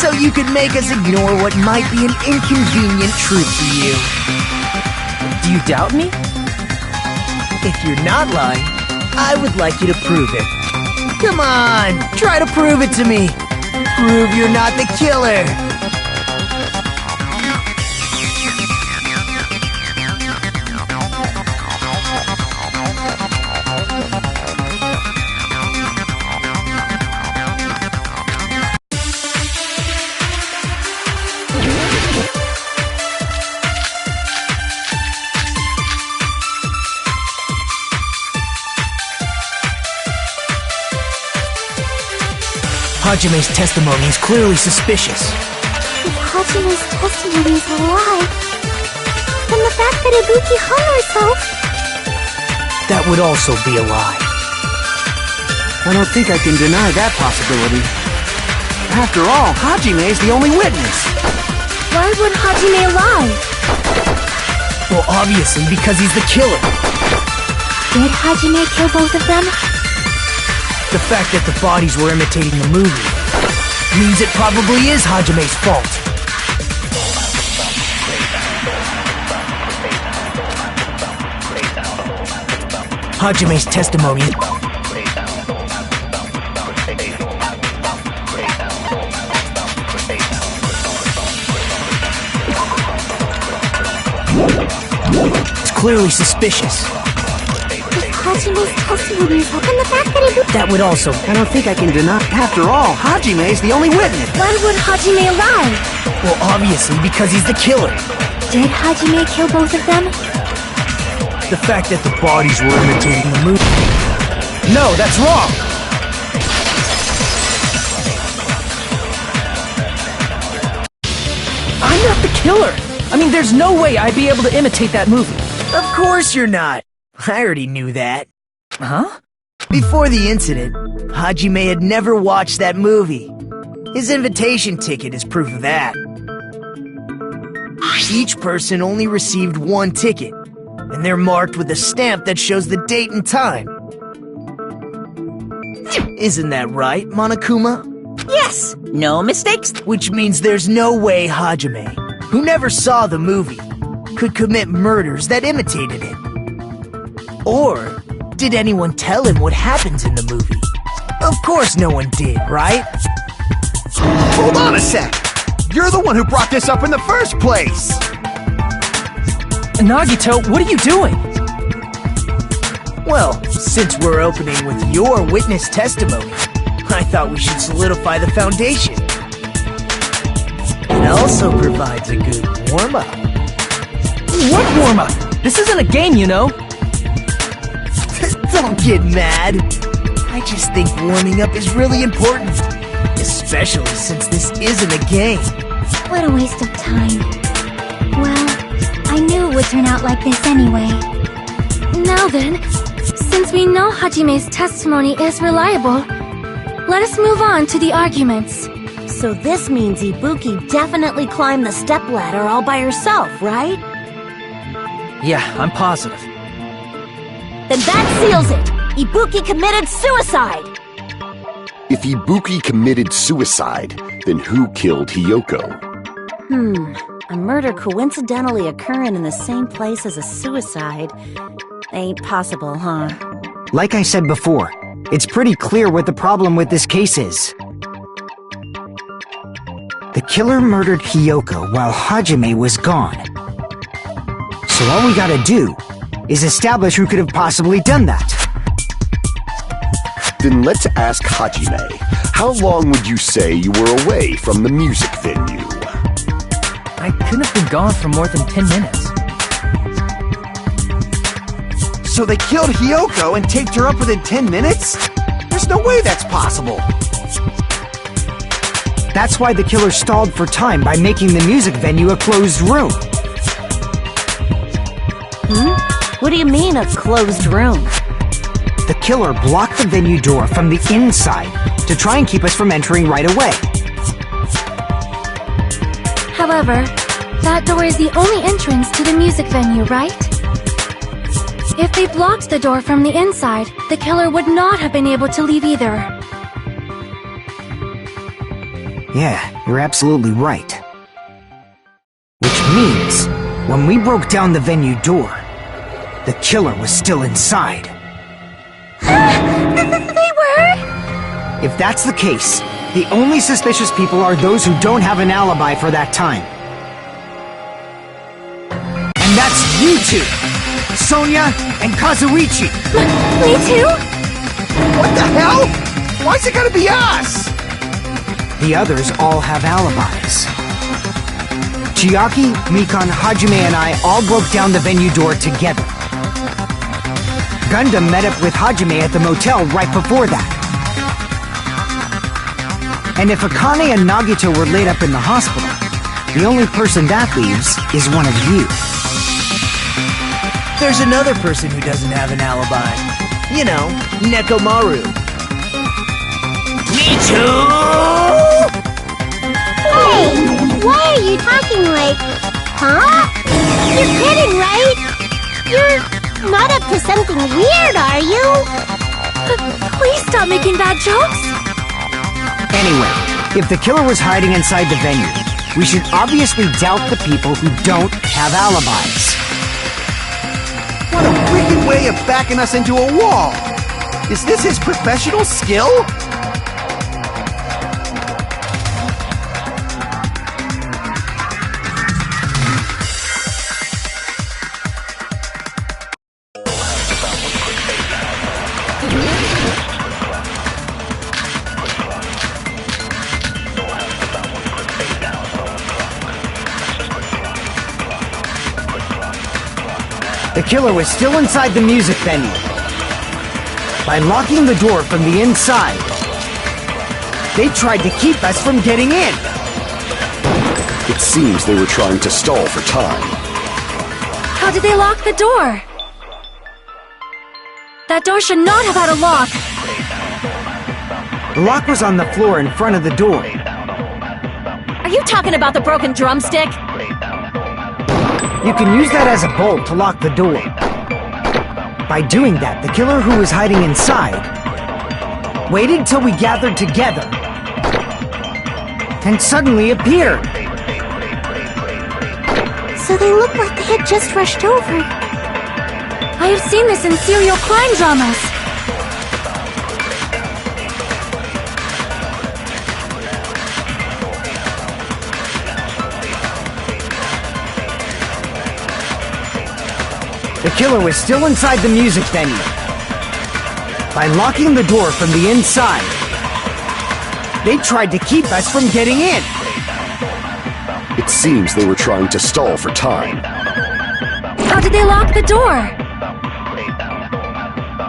So you could make us ignore what might be an inconvenient truth to you. Do you doubt me? If you're not lying, I would like you to prove it. Come on, try to prove it to me. Prove you're not the killer. Hajime's testimony is clearly suspicious. If Hajime's testimony is a lie, then the fact that Ibuki hung herself... That would also be a lie. I don't think I can deny that possibility. After all, Hajime is the only witness. Why would Hajime lie? Well, obviously because he's the killer. Did Hajime kill both of them? The fact that the bodies were imitating the movie means it probably is Hajime's fault. Hajime's testimony. It's clearly suspicious. Hajime's testimony is up, and the fact that Ibuki... That would also... I don't think I can deny. After all, Hajime is the only witness. Why would Hajime lie? Well, obviously because he's the killer. Did Hajime kill both of them? The fact that the bodies were imitating the movie. No, that's wrong! I'm not the killer! I mean, there's no way I'd be able to imitate that movie. Of course you're not. I already knew that. Huh? Before the incident, Hajime had never watched that movie. His invitation ticket is proof of that. Each person only received one ticket, and they're marked with a stamp that shows the date and time. Isn't that right, Monokuma? Yes, no mistakes. Which means there's no way Hajime, who never saw the movie, could commit murders that imitated it. Or did anyone tell him what happens in the movie? Of course no one did, right? Hold on a sec. You're the one who brought this up in the first place. Nagito, what are you doing? Well, since we're opening with your witness testimony, I thought we should solidify the foundation. It also provides a good warm-up. What warm-up? This isn't a game, you know. Don't get mad. I just think warming up is really important. Especially since this isn't a game. What a waste of time. Well, I knew it would turn out like this anyway. Now then, since we know Hajime's testimony is reliable, let us move on to the arguments. So this means Ibuki definitely climbed the stepladder all by herself, right? Yeah, I'm positive. Then that seals it! Ibuki committed suicide! If Ibuki committed suicide, then who killed Hiyoko? A murder coincidentally occurring in the same place as a suicide ain't possible, huh? Like I said before, it's pretty clear what the problem with this case is. The killer murdered Hiyoko while Hajime was gone. So all we gotta do is establish who could have possibly done that. Then let's ask Hajime. How long would you say you were away from the music venue? I couldn't have been gone for more than 10 minutes. So they killed Hiyoko and taped her up within 10 minutes? There's no way that's possible. That's why the killer stalled for time by making the music venue a closed room. What do you mean, a closed room? The killer blocked the venue door from the inside to try and keep us from entering right away. However, that door is the only entrance to the music venue, right? If they blocked the door from the inside, the killer would not have been able to leave either. Yeah, you're absolutely right. Which means, when we broke down the venue door, the killer was still inside. They were? If that's the case, the only suspicious people are those who don't have an alibi for that time. And that's you two! Sonia and Kazuichi! Me too? What the hell? Why's it gotta be us? The others all have alibis. Chiaki, Mikan, Hajime, and I all broke down the venue door together. Gundam met up with Hajime at the motel right before that. And if Akane and Nagito were laid up in the hospital, the only person that leaves is one of you. There's another person who doesn't have an alibi. You know, Nekomaru. Me too! Hey, why are you talking like... Huh? You're kidding, right? You're not up to something weird, are you? Please stop making bad jokes. Anyway, if the killer was hiding inside the venue, we should obviously doubt the people who don't have alibis. What a wicked way of backing us into a wall! Is this his professional skill? The killer was still inside the music venue. By locking the door from the inside, they tried to keep us from getting in. It seems they were trying to stall for time. How did they lock the door? That door should not have had a lock. The lock was on the floor in front of the door. Are you talking about the broken drumstick? You can use that as a bolt to lock the door. By doing that, the killer who was hiding inside waited till we gathered together and suddenly appeared. So they look like they had just rushed over. I have seen this in serial crime dramas. The killer was still inside the music venue. By locking the door from the inside, they tried to keep us from getting in. It seems they were trying to stall for time. How did they lock the door?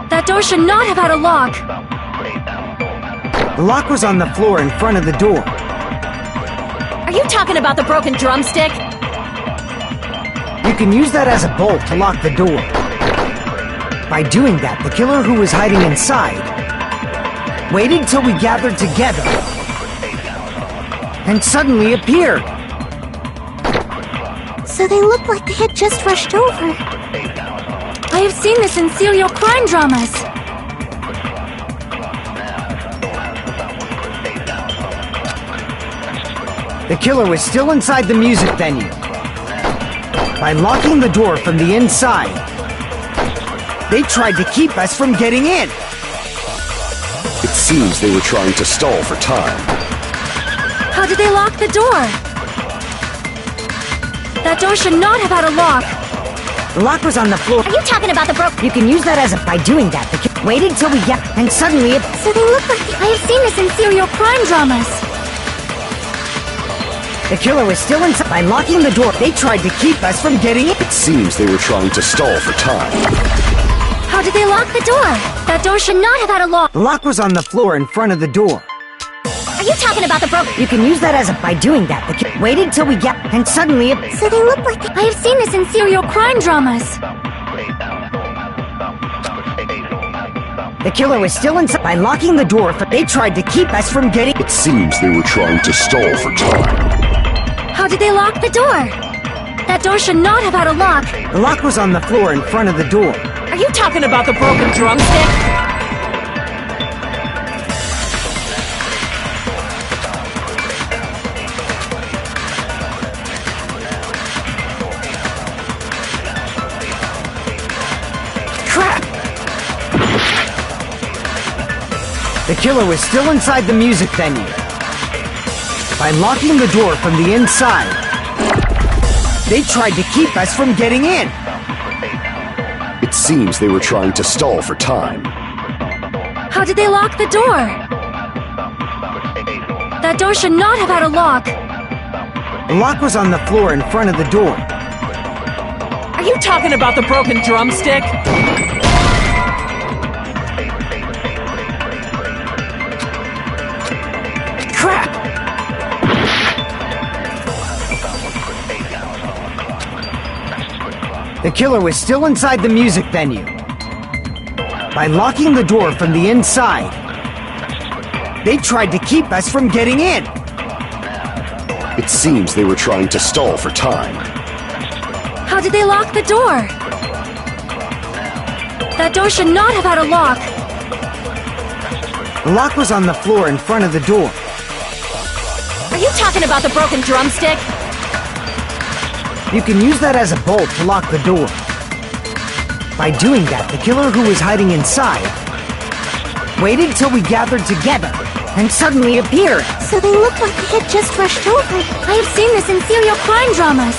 That door should not have had a lock. The lock was on the floor in front of the door. Are you talking about the broken drumstick? You can use that as a bolt to lock the door. By doing that, the killer who was hiding inside waited till we gathered together and suddenly appeared. So they look like they had just rushed over. I have seen this in serial crime dramas. The killer was still inside the music venue. By locking the door from the inside, they tried to keep us from getting in. It seems they were trying to stall for time. How did they lock the door? That door should not have had a lock. The lock was on the floor. Are you talking about the You can use that as a... By doing that, the killer waited till we get... And suddenly it... So they look like... I have seen this in serial crime dramas. The killer was still inside. By locking the door, they tried to keep us from getting in. It seems they were trying to stall for time. How did they lock the door? That door should not have had a lock. The lock was on the floor in front of the door. Are you talking about the You can use that as a... By doing that, the killer waited till we get... And suddenly it... So they look like... I have seen this in serial crime dramas. The killer was still inside. By locking the door, they tried to keep us from getting... It seems they were trying to stall for time. How did they lock the door? That door should not have had a lock. The lock was on the floor in front of the door. Are you talking about the broken drumstick? Crap! The killer was still inside the music venue. By locking the door from the inside, they tried to keep us from getting in. It seems they were trying to stall for time. How did they lock the door? That door should not have had a lock. The lock was on the floor in front of the door. Are you talking about the broken drumstick? Crap! The killer was still inside the music venue. By locking the door from the inside, they tried to keep us from getting in. It seems they were trying to stall for time. How did they lock the door? That door should not have had a lock. The lock was on the floor in front of the door. Are you talking about the broken drumstick? You can use that as a bolt to lock the door. By doing that, the killer who was hiding inside waited till we gathered together and suddenly appeared. So they look like they had just rushed over. I have seen this in serial crime dramas.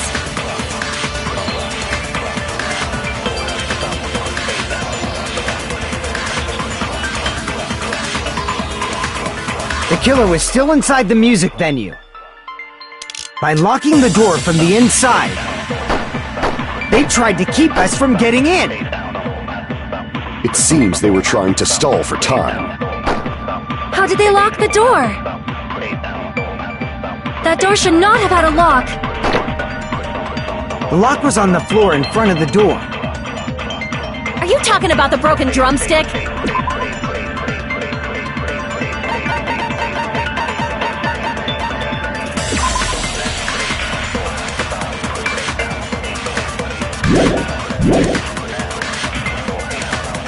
The killer was still inside the music venue. By locking the door from the inside, they tried to keep us from getting in. It seems they were trying to stall for time. How did they lock the door? That door should not have had a lock. The lock was on the floor in front of the door. Are you talking about the broken drumstick?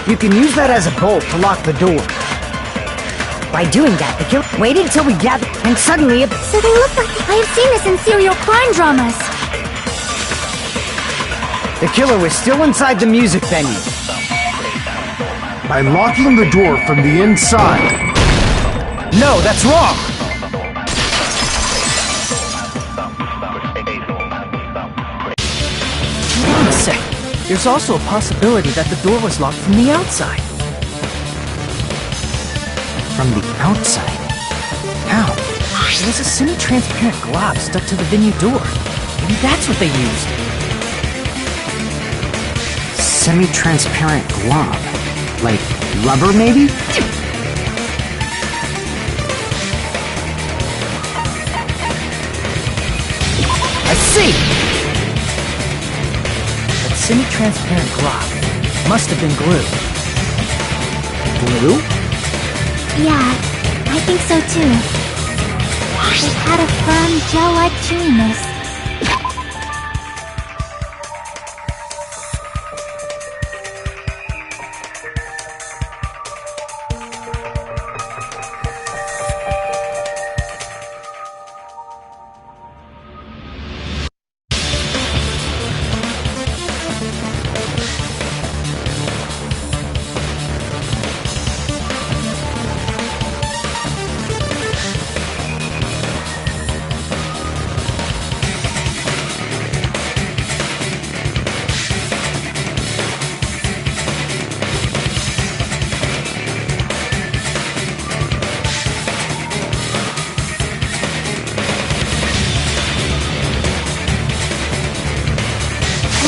You can use that as a bolt to lock the door. By doing that, the killer waited till we gathered and suddenly So they look like I have seen this in serial crime dramas. the killer was still inside the music venue. By locking the door from the inside. No, that's wrong! Hold on a sec. There's also a possibility that the door was locked from the outside. From the outside? How? There was a semi-transparent glob stuck to the venue door. Maybe that's what they used. Semi-transparent glob. Like rubber, maybe? I see! That semi-transparent glob must have been glue. Glue? Yeah, I think so too. It had a firm, gel-like chewiness.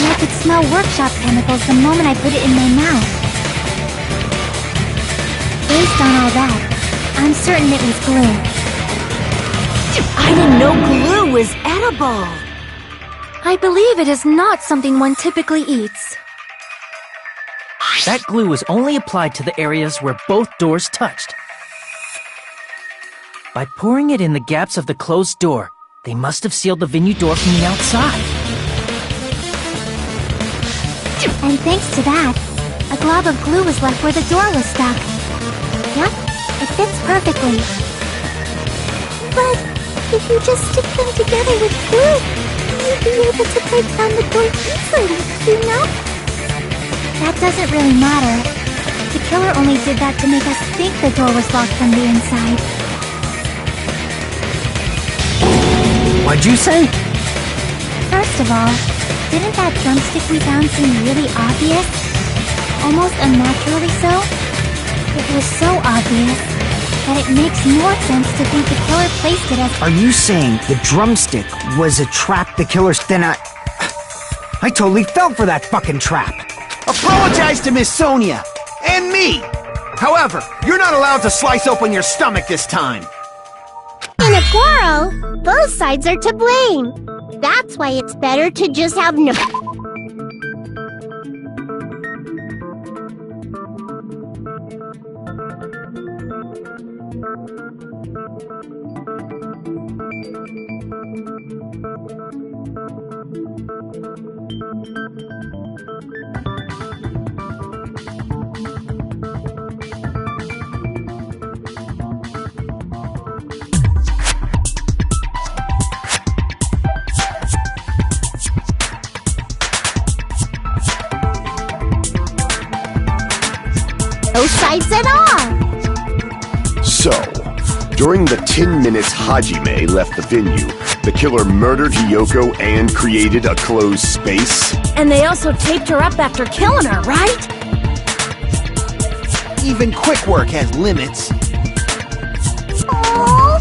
I could smell workshop chemicals the moment I put it in my mouth. Based on all that, I'm certain it was glue. I didn't know glue was edible. I believe it is not something one typically eats. That glue was only applied to the areas where both doors touched. By pouring it in the gaps of the closed door, they must have sealed the venue door from the outside. And thanks to that, a glob of glue was left where the door was stuck. Yep, it fits perfectly. But if you just stick them together with glue, you'd be able to break down the door easily, you know? That doesn't really matter. The killer only did that to make us think the door was locked from the inside. What'd you say? First of all, didn't that drumstick we found seem really obvious? Almost unnaturally so? It was so obvious that it makes more sense to think the killer placed it as— Are you saying the drumstick was a trap the killer's— Then I totally fell for that fucking trap! Apologize to Miss Sonia! And me! However, you're not allowed to slice open your stomach this time! In a quarrel, both sides are to blame. That's why it's better to just have no— no sides at all. So, during the 10 minutes Hajime left the venue, the killer murdered Hiyoko and created a closed space? And they also taped her up after killing her, right? Even quick work has limits. Oh,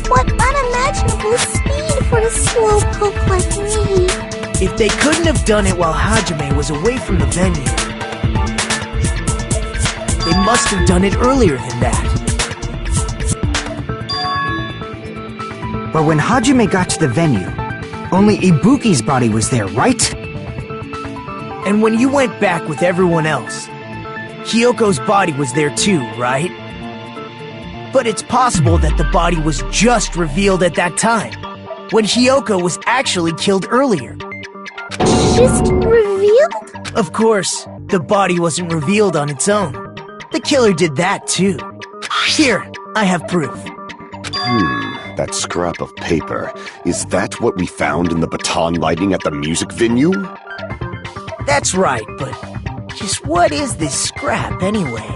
what unimaginable speed for a slowpoke like me. If they couldn't have done it while Hajime was away from the venue, they must have done it earlier than that. But when Hajime got to the venue, only Ibuki's body was there, right? And when you went back with everyone else, Hiyoko's body was there too, right? But it's possible that the body was just revealed at that time, when Hiyoko was actually killed earlier. Just revealed? Of course, the body wasn't revealed on its own. The killer did that too. Here, I have proof. That scrap of paper. Is that what we found in the baton lighting at the music venue? That's right, but just what is this scrap anyway?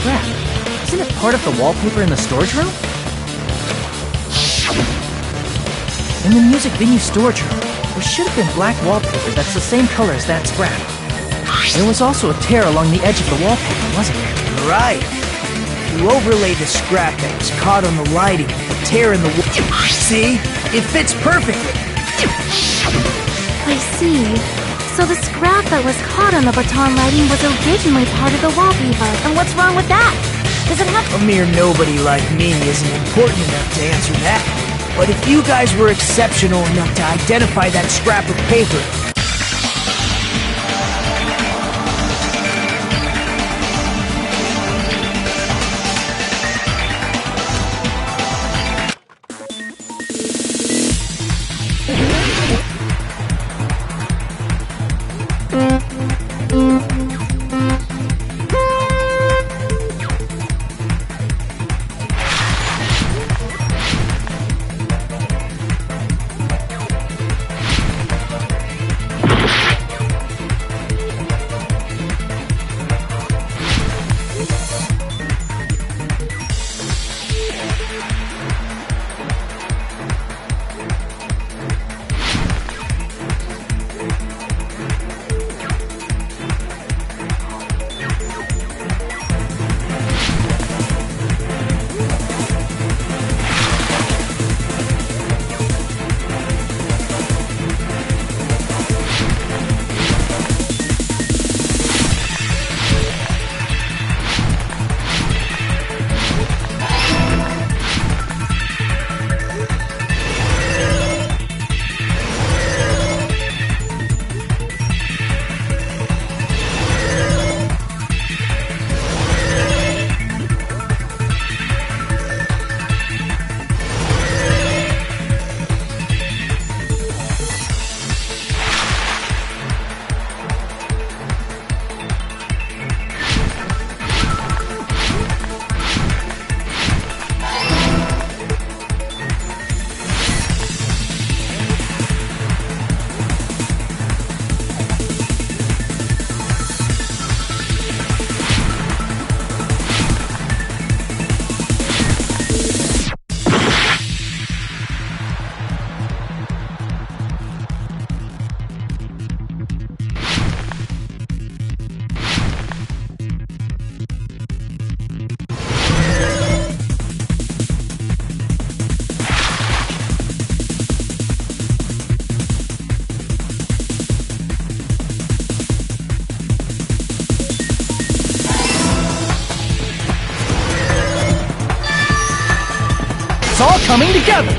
scrap? Isn't it part of the wallpaper in the storage room? In the music venue storage room, there should have been black wallpaper that's the same color as that scrap. There was also a tear along the edge of the wallpaper, wasn't there? Right. You overlay the scrap that was caught on the lighting, the tear in the wall. See? It fits perfectly. I see. So the scrap that was caught on the baton lighting was originally part of the wallpaper. And what's wrong with that? Does it have A mere nobody like me isn't important enough to answer that. But if you guys were exceptional enough to identify that scrap of paper, It's all coming together!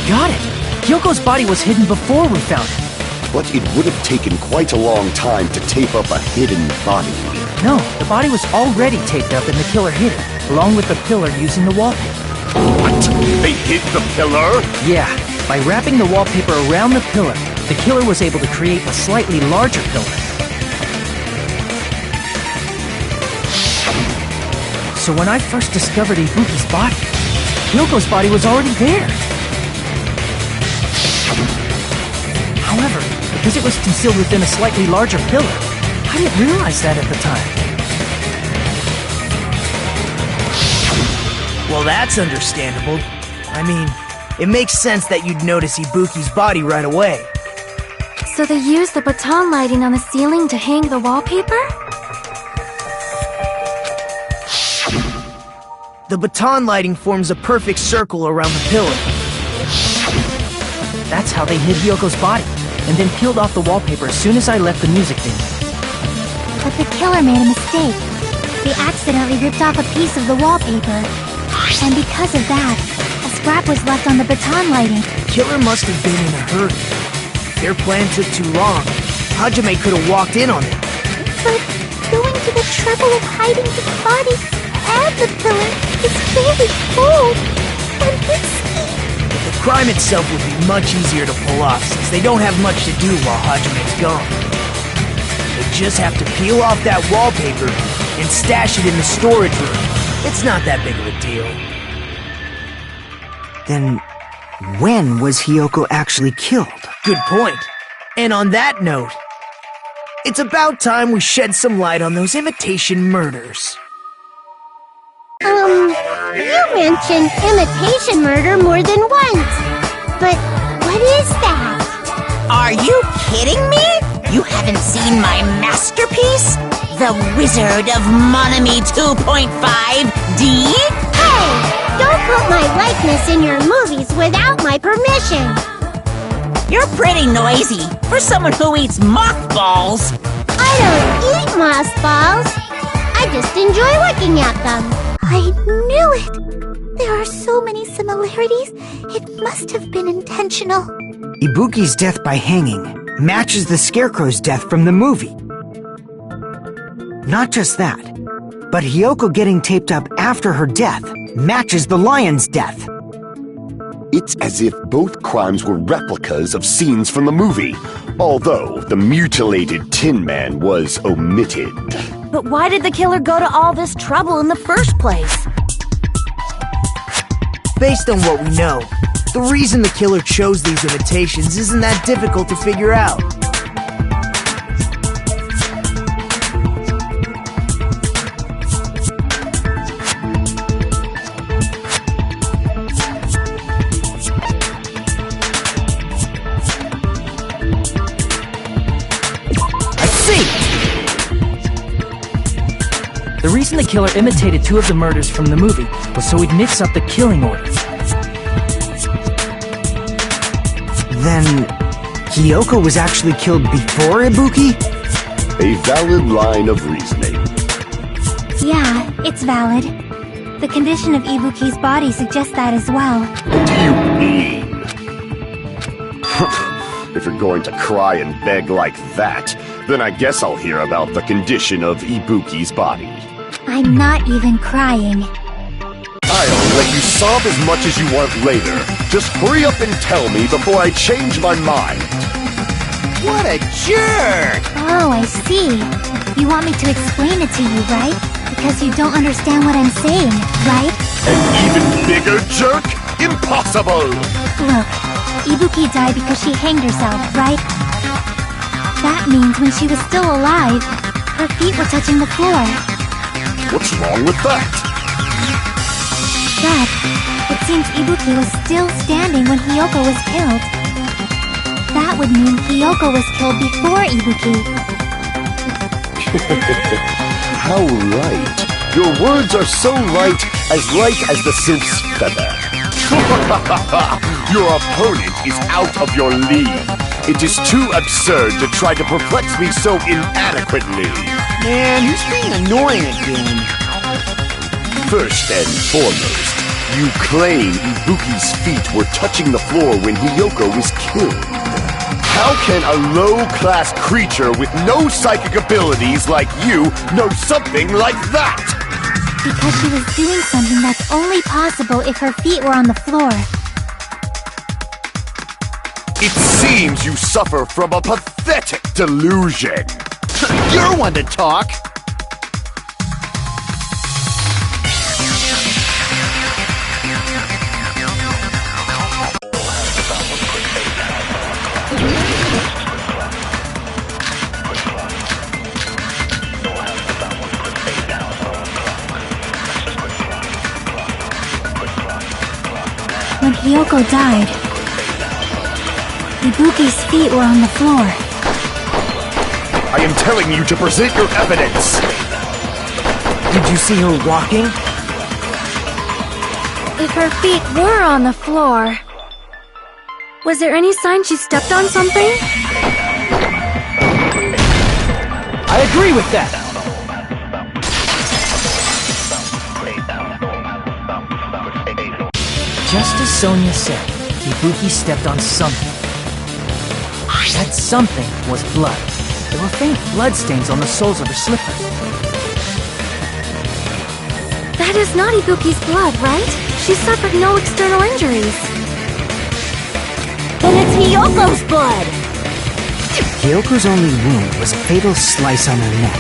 Got it! Kyoko's body was hidden before we found it. But it would have taken quite a long time to tape up a hidden body. No, the body was already taped up and the killer hid it, along with the pillar using the wallpaper. What? They hid the pillar? Yeah, by wrapping the wallpaper around the pillar, the killer was able to create a slightly larger pillar. So when I first discovered Ibuki's body, Kyoko's body was already there. However, because it was concealed within a slightly larger pillar, I didn't realize that at the time. well, that's understandable. I mean, it makes sense that you'd notice Ibuki's body right away. So they used the baton lighting on the ceiling to hang the wallpaper? The baton lighting forms a perfect circle around the pillar. That's how they hid Hyoko's body, and then peeled off the wallpaper as soon as I left the music venue. But the killer made a mistake. They accidentally ripped off a piece of the wallpaper. And because of that, a scrap was left on the baton lighting. Killer must have been in a hurry. Their plan took too long. Hajime could have walked in on it. But going to the trouble of hiding the body and the pillar is very bold and risky. The crime itself would be much easier to pull off since they don't have much to do while Hajime's gone. They just have to peel off that wallpaper and stash it in the storage room. It's not that big of a deal. Then, when was Hiyoko actually killed? Good point. And on that note, it's about time we shed some light on those imitation murders. You mentioned imitation murder more than once. But what is that? Are you kidding me? You haven't seen my masterpiece? The Wizard of Monami 2.5D? Hey! Don't put my likeness in your movies without my permission. You're pretty noisy for someone who eats mothballs. I don't eat mothballs. I just enjoy looking at them. I knew it. There are so many similarities. It must have been intentional. Ibuki's death by hanging matches the Scarecrow's death from the movie. Not just that, but Hiyoko getting taped up after her death matches the lion's death. It's as if both crimes were replicas of scenes from the movie, although the mutilated Tin Man was omitted. But why did the killer go to all this trouble in the first place? Based on what we know, the reason the killer chose these imitations isn't that difficult to figure out. The reason the killer imitated two of the murders from the movie was so he'd mix up the killing order. Then, Hiyoko was actually killed before Ibuki? A valid line of reasoning. Yeah, it's valid. The condition of Ibuki's body suggests that as well. What do you mean? If you're going to cry and beg like that, then I guess I'll hear about the condition of Ibuki's body. I'm not even crying. I'll let you sob as much as you want later. Just hurry up and tell me before I change my mind. What a jerk! Oh, I see. You want me to explain it to you, right? Because you don't understand what I'm saying, right? An even bigger jerk? Impossible! Look, Ibuki died because she hanged herself, right? That means when she was still alive, her feet were touching the floor. What's wrong with that? Dad, it seems Ibuki was still standing when Hiyoko was killed. That would mean Hiyoko was killed before Ibuki. How right. Your words are so light as the sylph's feather. Your opponent is out of your league. It is too absurd to try to perplex me so inadequately. Man, who's being annoying again? First and foremost, you claim Ibuki's feet were touching the floor when Hiyoko was killed. How can a low-class creature with no psychic abilities like you know something like that? Because she was doing something that's only possible if her feet were on the floor. It seems you suffer from a pathetic delusion. You're one to talk! When Hiyoko died, Ibuki's feet were on the floor. I am telling you to present your evidence! Did you see her walking? If her feet were on the floor, was there any sign she stepped on something? I agree with that! Just as Sonia said, Ibuki stepped on something. That something was blood. There were faint bloodstains on the soles of her slippers. That is not Ibuki's blood, right? She suffered no external injuries. Then it's Hiyoko's blood! Hiyoko's only wound was a fatal slice on her neck.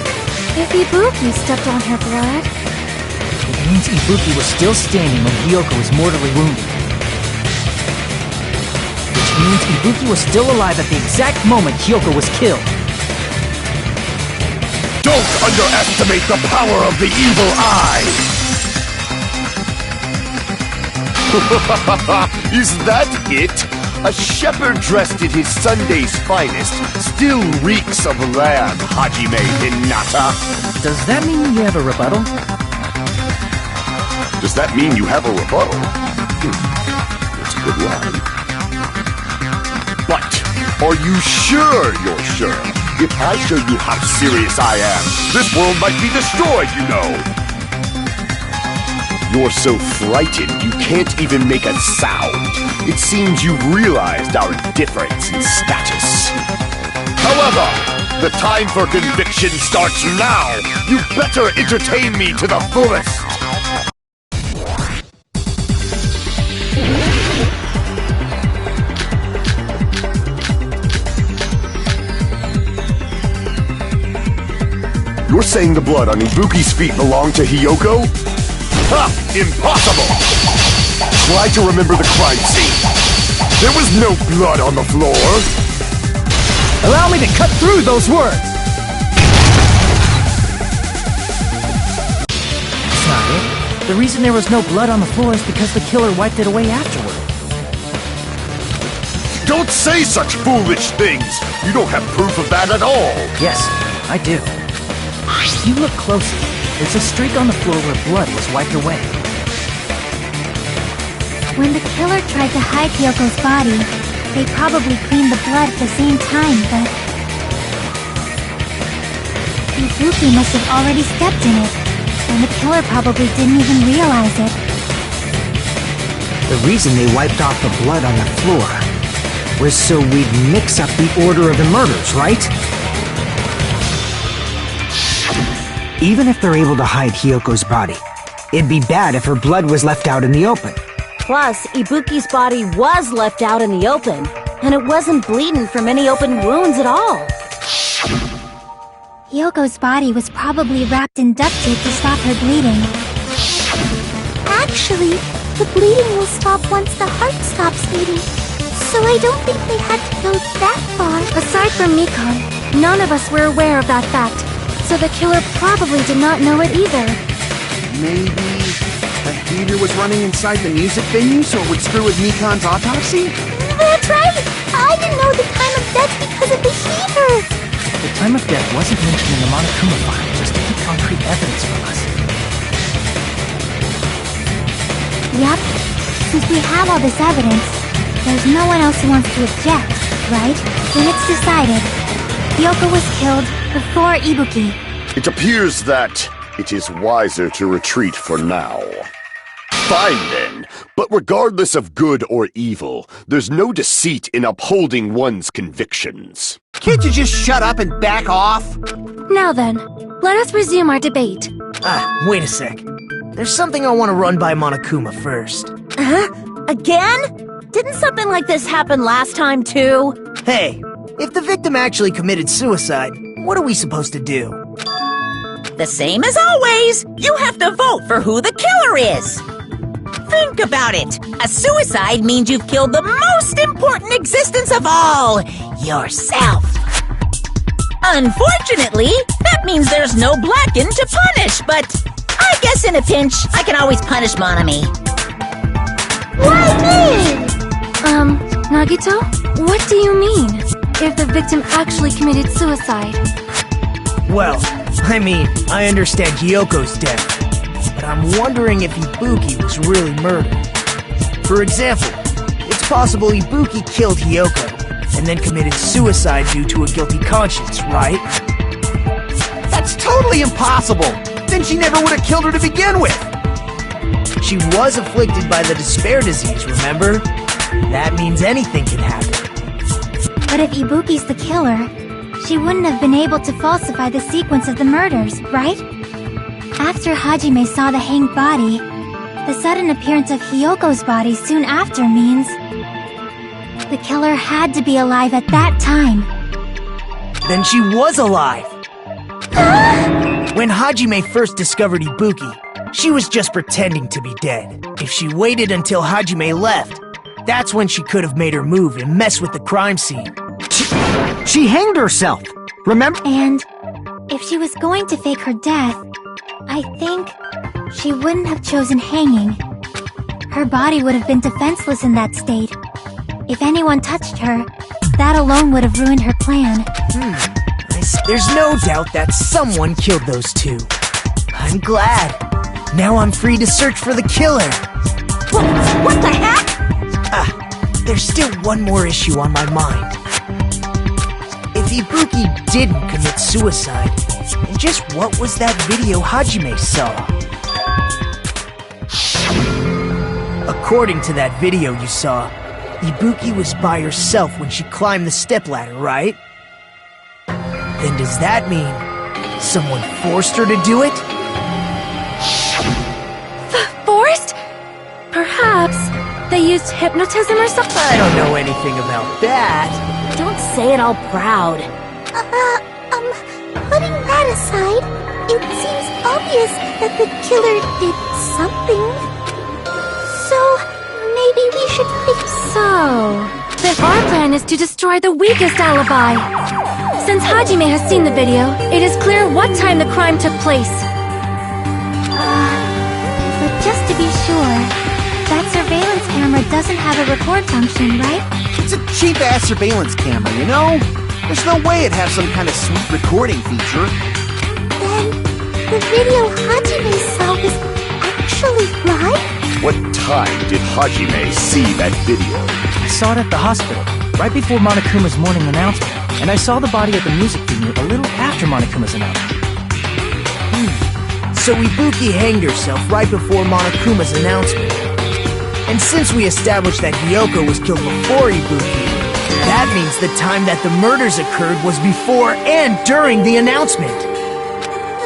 If Ibuki stepped on her blood... It means Ibuki was still standing when Hiyoko was mortally wounded. Which means Ibuki was still alive at the exact moment Kyoko was killed. Don't underestimate the power of the evil eye! Is that it? A shepherd dressed in his Sunday's finest still reeks of lamb, Hajime Hinata. Does that mean you have a rebuttal? Does that mean you have a rebuttal? That's a good line. But, are you sure you're sure? If I show you how serious I am, this world might be destroyed, you know! You're so frightened you can't even make a sound. It seems you've realized our difference in status. However, the time for conviction starts now! You better entertain me to the fullest! You're saying the blood on Ibuki's feet belonged to Hiyoko? Ha! Impossible! Try to remember the crime scene. There was no blood on the floor. Allow me to cut through those words! That's not it. The reason there was no blood on the floor is because the killer wiped it away afterward. Don't say such foolish things! You don't have proof of that at all! Yes, I do. If you look closely, there's a streak on the floor where blood was wiped away. When the killer tried to hide Hyoko's body, they probably cleaned the blood at the same time, but Ibuki must have already stepped in it, and the killer probably didn't even realize it. The reason they wiped off the blood on the floor was so we'd mix up the order of the murders, right? Even if they're able to hide Hyoko's body, it'd be bad if her blood was left out in the open. Plus, Ibuki's body was left out in the open, and it wasn't bleeding from any open wounds at all. Hyoko's body was probably wrapped in duct tape to stop her bleeding. Actually, the bleeding will stop once the heart stops beating. So I don't think they had to go that far. Aside from Mikan, none of us were aware of that fact. So the killer probably did not know it either. Maybe the heater was running inside the music venue so it would screw with Mikan's autopsy? That's right! I didn't know the time of death because of the heater! The time of death wasn't mentioned in the Monokuma file just to keep concrete evidence from us. Yep. Since we have all this evidence, there's no one else who wants to object, right? Then it's decided. Hyoko was killed before Ibuki. It appears that it is wiser to retreat for now. Fine then, but regardless of good or evil, there's no deceit in upholding one's convictions. Can't you just shut up and back off? Now then, let us resume our debate. Wait a sec. There's something I want to run by Monokuma first. Huh? Again? Didn't something like this happen last time too? Hey, if the victim actually committed suicide, what are we supposed to do? The same as always. You have to vote for who the killer is. Think about it. A suicide means you've killed the most important existence of all, yourself. Unfortunately, that means there's no Blacken to punish, but I guess in a pinch, I can always punish Monami. Why me? Nagito? What do you mean? If the victim actually committed suicide? Well, I mean, I understand Hyoko's death, but I'm wondering if Ibuki was really murdered. For example, it's possible Ibuki killed Hyoko and then committed suicide due to a guilty conscience, right? That's totally impossible! Then she never would have killed her to begin with! She was afflicted by the despair disease, remember? That means anything can happen. But if Ibuki's the killer, she wouldn't have been able to falsify the sequence of the murders, right? After Hajime saw the hanged body, the sudden appearance of Hyoko's body soon after means the killer had to be alive at that time. Then she was alive! When Hajime first discovered Ibuki, she was just pretending to be dead. If she waited until Hajime left, That's when she could have made her move and mess with the crime scene. She hanged herself, remember? And if she was going to fake her death, I think she wouldn't have chosen hanging. Her body would have been defenseless in that state. If anyone touched her, that alone would have ruined her plan. There's no doubt that someone killed those two. I'm glad. Now I'm free to search for the killer. What the heck? There's still one more issue on my mind. If Ibuki didn't commit suicide, then just what was that video Hajime saw? According to that video you saw, Ibuki was by herself when she climbed the stepladder, right? Then does that mean someone forced her to do it? Forced? Perhaps they used hypnotism or something? I don't know anything about that. Don't say it all proud. Putting that aside, it seems obvious that the killer did something. So, maybe we should fix... So, then our plan is to destroy the weakest alibi. Since Hajime has seen the video, it is clear what time the crime took place. But just to be sure, that surveillance camera doesn't have a record function, right? It's a cheap-ass surveillance camera, you know? There's no way it'd have some kind of sweet recording feature. Then, the video Hajime saw was actually live? What time did Hajime see that video? I saw it at the hospital, right before Monokuma's morning announcement, and I saw the body at the music venue a little after Monokuma's announcement. So Ibuki hanged herself right before Monokuma's announcement. And since we established that Hyoko was killed before Ibuki, that means the time that the murders occurred was before and during the announcement.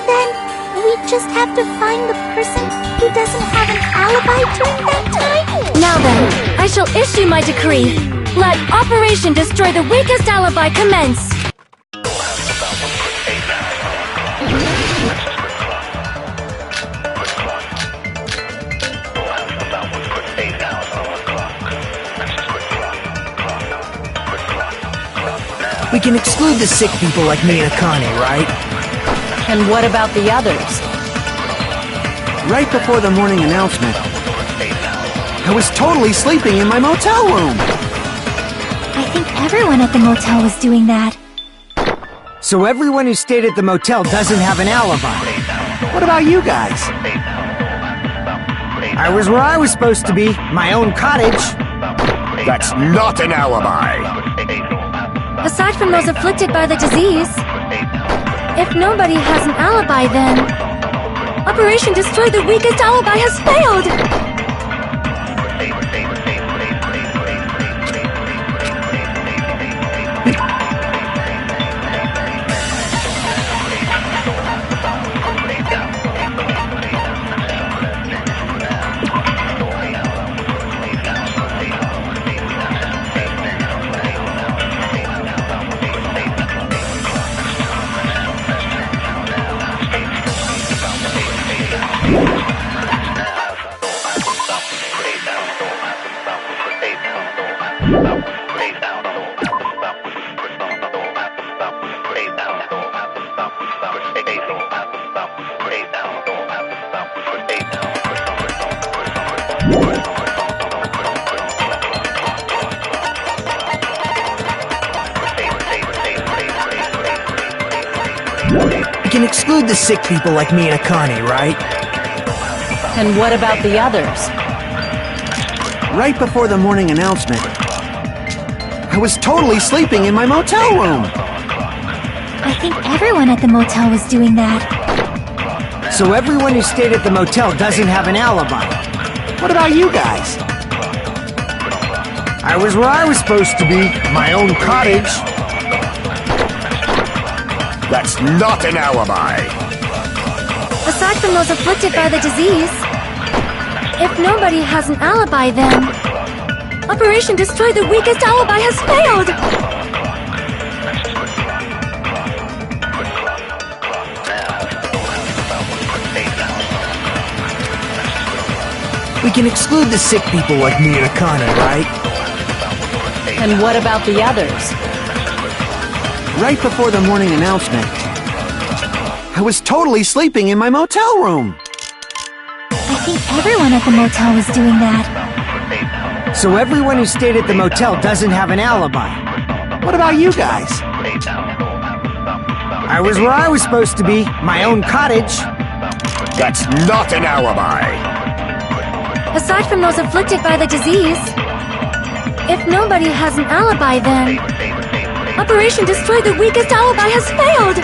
Then, we just have to find the person who doesn't have an alibi during that time? Now then, I shall issue my decree. Let Operation Destroy the Weakest Alibi commence! We can exclude the sick people like me and Akane, right? And what about the others? Right before the morning announcement, I was totally sleeping in my motel room. I think everyone at the motel was doing that. So everyone who stayed at the motel doesn't have an alibi. What about you guys? I was where I was supposed to be, my own cottage. That's not an alibi. Aside from those afflicted by the disease, if nobody has an alibi, then Operation Destroy the Weakest Alibi has failed! We can exclude the sick people like me and Akane, right? And what about the others? Right before the morning announcement, I was totally sleeping in my motel room. I think everyone at the motel was doing that. So everyone who stayed at the motel doesn't have an alibi. What about you guys? I was where I was supposed to be, my own cottage. That's not an alibi. Aside from those afflicted by the disease, if nobody has an alibi, then Operation Destroy the Weakest Alibi has failed! We can exclude the sick people like me and Akane, right? And what about the others? Right before the morning announcement, I was totally sleeping in my motel room. I think everyone at the motel was doing that. So everyone who stayed at the motel doesn't have an alibi. What about you guys? I was where I was supposed to be, my own cottage. That's not an alibi. Aside from those afflicted by the disease, if nobody has an alibi, then Operation Destroy the Weakest Alibi has failed!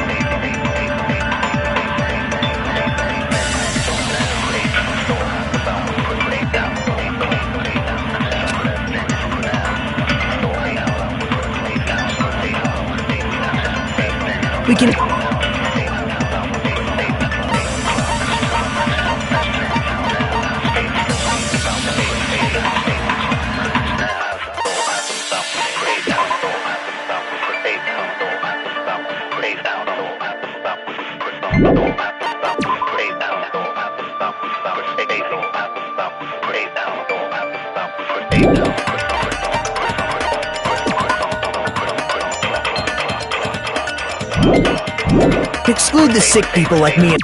We can... Exclude the sick people like me and...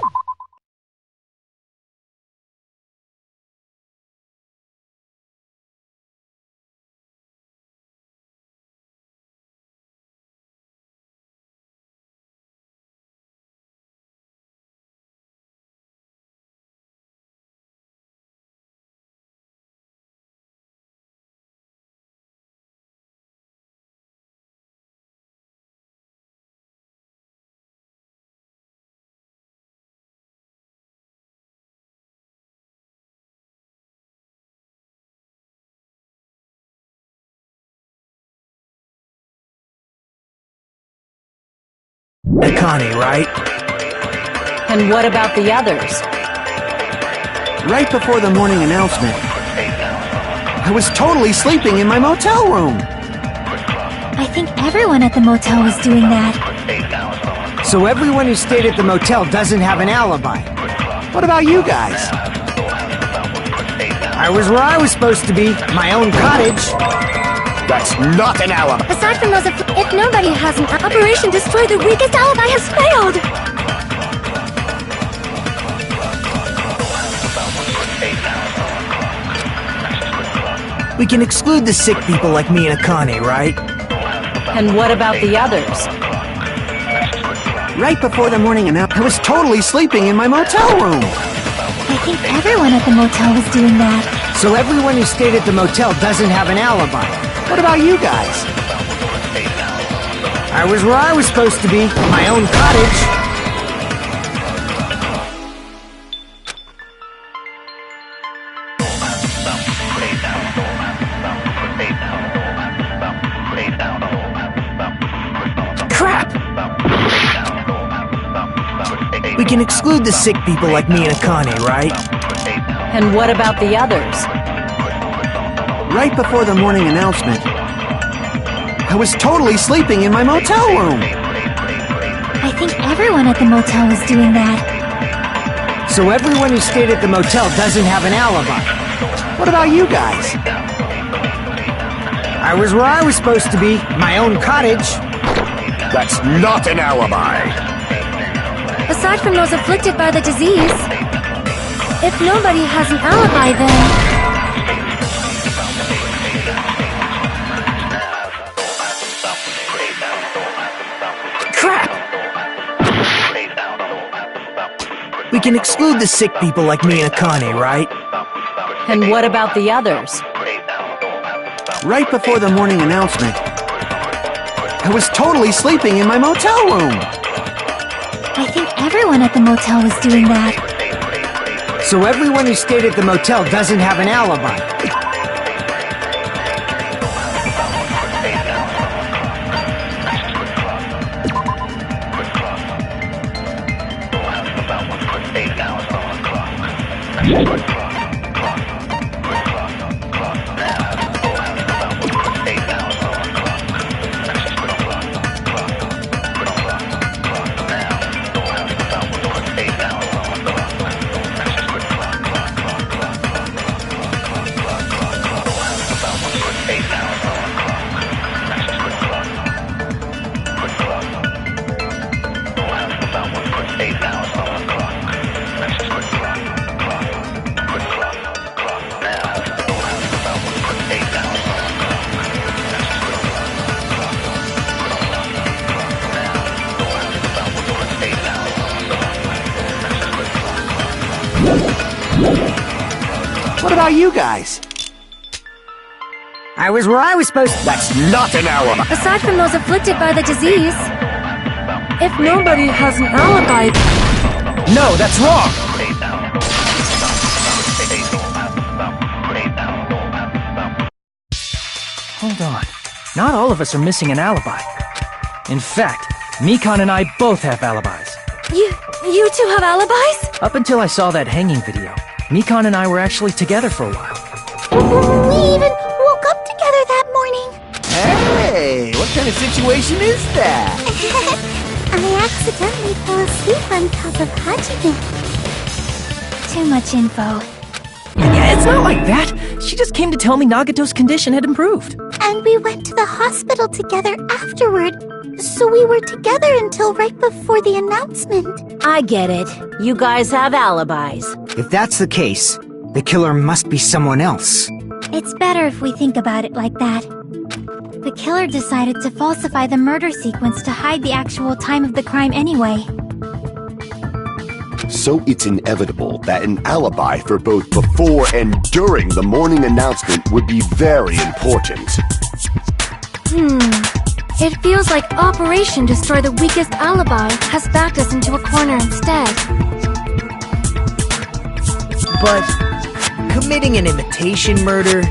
Akane, right? And what about the others? Right before the morning announcement, I was totally sleeping in my motel room. I think everyone at the motel was doing that. So everyone who stayed at the motel doesn't have an alibi. What about you guys? I was where I was supposed to be, my own cottage. That's not an alibi. Aside from those if nobody has an Operation Destroy the Weakest Alibi has failed! We can exclude the sick people like me and Akane, right? And what about the others? Right before the morning announcement, I was totally sleeping in my motel room. I think everyone at the motel was doing that. So everyone who stayed at the motel doesn't have an alibi. What about you guys? I was where I was supposed to be, my own cottage. Crap! We can exclude the sick people like me and Akane, right? And what about the others? Right before the morning announcement, I was totally sleeping in my motel room. I think everyone at the motel was doing that. So everyone who stayed at the motel doesn't have an alibi. What about you guys? I was where I was supposed to be, my own cottage. That's not an alibi. Aside from those afflicted by the disease, if nobody has an alibi, then we can exclude the sick people like me and Akane, right? And what about the others? Right before the morning announcement, I was totally sleeping in my motel room. I think everyone at the motel was doing that. So everyone who stayed at the motel doesn't have an alibi. What about you guys? I was where I was supposed to. That's not an alibi. Aside from those afflicted by the disease, if nobody has an alibi, No, that's wrong! Hold on. Not all of us are missing an alibi. In fact, Mikan and I both have alibis. you two have alibis? Up until I saw that hanging video, Mikan and I were actually together for a while. We even woke up together that morning. Hey, what kind of situation is that? I accidentally fell asleep on top of Hajime. Too much info. Yeah, it's not like that. She just came to tell me Nagato's condition had improved. And we went to the hospital together afterward. So we were together until right before the announcement. I get it. You guys have alibis. If that's the case, the killer must be someone else. It's better if we think about it like that. The killer decided to falsify the murder sequence to hide the actual time of the crime anyway. So it's inevitable that an alibi for both before and during the morning announcement would be very important. It feels like Operation Destroy the Weakest Alibi has backed us into a corner instead. But committing an imitation murder,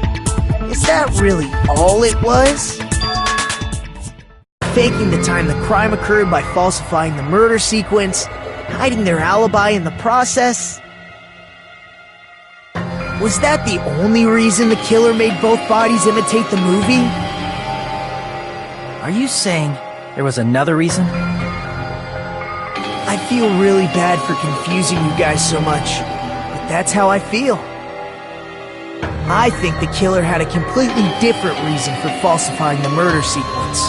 is that really all it was? Faking the time the crime occurred by falsifying the murder sequence, hiding their alibi in the process? Was that the only reason the killer made both bodies imitate the movie? Are you saying there was another reason? I feel really bad for confusing you guys so much, but that's how I feel. I think the killer had a completely different reason for falsifying the murder sequence.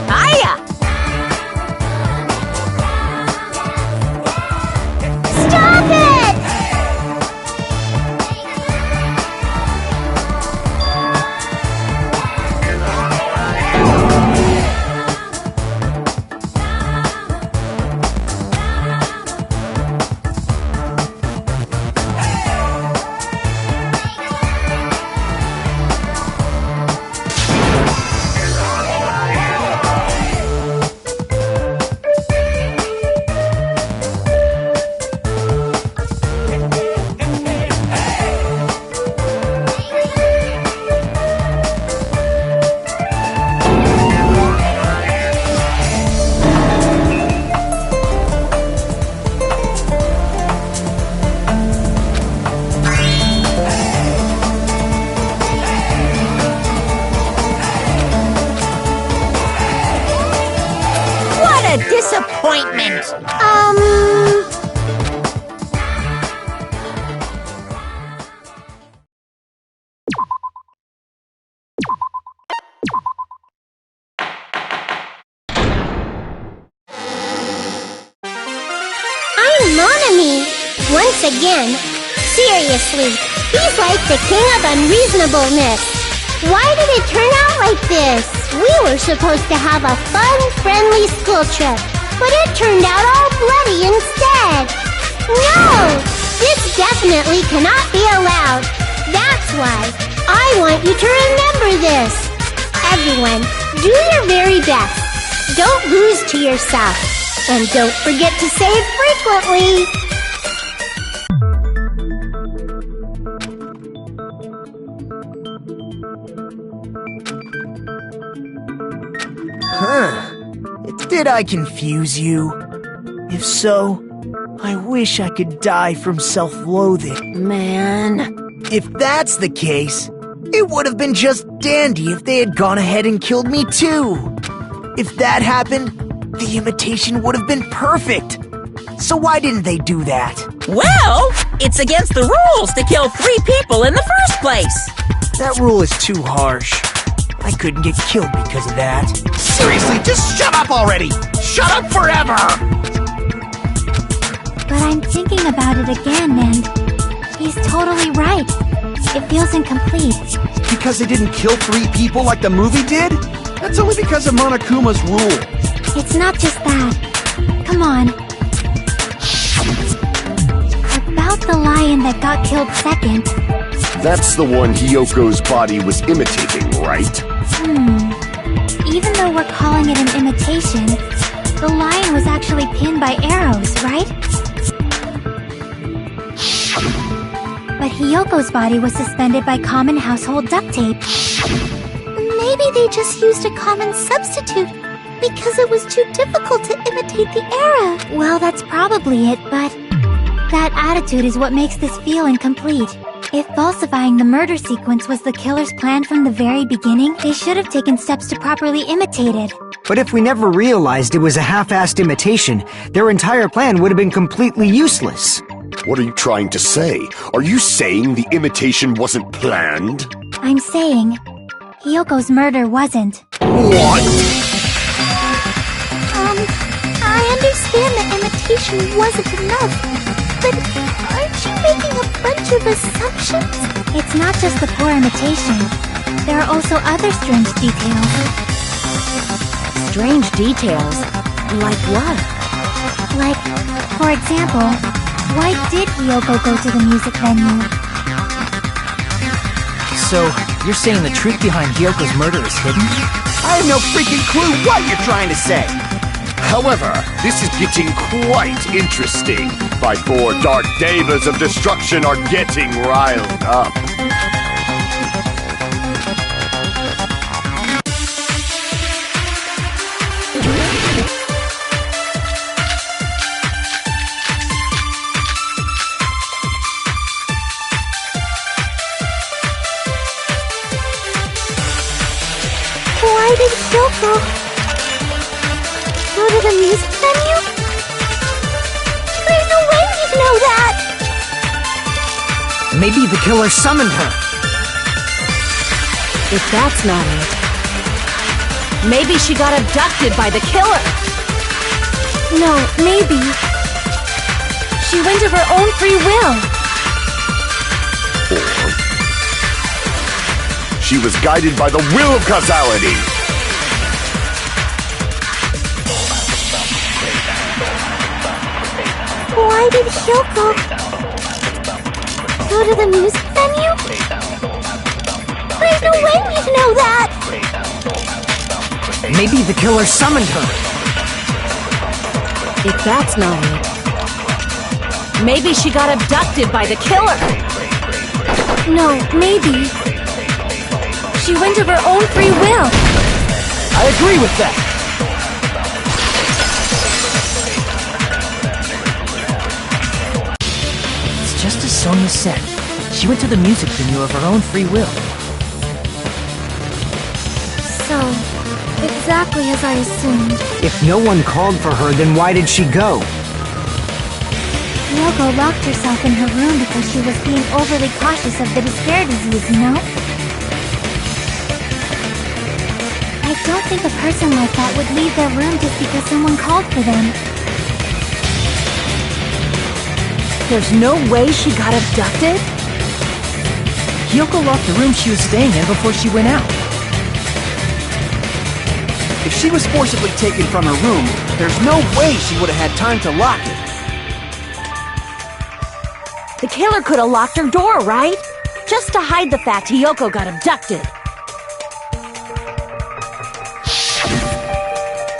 Hiya! Stop it! What a disappointment! I'm Monami. Once again. Seriously, he's like the king of unreasonableness. Why did it turn out like this? We were supposed to have a fun, friendly school trip, but it turned out all bloody instead. No! This definitely cannot be allowed. That's why I want you to remember this. Everyone, do your very best. Don't lose to yourself. And don't forget to save frequently. Did I confuse you? If so, I wish I could die from self-loathing. Man. If that's the case, it would have been just dandy if they had gone ahead and killed me too. If that happened, the imitation would have been perfect. So why didn't they do that? Well, it's against the rules to kill 3 people in the first place. That rule is too harsh. I couldn't get killed because of that. Seriously, just shut up already! Shut up forever! But I'm thinking about it again, and he's totally right. It feels incomplete. Because they didn't kill 3 people like the movie did? That's only because of Monokuma's rule. It's not just that. Come on. About the lion that got killed second. That's the one Hyoko's body was imitating, right? Even though we're calling it an imitation, the lion was actually pinned by arrows, right? But Hyoko's body was suspended by common household duct tape. Maybe they just used a common substitute because it was too difficult to imitate the arrow. Well, that's probably it, but that attitude is what makes this feel incomplete. If falsifying the murder sequence was the killer's plan from the very beginning, they should have taken steps to properly imitate it. But if we never realized it was a half-assed imitation, their entire plan would have been completely useless. What are you trying to say? Are you saying the imitation wasn't planned? I'm saying Hyoko's murder wasn't. What? I understand that imitation wasn't enough, but aren't you making a bunch of assumptions? It's not just the poor imitation. There are also other strange details. Strange details? Like what? Like, for example, why did Hyoko go to the music venue? So, you're saying the truth behind Hyoko's murder is hidden? I have no freaking clue what you're trying to say! However, this is getting quite interesting. My 4 dark devas of destruction are getting riled up. Why did Hyoko go to the music venue? There's no way you'd know that! Maybe the killer summoned her. If that's not it, maybe she got abducted by the killer. No, maybe. She went of her own free will. Or she was guided by the will of causality. Why did Hyoko go to the music venue? There's no way we'd know that! Maybe the killer summoned her. If that's not it, maybe she got abducted by the killer. No, maybe. She went of her own free will. I agree with that. It's just as Sonia said. She went to the music venue of her own free will. So, exactly as I assumed. If no one called for her, then why did she go? Hyoko locked herself in her room because she was being overly cautious of the despair disease, you know? I don't think a person like that would leave their room just because someone called for them. There's no way she got abducted? Hyoko locked the room she was staying in before she went out. If she was forcibly taken from her room, there's no way she would have had time to lock it. The killer could have locked her door, right? Just to hide the fact Hyoko got abducted.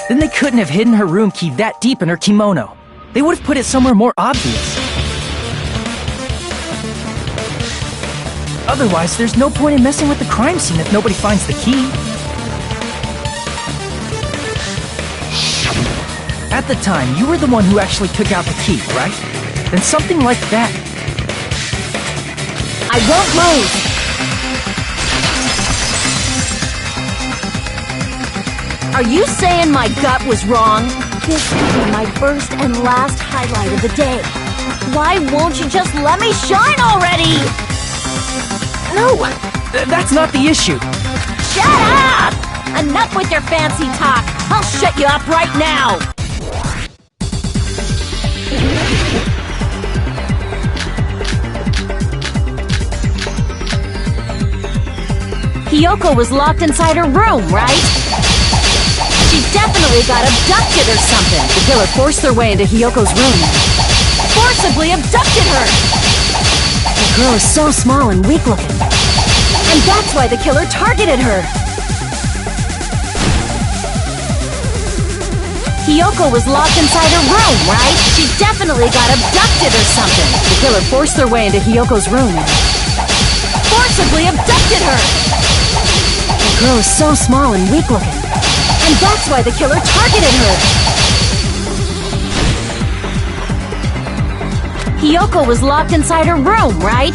Then they couldn't have hidden her room key that deep in her kimono. They would have put it somewhere more obvious. Otherwise, there's no point in messing with the crime scene if nobody finds the key. At the time, you were the one who actually took out the key, right? Then something like that. I won't move! Are you saying my gut was wrong? This could be my first and last highlight of the day. Why won't you just let me shine already? No! That's not the issue. Shut up! Enough with your fancy talk. I'll shut you up right now. Hiyoko was locked inside her room, right? She definitely got abducted or something. The killer forced their way into Hiyoko's room. Forcibly abducted her! The girl is so small and weak-looking. And that's why the killer targeted her. Hiyoko was locked inside her room, right? She definitely got abducted or something. The killer forced their way into Hiyoko's room. Forcibly abducted her! The girl is so small and weak-looking. And that's why the killer targeted her. Hiyoko was locked inside her room, right?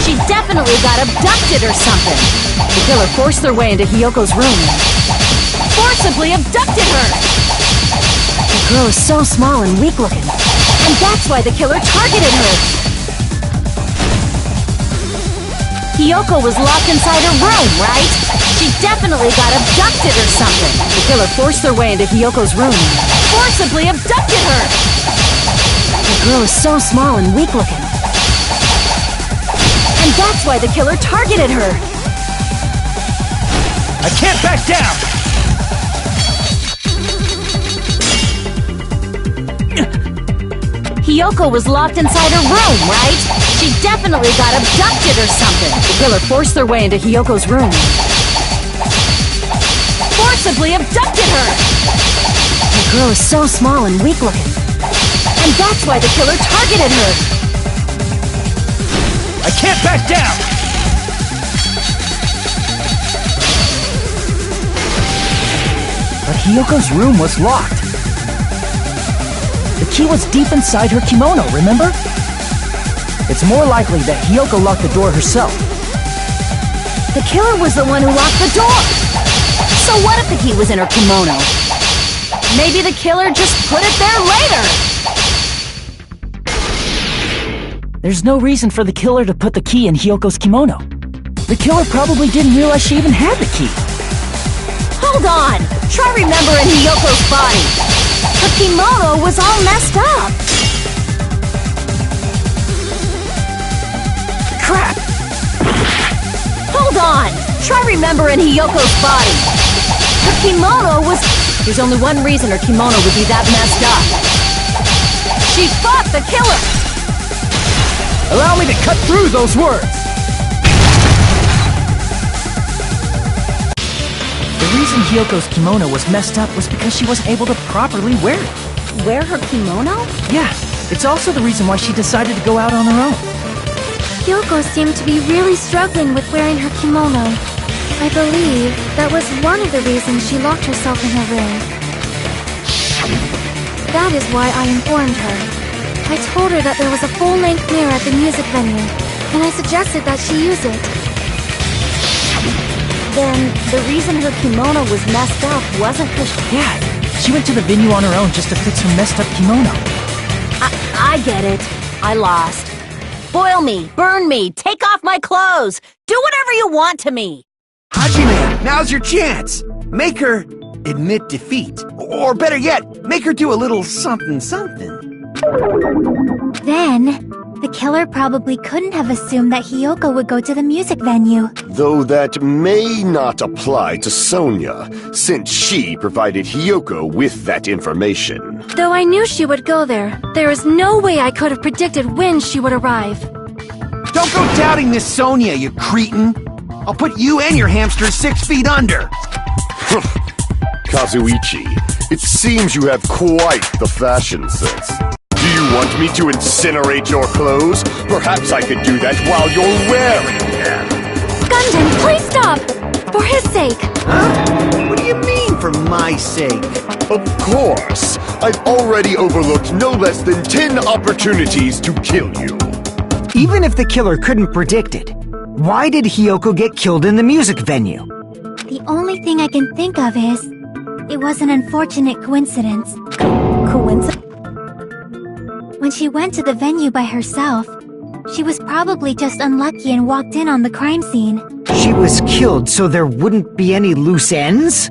She definitely got abducted or something. The killer forced their way into Hiyoko's room. Forcibly abducted her! The girl is so small and weak-looking. And that's why the killer targeted her. Hiyoko was locked inside her room, right? She definitely got abducted or something. The killer forced their way into Hiyoko's room. Forcibly abducted her! The girl is so small and weak-looking. And that's why the killer targeted her. I can't back down! Hiyoko was locked inside her room, right? She definitely got abducted or something. The killer forced their way into Hiyoko's room. Forcibly abducted her! The girl is so small and weak-looking. And that's why the killer targeted her. I can't back down! But Hiyoko's room was locked. The key was deep inside her kimono, remember? It's more likely that Hiyoko locked the door herself. The killer was the one who locked the door. So what if the key was in her kimono? Maybe the killer just put it there later. There's no reason for the killer to put the key in Hiyoko's kimono. The killer probably didn't realize she even had the key. Hold on! Try remembering Hiyoko's body. The kimono was all messed up. Crap! Hold on! Try remembering Hiyoko's body. Her kimono was... There's only one reason her kimono would be that messed up. She fought the killer! Allow me to cut through those words! The reason Hiyoko's kimono was messed up was because she wasn't able to properly wear it. Wear her kimono? Yeah, it's also the reason why she decided to go out on her own. Hiyoko seemed to be really struggling with wearing her kimono. I believe that was one of the reasons she locked herself in her room. That is why I informed her. I told her that there was a full-length mirror at the music venue, and I suggested that she use it. Then, the reason her kimono was messed up wasn't because Yeah, she went to the venue on her own just to fix her messed up kimono. I get it. I lost. Boil me, burn me, take off my clothes. Do whatever you want to me. Hajime, now's your chance. Make her admit defeat. Or better yet, make her do a little something. Then, the killer probably couldn't have assumed that Hiyoko would go to the music venue. Though that may not apply to Sonia, since she provided Hiyoko with that information. Though I knew she would go there, there is no way I could have predicted when she would arrive. Don't go doubting Miss Sonia, you cretin. I'll put you and your hamster 6 feet under. Kazuichi, it seems you have quite the fashion sense. Do you want me to incinerate your clothes? Perhaps I could do that while you're wearing them. Gundam, please stop! For his sake! Huh? What do you mean, for my sake. Of course! I've already overlooked no less than 10 opportunities to kill you. Even if the killer couldn't predict it, why did Hiyoko get killed in the music venue? The only thing I can think of is, it was an unfortunate coincidence. Coincidence? When she went to the venue by herself, she was probably just unlucky and walked in on the crime scene. She was killed so there wouldn't be any loose ends?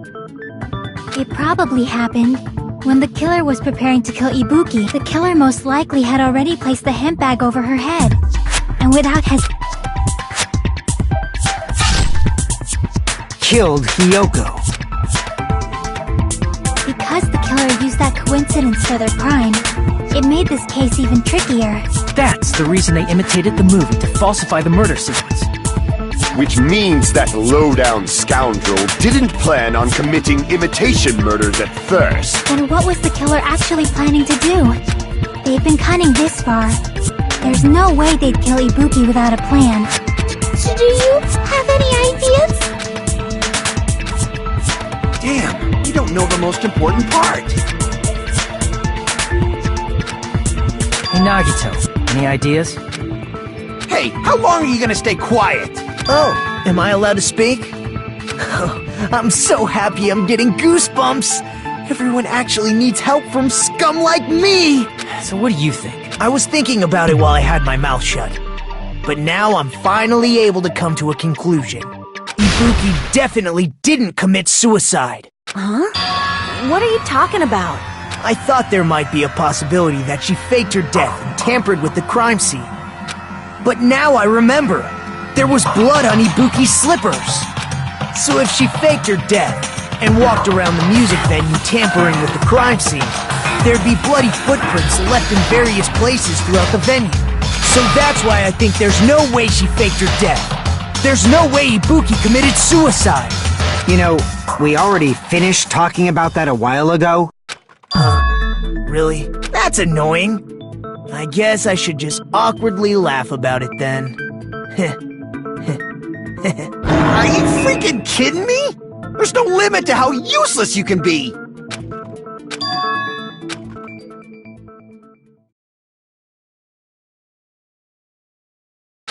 It probably happened when the killer was preparing to kill Ibuki. The killer most likely had already placed the hemp bag over her head. And without killed Hiyoko. Because the killer used that coincidence for their crime, it made this case even trickier. That's the reason they imitated the movie to falsify the murder sequence. Which means that low-down scoundrel didn't plan on committing imitation murders at first. Then what was the killer actually planning to do? They've been cunning this far. There's no way they'd kill Ibuki without a plan. So do you have any ideas? Damn, you don't know the most important part. Hey, Nagito, any ideas? Hey, how long are you gonna stay quiet? Oh, am I allowed to speak? Oh, I'm so happy I'm getting goosebumps! Everyone actually needs help from scum like me! So what do you think? I was thinking about it while I had my mouth shut. But now I'm finally able to come to a conclusion. Ibuki definitely didn't commit suicide. Huh? What are you talking about? I thought there might be a possibility that she faked her death and tampered with the crime scene. But now I remember. There was blood on Ibuki's slippers. So if she faked her death and walked around the music venue tampering with the crime scene, there'd be bloody footprints left in various places throughout the venue. So that's why I think there's no way she faked her death. There's no way Ibuki committed suicide. You know, we already finished talking about that a while ago. Really? That's annoying. I guess I should just awkwardly laugh about it then. Are you freaking kidding me? There's no limit to how useless you can be!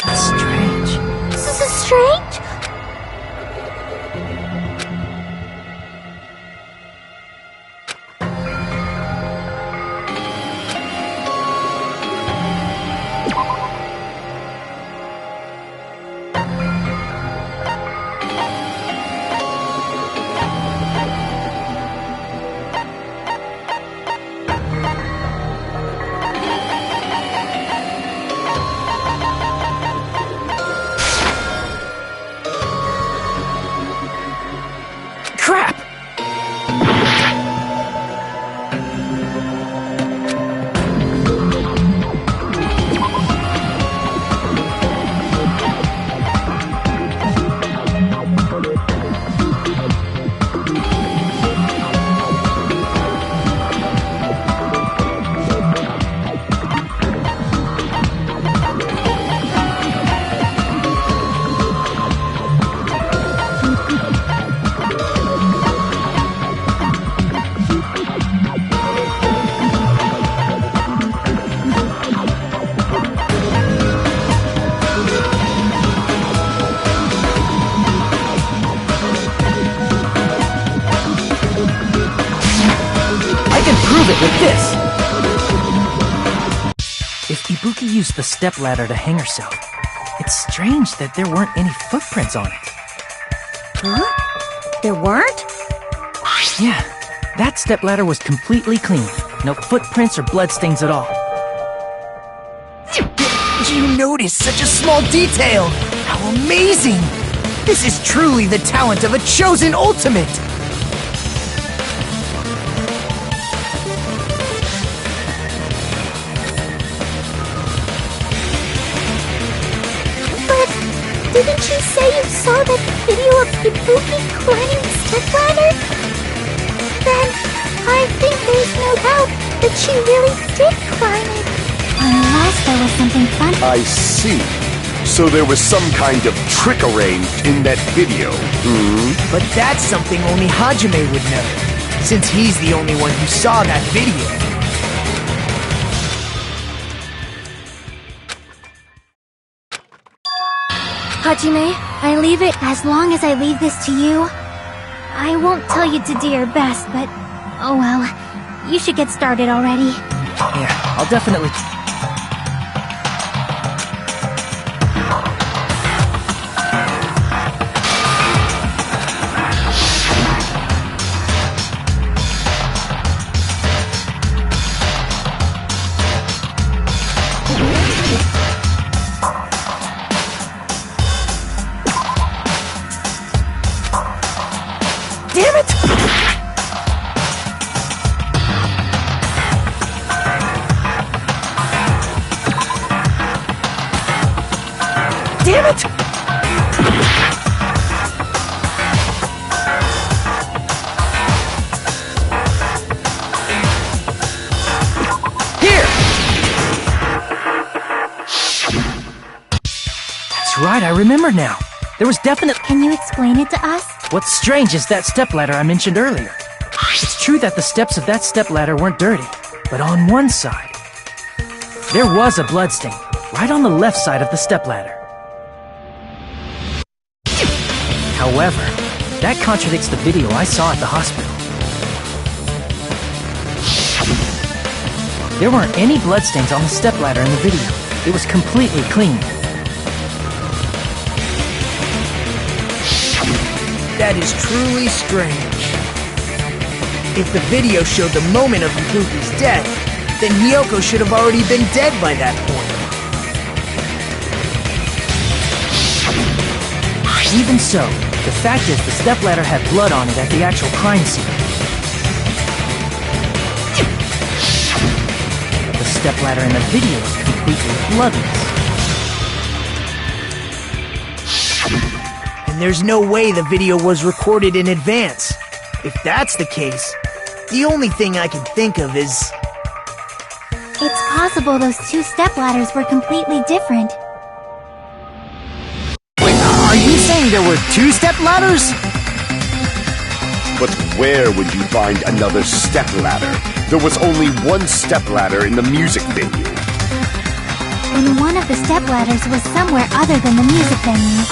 That's strange. This is strange? Crap! Prove it with this! If Ibuki used the stepladder to hang herself, it's strange that there weren't any footprints on it. Huh? There weren't? Yeah, that stepladder was completely clean. No footprints or bloodstains at all. You noticed such a small detail! How amazing! This is truly the talent of a chosen ultimate! Didn't you say you saw that video of Ibuki climbing the stepladder? Then, I think there's no doubt that she really did climb it. Unless there was something fun. I see. So there was some kind of trick arranged in that video, But that's something only Hajime would know, since he's the only one who saw that video. Hajime, I leave it as long as I leave this to you. I won't tell you to do your best, but oh well. You should get started already. Yeah, I'll definitely... Damn it! Damn it! Here! That's right, I remember now. There was definitely... Can you explain it to us? What's strange is that stepladder I mentioned earlier. It's true that the steps of that stepladder weren't dirty, but on one side, there was a bloodstain, right on the left side of the stepladder. However, that contradicts the video I saw at the hospital. There weren't any bloodstains on the stepladder in the video. It was completely clean. That is truly strange. If the video showed the moment of Ibuki's death, then Hiyoko should have already been dead by that point. Even so, the fact is the stepladder had blood on it at the actual crime scene. The stepladder in the video is completely bloodless. And there's no way the video was recorded in advance. If that's the case, the only thing I can think of is... It's possible those two stepladders were completely different. Wait, are you saying there were two stepladders? But where would you find another stepladder? There was only one stepladder in the music venue. And one of the stepladders was somewhere other than the music venue.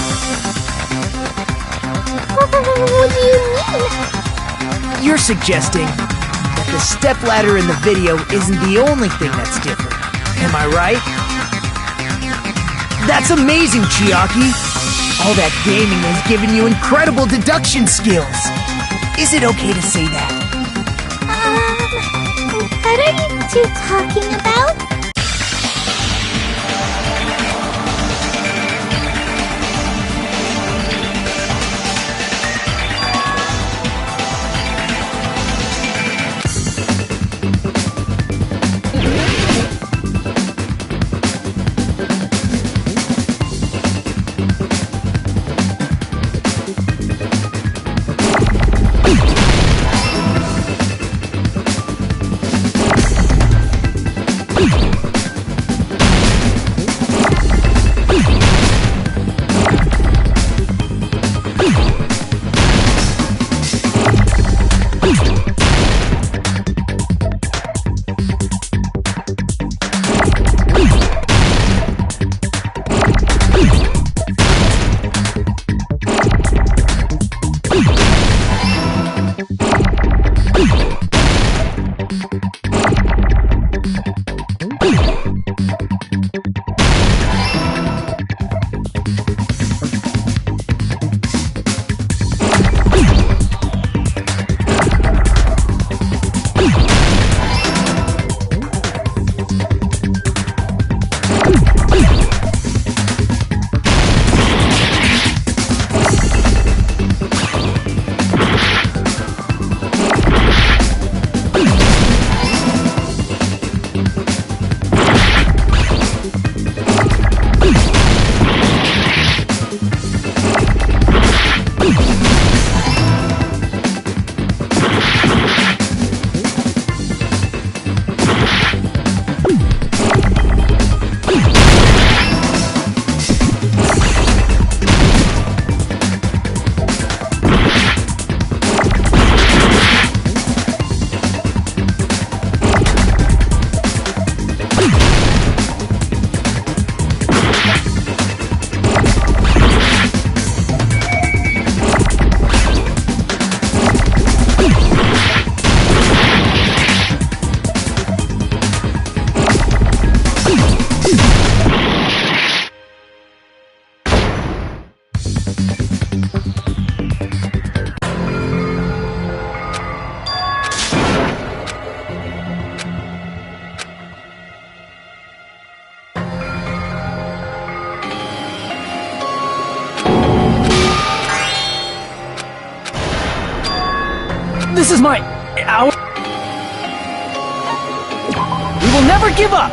What do you mean? You're suggesting that the stepladder in the video isn't the only thing that's different. Am I right? That's amazing, Chiaki! All that gaming has given you incredible deduction skills! Is it okay to say that? What are you two talking about? Hey! This is my hour. We will never give up!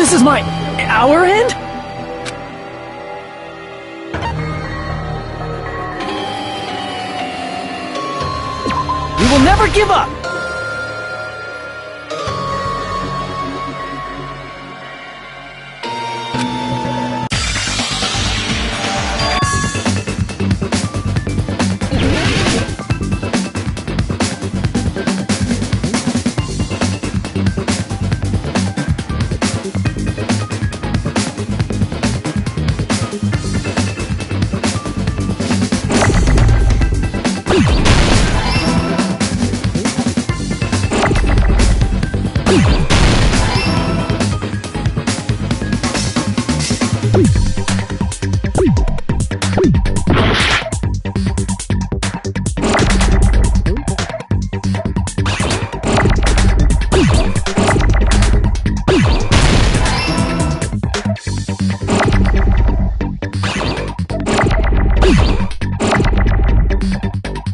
This is my hour end? We will never give up!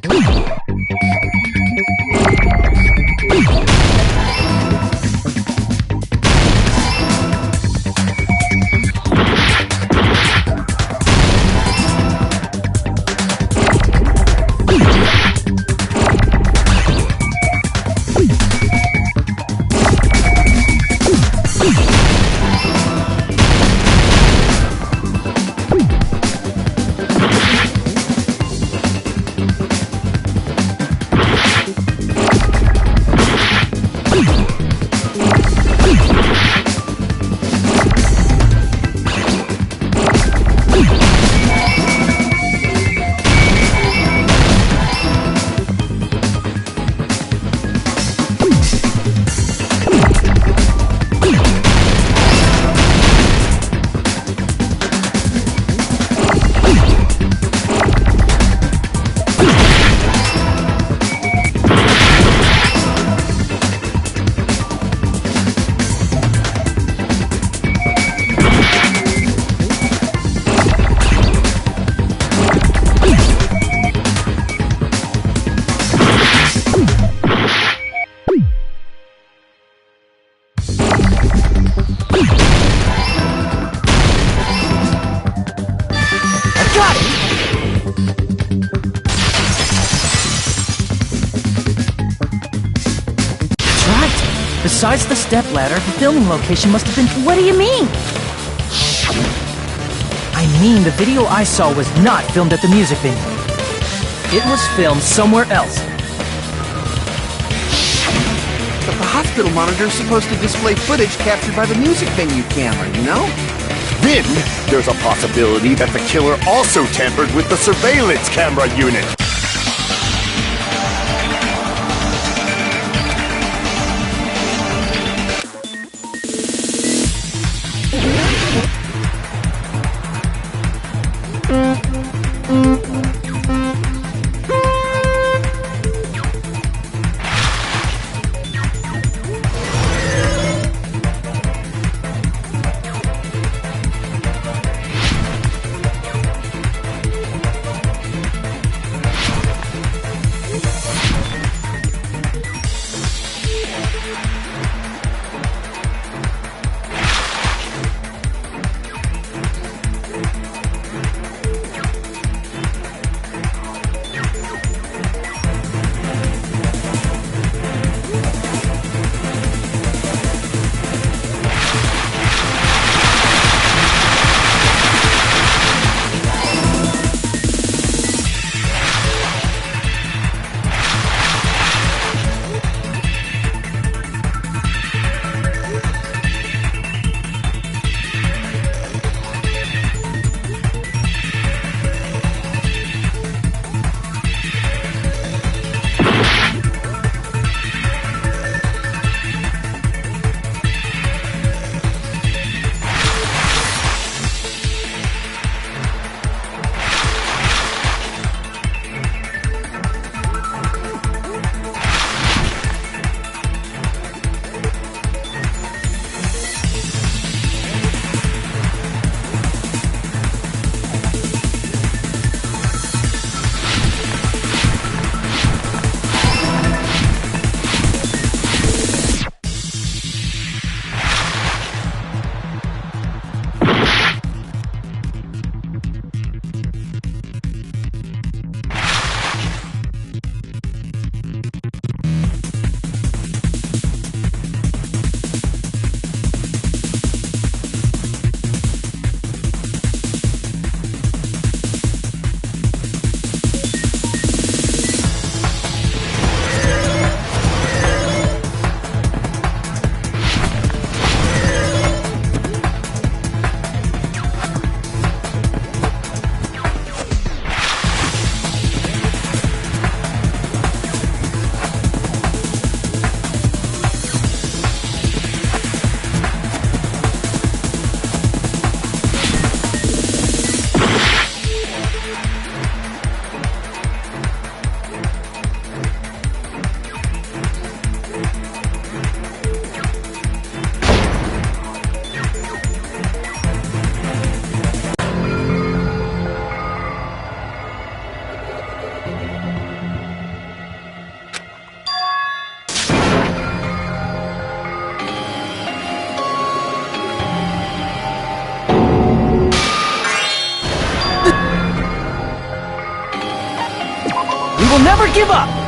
You Besides the stepladder, the filming location must have been... What do you mean? I mean, the video I saw was not filmed at the music venue. It was filmed somewhere else. But the hospital monitor is supposed to display footage captured by the music venue camera, you know? Then, there's a possibility that the killer also tampered with the surveillance camera unit. will never give up!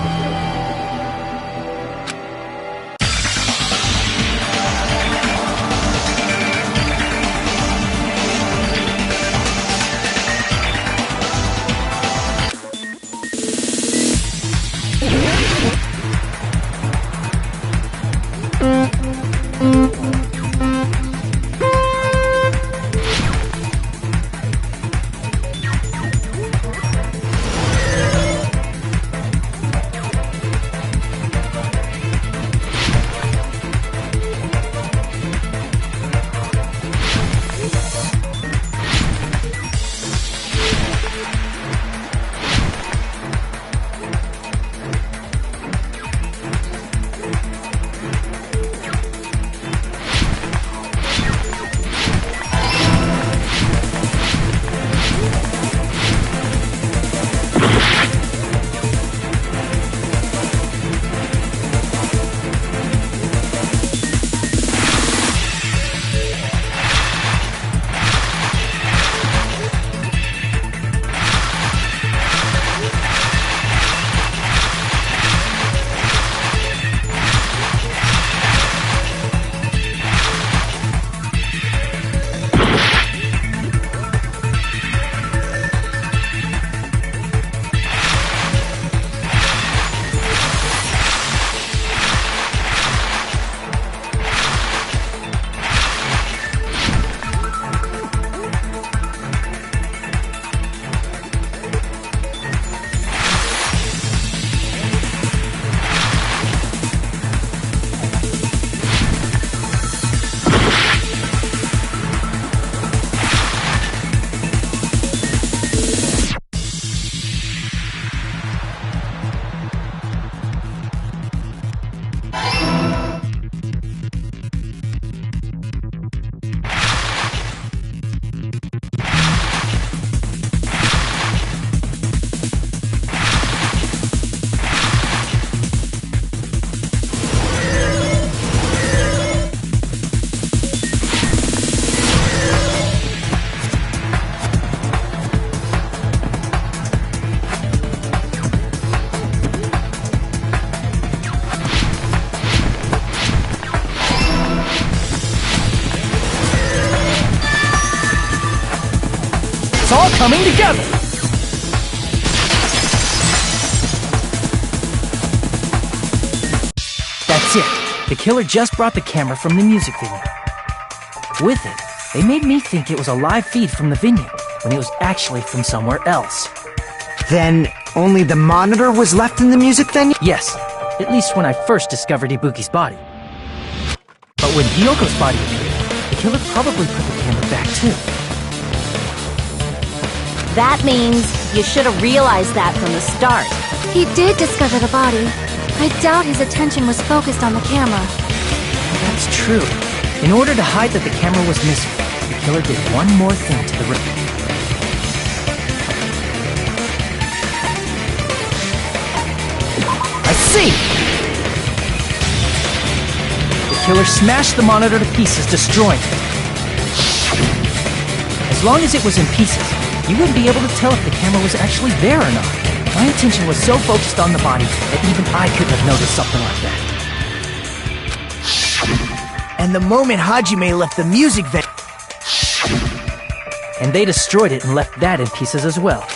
It's all coming together! That's it. The killer just brought the camera from the music venue. With it, they made me think it was a live feed from the venue, when it was actually from somewhere else. Then, only the monitor was left in the music venue? Yes, at least when I first discovered Ibuki's body. But when Hyoko's body appeared, the killer probably put the camera back too. That means you should have realized that from the start. He did discover the body. I doubt his attention was focused on the camera. That's true. In order to hide that the camera was missing, the killer did one more thing to the room. I see! The killer smashed the monitor to pieces, destroying it. As long as it was in pieces, you wouldn't be able to tell if the camera was actually there or not. My attention was so focused on the body that even I couldn't have noticed something like that. And the moment Hajime left the music venue... And they destroyed it and left that in pieces as well.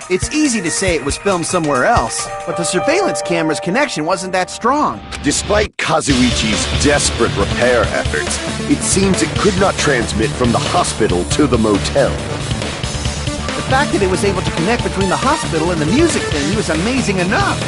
It's easy to say it was filmed somewhere else, but the surveillance camera's connection wasn't that strong. Despite Kazuichi's desperate repair efforts, it seems it could not transmit from the hospital to the motel. The fact that it was able to connect between the hospital and the music venue is amazing enough.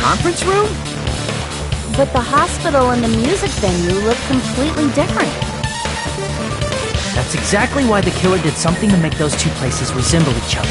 conference room? But the hospital and the music venue look completely different. That's exactly why the killer did something to make those two places resemble each other.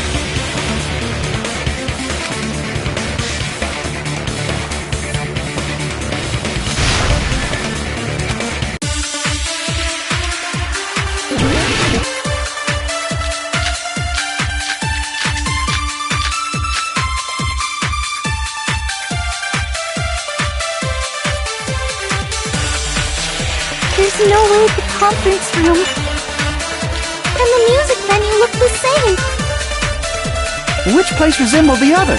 There's no way the conference room and the music venue look the same. Which place resembled the other?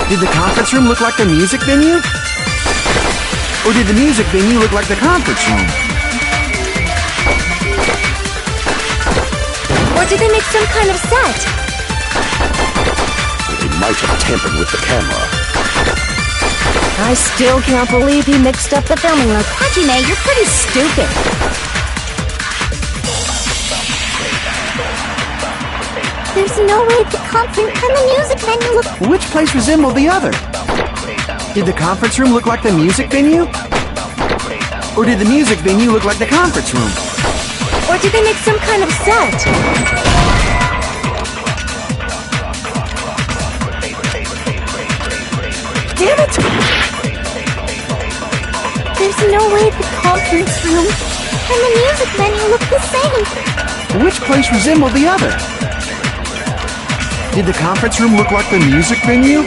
Did the conference room look like the music venue? Or did the music venue look like the conference room? Or did they make some kind of set? They might have tampered with the camera. I still can't believe he mixed up the filming look. Hajime, you're pretty stupid. There's no way the conference and the music venue look... Which place resembled the other? Did the conference room look like the music venue? Or did the music venue look like the conference room? Or did they make some kind of set? Damn it! There's no way the conference room and the music venue look the same. Which place resembled the other? Did the conference room look like the music venue?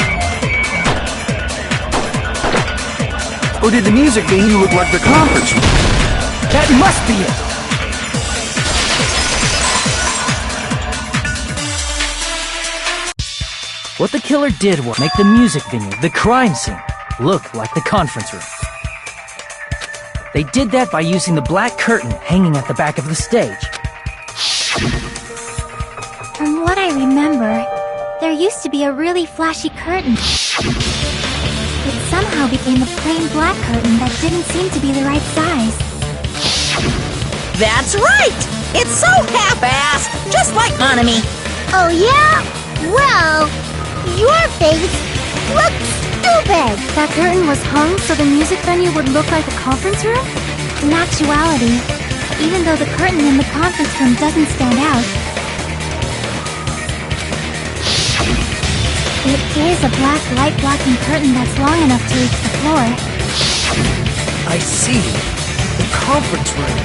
Or did the music venue look like the conference room? That must be it! What the killer did was make the music venue, the crime scene, look like the conference room. They did that by using the black curtain hanging at the back of the stage. From what I remember, there used to be a really flashy curtain. It somehow became a plain black curtain that didn't seem to be the right size. That's right! It's so half-assed, just like Monami. Oh yeah? Well, your face looks stupid! That curtain was hung so the music venue would look like a conference room? In actuality, even though the curtain in the conference room doesn't stand out, it is a black light-blocking curtain that's long enough to reach the floor. I see. The conference room.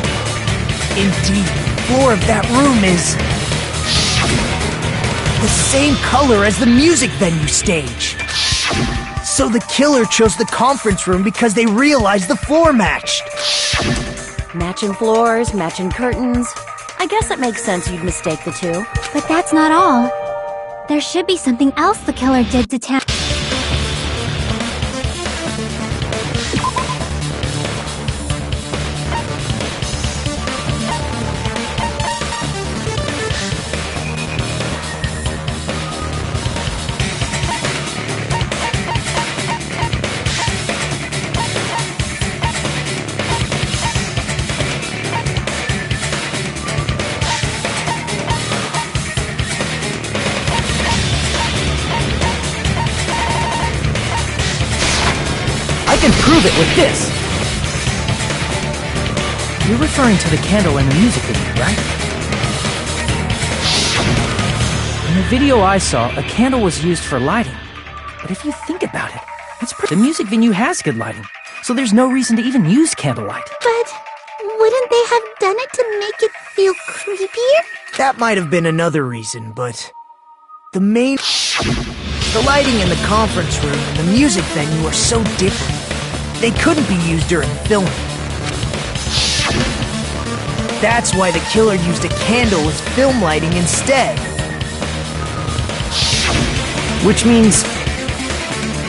Indeed, the floor of that room is the same color as the music venue stage. So the killer chose the conference room because they realized the floor matched. Matching floors, matching curtains. I guess it makes sense you'd mistake the two. But that's not all. There should be something else the killer did to town. I can prove it with this! You're referring to the candle in the music video, right? In the video I saw, a candle was used for lighting. But if you think about it, the music venue has good lighting, so there's no reason to even use candlelight. But wouldn't they have done it to make it feel creepier? That might have been another reason, but the lighting in the conference room and the music venue are so different. They couldn't be used during filming. That's why the killer used a candle as film lighting instead. Which means...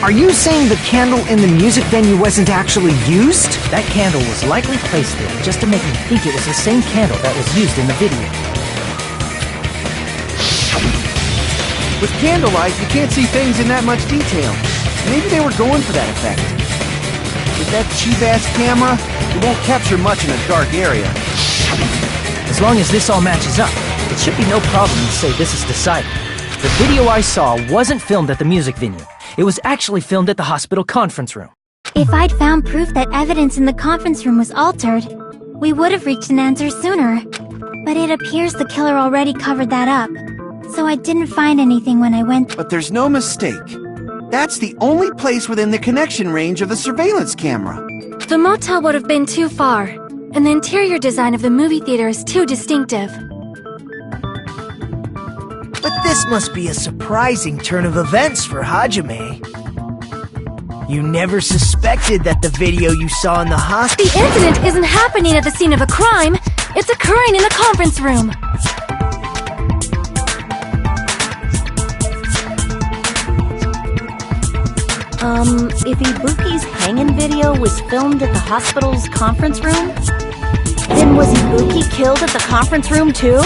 Are you saying the candle in the music venue wasn't actually used? That candle was likely placed there just to make me think it was the same candle that was used in the video. With candlelight, you can't see things in that much detail. Maybe they were going for that effect. With that cheap-ass camera, it won't capture much in a dark area. As long as this all matches up, it should be no problem to say this is decided. The video I saw wasn't filmed at the music venue. it was actually filmed at the hospital conference room. If I'd found proof that evidence in the conference room was altered, we would have reached an answer sooner. But it appears the killer already covered that up, so I didn't find anything when I went. But there's no mistake. That's the only place within the connection range of the surveillance camera. The motel would have been too far, and the interior design of the movie theater is too distinctive. But this must be a surprising turn of events for Hajime. You never suspected that the video you saw in the hospital— The incident isn't happening at the scene of a crime. It's occurring in the conference room. If Ibuki's hanging video was filmed at the hospital's conference room, then was Ibuki killed at the conference room too?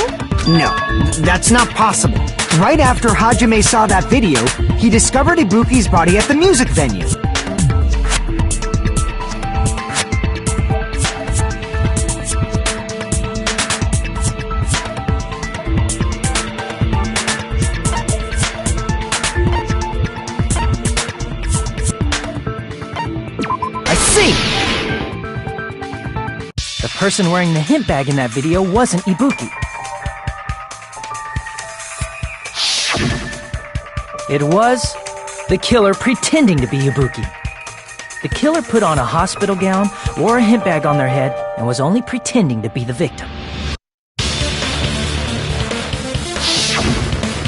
No, that's not possible. Right after Hajime saw that video, he discovered Ibuki's body at the music venue. The person wearing the hint bag in that video wasn't Ibuki. It was the killer pretending to be Ibuki. The killer put on a hospital gown, wore a hint bag on their head, and was only pretending to be the victim.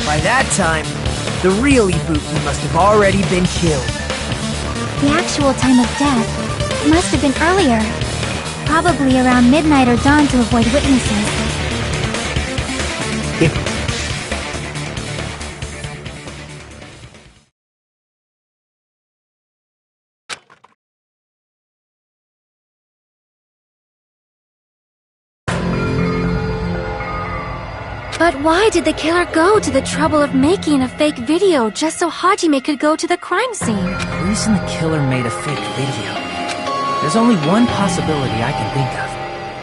By that time, the real Ibuki must have already been killed. The actual time of death must have been earlier. Probably around midnight or dawn to avoid witnesses. But why did the killer go to the trouble of making a fake video just so Hajime could go to the crime scene? The reason the killer made a fake video, there's only one possibility I can think of.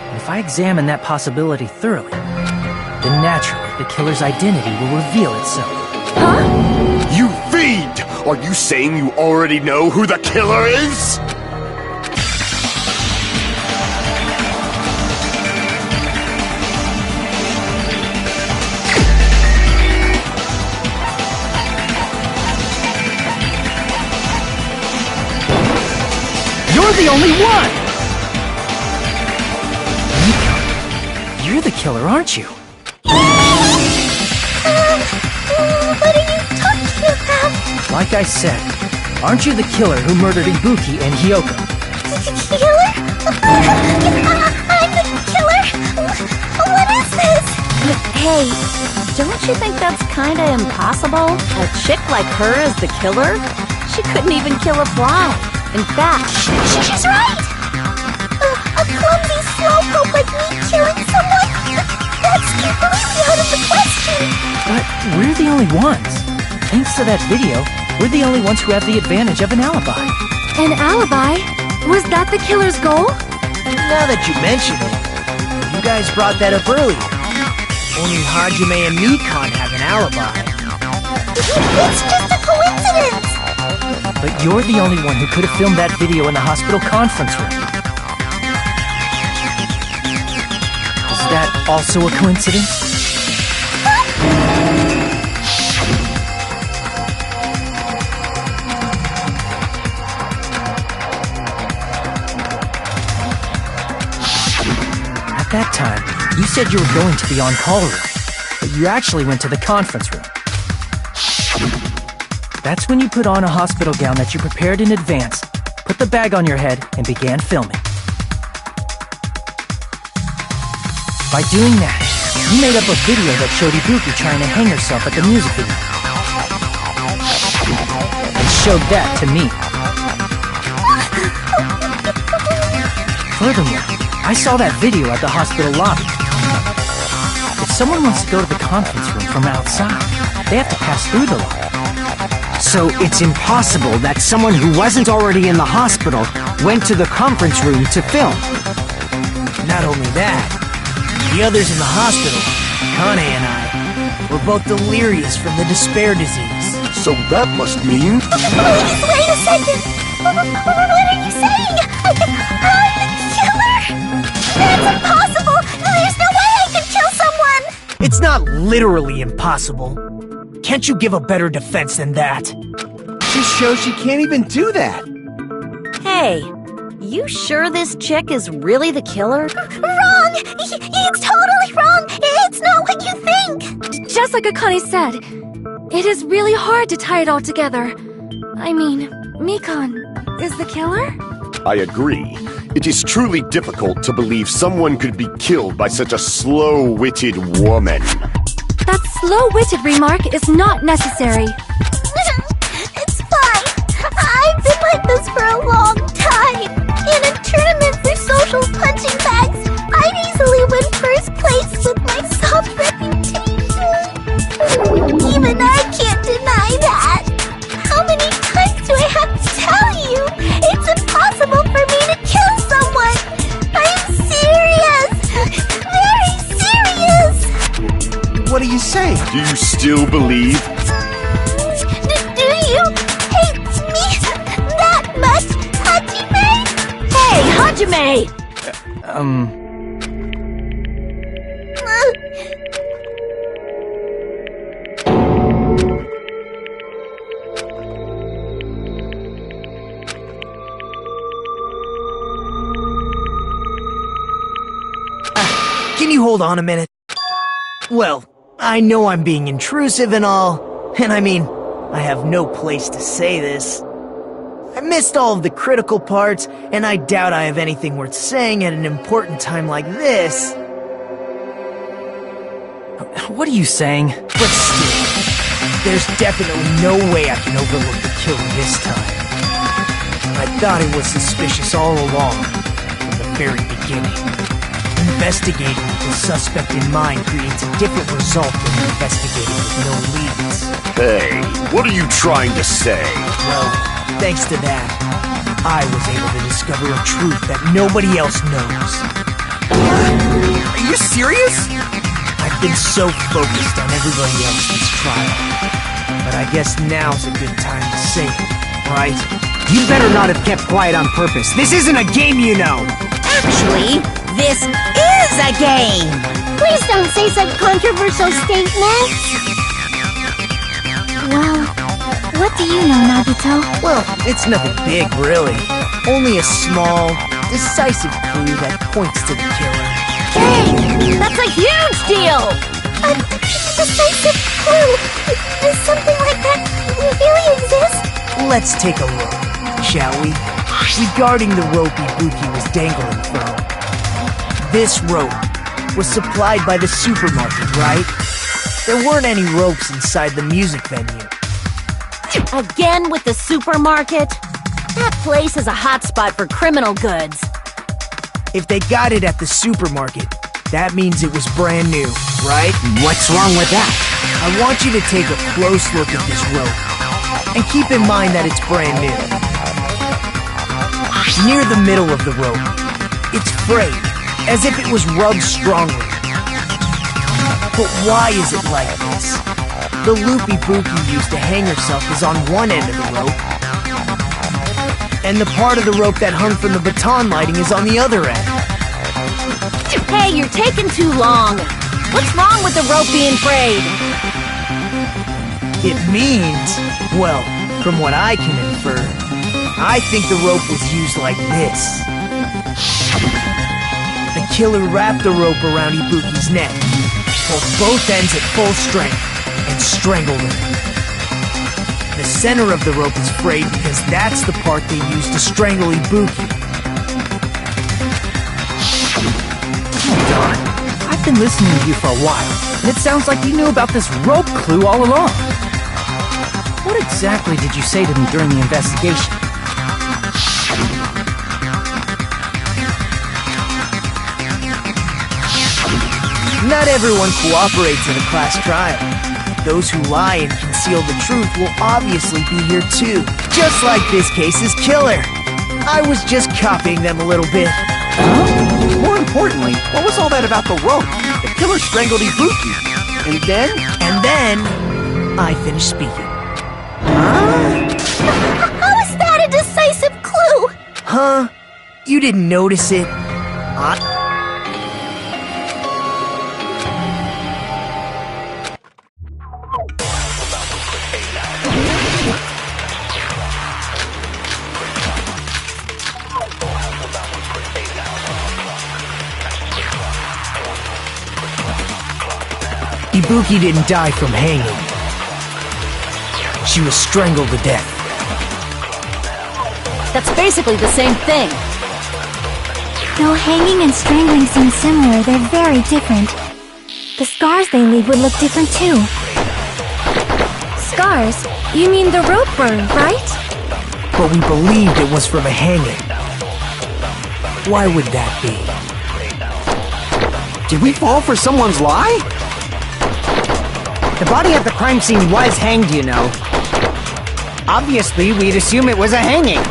And if I examine that possibility thoroughly, then naturally the killer's identity will reveal itself. Huh? You fiend! Are you saying you already know who the killer is? You're the only one! Miko, you're the killer, aren't you? What are you talking about? Like I said, aren't you the killer who murdered Ibuki and Hyoko? Killer? I'm the killer? What is this? Hey, don't you think that's kinda impossible? A chick like her is the killer? She couldn't even kill a fly. In fact, she's right! A clumsy slowpoke like me killing someone? That's completely out of the question! But we're the only ones. Thanks to that video, we're the only ones who have the advantage of an alibi. An alibi? Was that the killer's goal? Now that you mention it, you guys brought that up earlier. Only Hajime and Nikon have an alibi. It's just a coincidence! But you're the only one who could have filmed that video in the hospital conference room. Is that also a coincidence? At that time, you said you were going to the on-call room, but you actually went to the conference room. That's when you put on a hospital gown that you prepared in advance, put the bag on your head, and began filming. By doing that, you made up a video that showed Ibuki trying to hang herself at the music video. And showed that to me. Furthermore, I saw that video at the hospital lobby. If someone wants to go to the conference room from outside, they have to pass through the lobby. So it's impossible that someone who wasn't already in the hospital went to the conference room to film. Not only that, the others in the hospital, Kane and I, were both delirious from the despair disease. So that must mean... Please, wait a second! What are you saying? I'm the killer? That's impossible! There's no way I could kill someone! It's not literally impossible. Can't you give a better defense than that? Just shows she can't even do that. Hey, you sure this chick is really the killer? Wrong! It's totally wrong! It's not what you think! Just like Akane said, it is really hard to tie it all together. I mean, Mikan is the killer? I agree. It is truly difficult to believe someone could be killed by such a slow-witted woman. That slow-witted remark is not necessary. It's fine. I've been like this for a long time. In a tournament for social punching bags, I'd easily win first place with my soft reputation. Even I can't deny that. How many times do I have to tell you? It's impossible for me to kill someone. I'm serious. Very serious. What do you say? Do you still believe? Do you hate me that much, Hajime? Hey, Hajime! Can you hold on a minute? Well, I know I'm being intrusive and all, and I mean, I have no place to say this. I missed all of the critical parts, and I doubt I have anything worth saying at an important time like this. What are you saying? But still, there's definitely no way I can overlook the killer this time. I thought it was suspicious all along, from the very beginning. Investigating with the suspect in mind creates a different result than investigating with no leads. Hey, what are you trying to say? Well, thanks to that, I was able to discover a truth that nobody else knows. Are you serious? I've been so focused on everybody else this trial, but I guess now's a good time to say it, right? You better not have kept quiet on purpose. This isn't a game, you know! Actually, this is a game! Please don't say such controversial statements. Well, what do you know, Nagito? Well, it's nothing big, really. Only a small, decisive clue that points to the killer. Hey, that's a huge deal! A decisive clue? Does something like that really exist? Let's take a look, shall we? Regarding the rope Ibuki was dangling from. This rope was supplied by the supermarket, right? There weren't any ropes inside the music venue. Again with the supermarket? That place is a hotspot for criminal goods. If they got it at the supermarket, that means it was brand new, right? What's wrong with that? I want you to take a close look at this rope, and keep in mind that it's brand new. Near the middle of the rope, it's frayed, as if it was rubbed strongly. But why is it like this? The loop Ibuki used to hang herself is on one end of the rope, and the part of the rope that hung from the baton lighting is on the other end. Hey, you're taking too long. What's wrong with the rope being frayed? It means, well, from what I can infer, I think the rope was used like this. The killer wrapped the rope around Ibuki's neck, pulled both ends at full strength, and strangled her. The center of the rope is frayed because that's the part they used to strangle Ibuki. Darn. I've been listening to you for a while, and it sounds like you knew about this rope clue all along. What exactly did you say to me during the investigation? Not everyone cooperates in a class trial. Those who lie and conceal the truth will obviously be here too. Just like this case's killer. I was just copying them a little bit. Huh? More importantly, what was all that about the rope? The killer strangled Ibuki. And then? And then, I finished speaking. How is that a decisive clue? Huh? You didn't notice it? Ibuki didn't die from hanging. She was strangled to death. That's basically the same thing. Though hanging and strangling seem similar, they're very different. The scars they leave would look different too. Scars? You mean the rope burn, right? But we believed it was from a hanging. Why would that be? Did we fall for someone's lie? The body at the crime scene was hanged, you know. Obviously, we'd assume it was a hanging.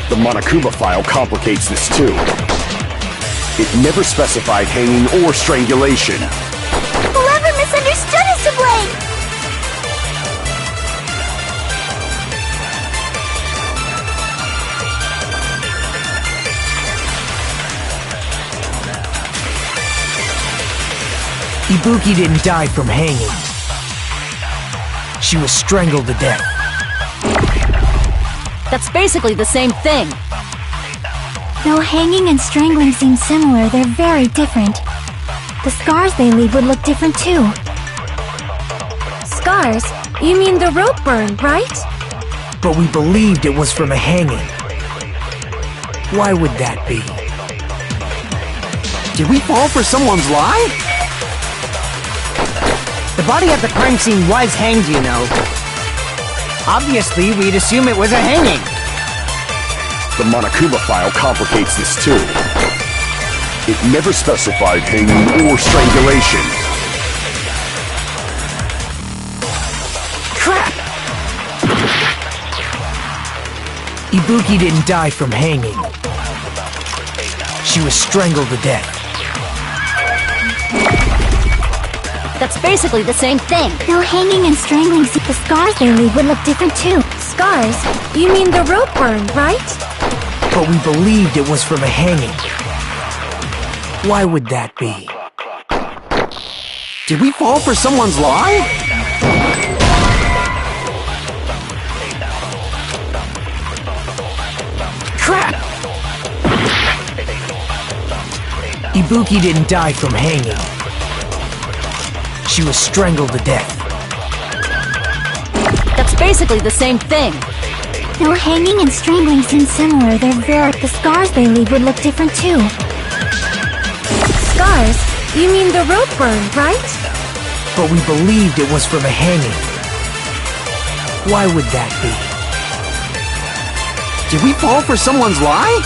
The Monokuma file complicates this too. It never specified hanging or strangulation. Whoever misunderstood is to blame! Ibuki didn't die from hanging. She was strangled to death. That's basically the same thing. Though hanging and strangling seem similar, they're very different. The scars they leave would look different too. Scars? You mean the rope burn, right? But we believed it was from a hanging. Why would that be? Did we fall for someone's lie? The body at the crime scene was hanged, you know. Obviously, we'd assume it was a hanging. The Monokuma file complicates this too. It never specified hanging or strangulation. Crap! Ibuki didn't die from hanging. She was strangled to death. That's basically the same thing. Though hanging and strangling, the scars they leave would look different too. Scars? You mean the rope burn, right? But we believed it was from a hanging. Why would that be? Did we fall for someone's lie? Crap! Ibuki didn't die from hanging. She was strangled to death. That's basically the same thing. Though hanging and strangling seem similar, they're very... The scars they leave would look different too. Scars? You mean the rope burn, right? But we believed it was from a hanging. Why would that be? Did we fall for someone's lie?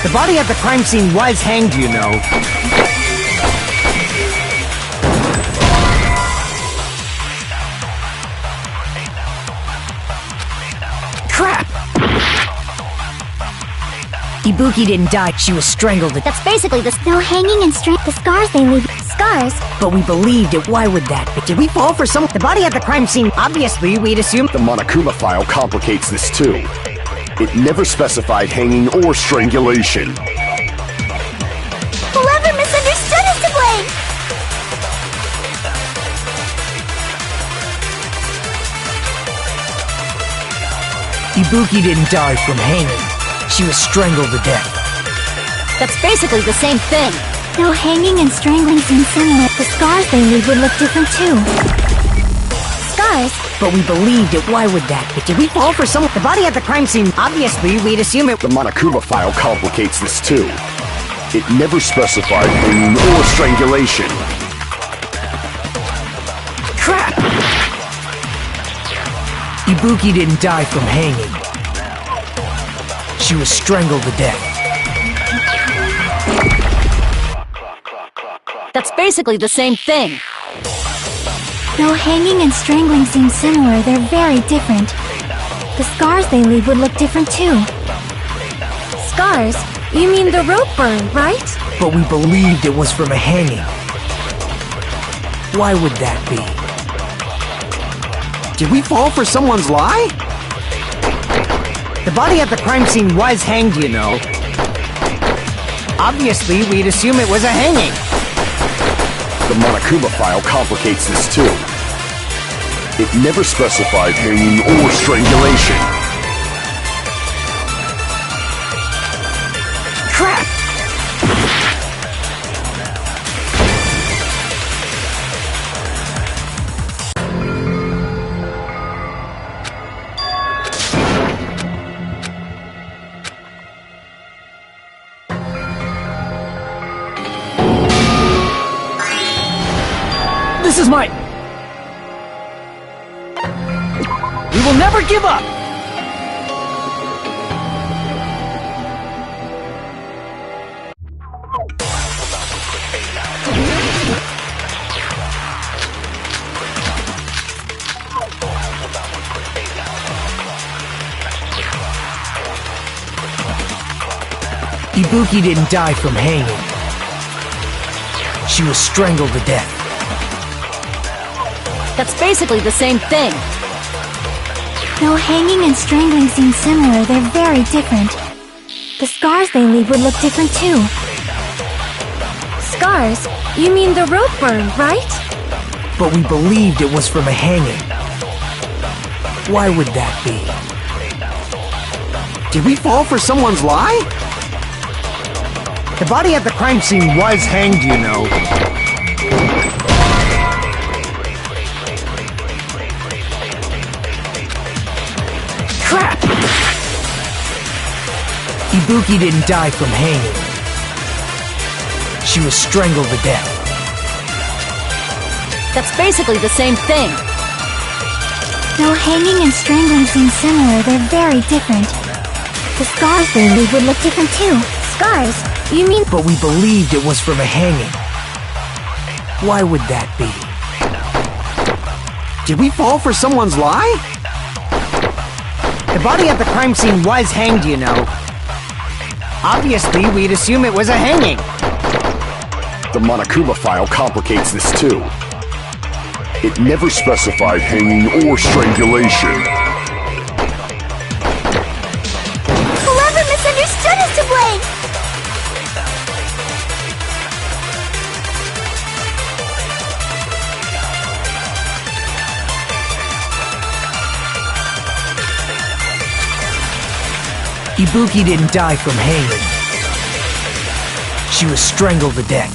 The body at the crime scene was hanged, you know. Crap! Ibuki didn't die, she was strangled to death. That's basically the... Though hanging and the scars they leave... Scars? But we believed it. Why would that be? Did we fall for some... The body at the crime scene, obviously, we'd assume... The Monokuma file complicates this too. It never specified hanging or strangulation. Whoever misunderstood is to blame! Ibuki didn't die from hanging. She was strangled to death. That's basically the same thing. Though hanging and strangling seem similar, the scars they leave would look different too. Scars? But we believed it. Why would that be? Did we fall for some... The body at the crime scene, obviously, we'd assume it... The Monokuma file complicates this too. It never specified hanging or strangulation. Crap! Ibuki didn't die from hanging. She was strangled to death. That's basically the same thing. Though hanging and strangling seem similar, they're very different. The scars they leave would look different too. Scars? You mean the rope burn, right? But we believed it was from a hanging. Why would that be? Did we fall for someone's lie? The body at the crime scene was hanged, you know. Obviously, we'd assume it was a hanging. The Monokuma file complicates this too. It never specified hanging or strangulation. Crap! This is my... We will never give up! Ibuki didn't die from hanging. She was strangled to death. That's basically the same thing. Though hanging and strangling seem similar, they're very different. The scars they leave would look different too. Scars? You mean the rope burn, right? But we believed it was from a hanging. Why would that be? Did we fall for someone's lie? The body at the crime scene was hanged, you know. Crap! Ibuki didn't die from hanging. She was strangled to death. That's basically the same thing. Though hanging and strangling seem similar, they're very different. The scars they leave would look different too. Scars? You mean... But we believed it was from a hanging. Why would that be? Did we fall for someone's lie? The body at the crime scene was hanged, you know. Obviously, we'd assume it was a hanging. The Monokuma file complicates this too. It never specified hanging or strangulation. Whoever misunderstood is to blame! Ibuki didn't die from hanging. She was strangled to death.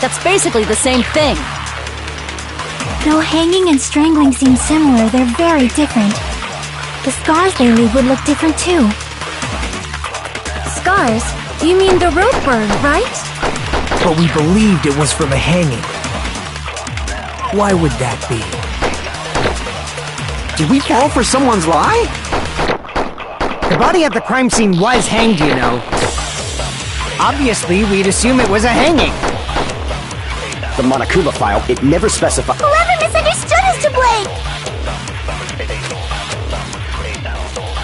That's basically the same thing. Though hanging and strangling seem similar, they're very different. The scars they leave would look different too. Scars? You mean the rope burn, right? But we believed it was from a hanging. Why would that be? Did we fall for someone's lie? The body at the crime scene was hanged, you know. Obviously, we'd assume it was a hanging. The Monokuma file, it never specified... Whoever misunderstood is to blame!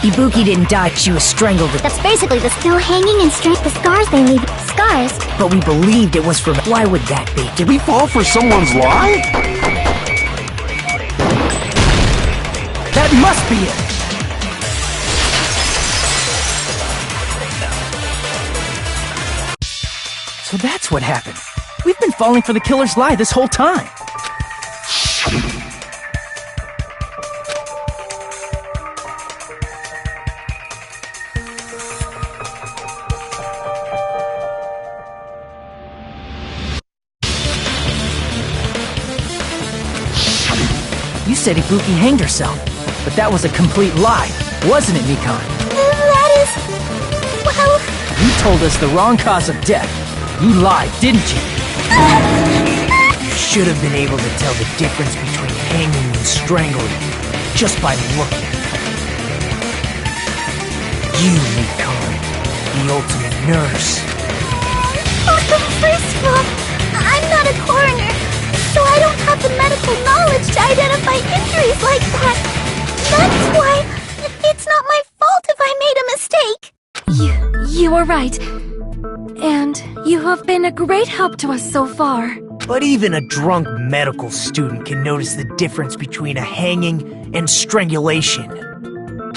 Ibuki didn't die, she was strangled to death. That's basically the... Though hanging and the scars they leave... Scars? But we believed it was from... Why would that be? Did we fall for someone's lie? That must be it! So that's what happened. We've been falling for the killer's lie this whole time. You said Ibuki hanged herself, but that was a complete lie, wasn't it, Mikan? That is... well... You told us the wrong cause of death. You lied, didn't you? You should have been able to tell the difference between hanging and strangling just by looking. You, Mikan, the ultimate nurse. First of all, I'm not a coroner, so I don't have the medical knowledge to identify injuries like that. That's why it's not my fault if I made a mistake. You are right. And you have been a great help to us so far. But even a drunk medical student can notice the difference between a hanging and strangulation.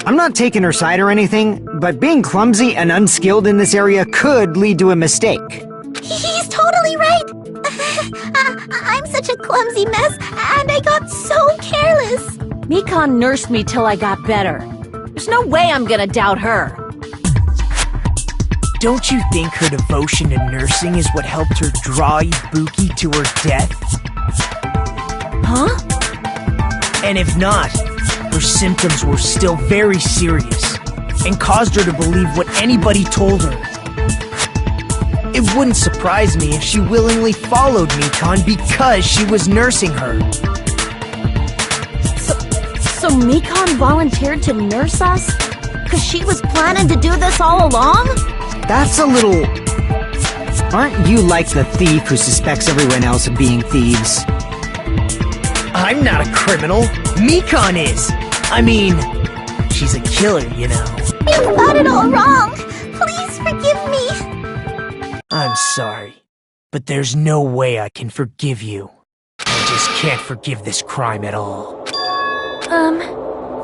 I'm not taking her side or anything, but being clumsy and unskilled in this area could lead to a mistake. He's totally right. I'm such a clumsy mess, and I got so careless. Mikan nursed me till I got better. There's no way I'm gonna doubt her. Don't you think her devotion to nursing is what helped her draw Ibuki to her death? Huh? And if not, her symptoms were still very serious and caused her to believe what anybody told her. It wouldn't surprise me if she willingly followed Mikan because she was nursing her. So Mikan volunteered to nurse us? Cause she was planning to do this all along? That's a little... Aren't you like the thief who suspects everyone else of being thieves? I'm not a criminal. Mikan is. I mean, she's a killer, you know. You've got it all wrong. Please forgive me. I'm sorry, but there's no way I can forgive you. I just can't forgive this crime at all.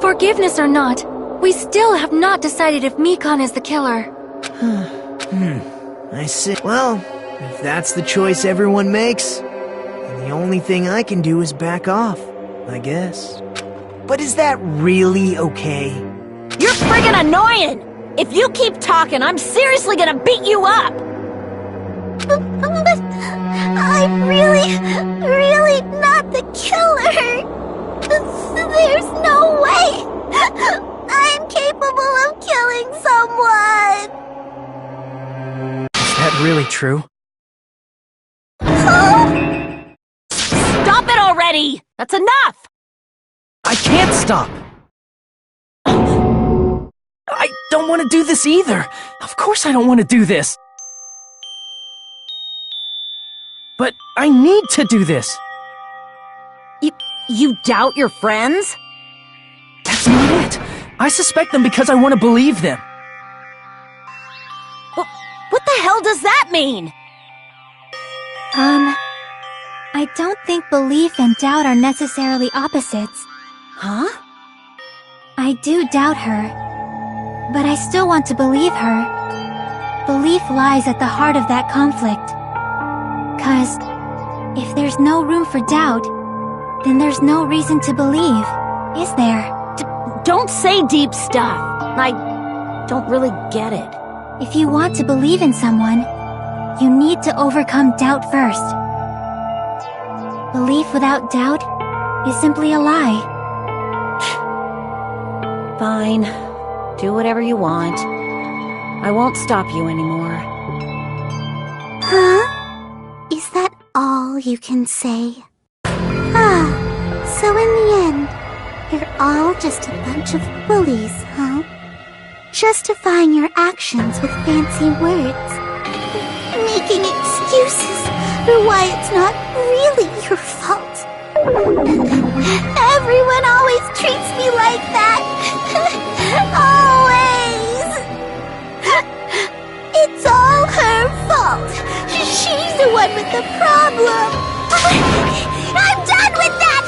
Forgiveness or not, we still have not decided if Mikan is the killer. I see. Well, if that's the choice everyone makes, then the only thing I can do is back off, I guess. But is that really okay? You're friggin' annoying! If you keep talking, I'm seriously gonna beat you up! But I'm really not the killer. There's no way I'm capable of killing someone. Is that really true? Stop it already! That's enough! I can't stop! I don't want to do this either! Of course I don't want to do this! But I need to do this! You doubt your friends? That's not it! I suspect them because I want to believe them! What the hell does that mean? I don't think belief and doubt are necessarily opposites. Huh? I do doubt her, but I still want to believe her. Belief lies at the heart of that conflict. 'Cause if there's no room for doubt, then there's no reason to believe, is there? Don't say deep stuff. I don't really get it. If you want to believe in someone, you need to overcome doubt first. Belief without doubt is simply a lie. Fine. Do whatever you want. I won't stop you anymore. Huh? Is that all you can say? So in the end, you're all just a bunch of bullies, huh? Justifying your actions with fancy words. Making excuses for why it's not really your fault. Everyone always treats me like that. Always. It's all her fault. She's the one with the problem. I'm done with that!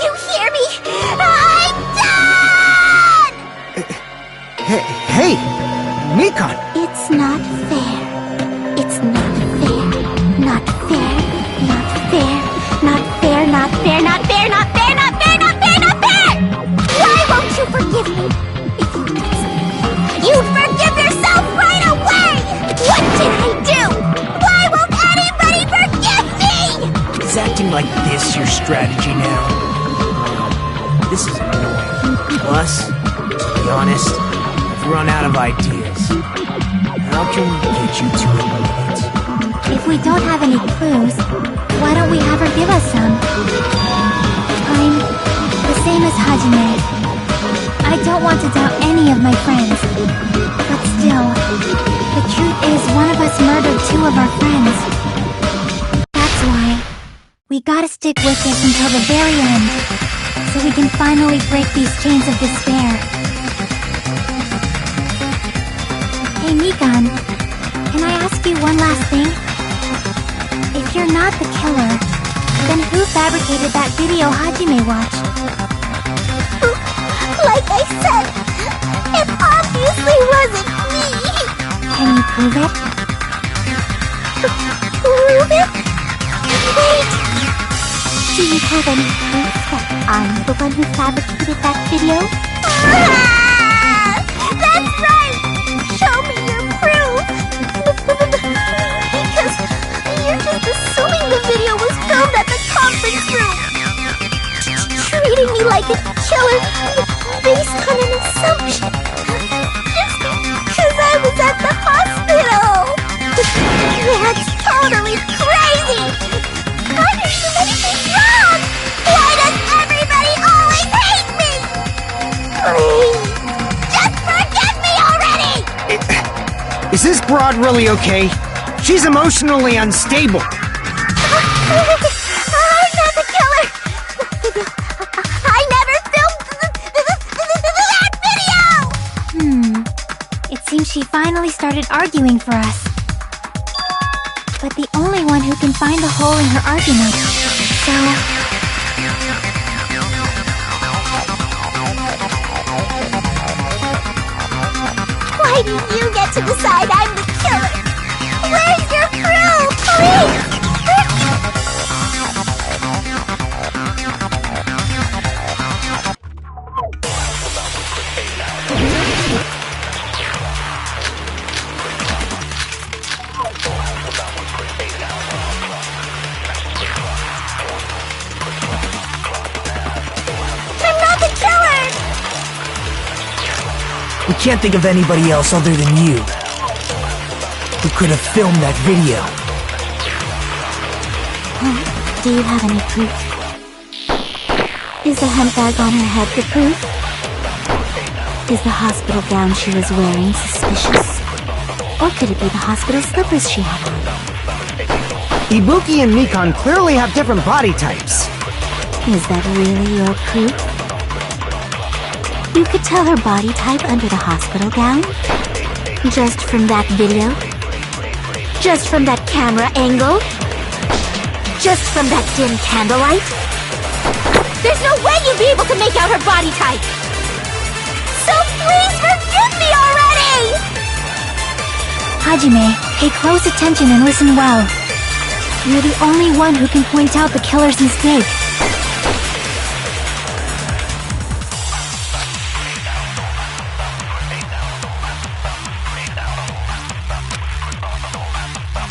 You hear me? I'm done! Hey! Mikan! It's not fair. It's not fair. Not fair. Not fair. Not fair. Not fair. Not fair. Not fair. Not fair. Not fair. Not fair! Why won't you forgive me? If you did something, you'd forgive yourself right away! What did I do? Why won't anybody forgive me? Is acting like this your strategy now? This is annoying. Plus, to be honest, I've run out of ideas. How can we get you to admit it? If we don't have any clues, why don't we have her give us some? I'm the same as Hajime. I don't want to doubt any of my friends. But still, the truth is one of us murdered two of our friends. That's why we gotta stick with this until the very end, so we can finally break these chains of despair. Hey Mikan, can I ask you one last thing? If you're not the killer, Then who fabricated that video Hajime watched? Like I said, it obviously wasn't me. Can you prove it? Prove it? Wait. Do you have any proof that I'm the one who fabricated that video? That's right! Show me your proof! Because you're just assuming the video was filmed at the conference room. Treating me like a killer based on an assumption. Just because I was at the hospital. That's totally crazy! I didn't do anything wrong! Why does everybody always hate me? Please, just forget me already! Is this broad really okay? She's emotionally unstable. I'm not the killer! I never filmed that video! It seems she finally started arguing for us. But the only one who can find the hole in her argument. So... Why do you get to decide I'm the killer? Where's your proof? Please! I'm not the killer! We can't think of anybody else other than you who could have filmed that video. Do you have any proof? Is the hemp bag on her head the proof? Is the hospital gown she was wearing suspicious? Or could it be the hospital slippers she had on? Ibuki and Mikan clearly have different body types. Is that really your proof? You could tell her body type under the hospital gown? Just from that video? Just from that camera angle? Just from that dim candlelight? There's no way you'd be able to make out her body type! So please forgive me already! Hajime, pay close attention and listen well. You're the only one who can point out the killer's mistake.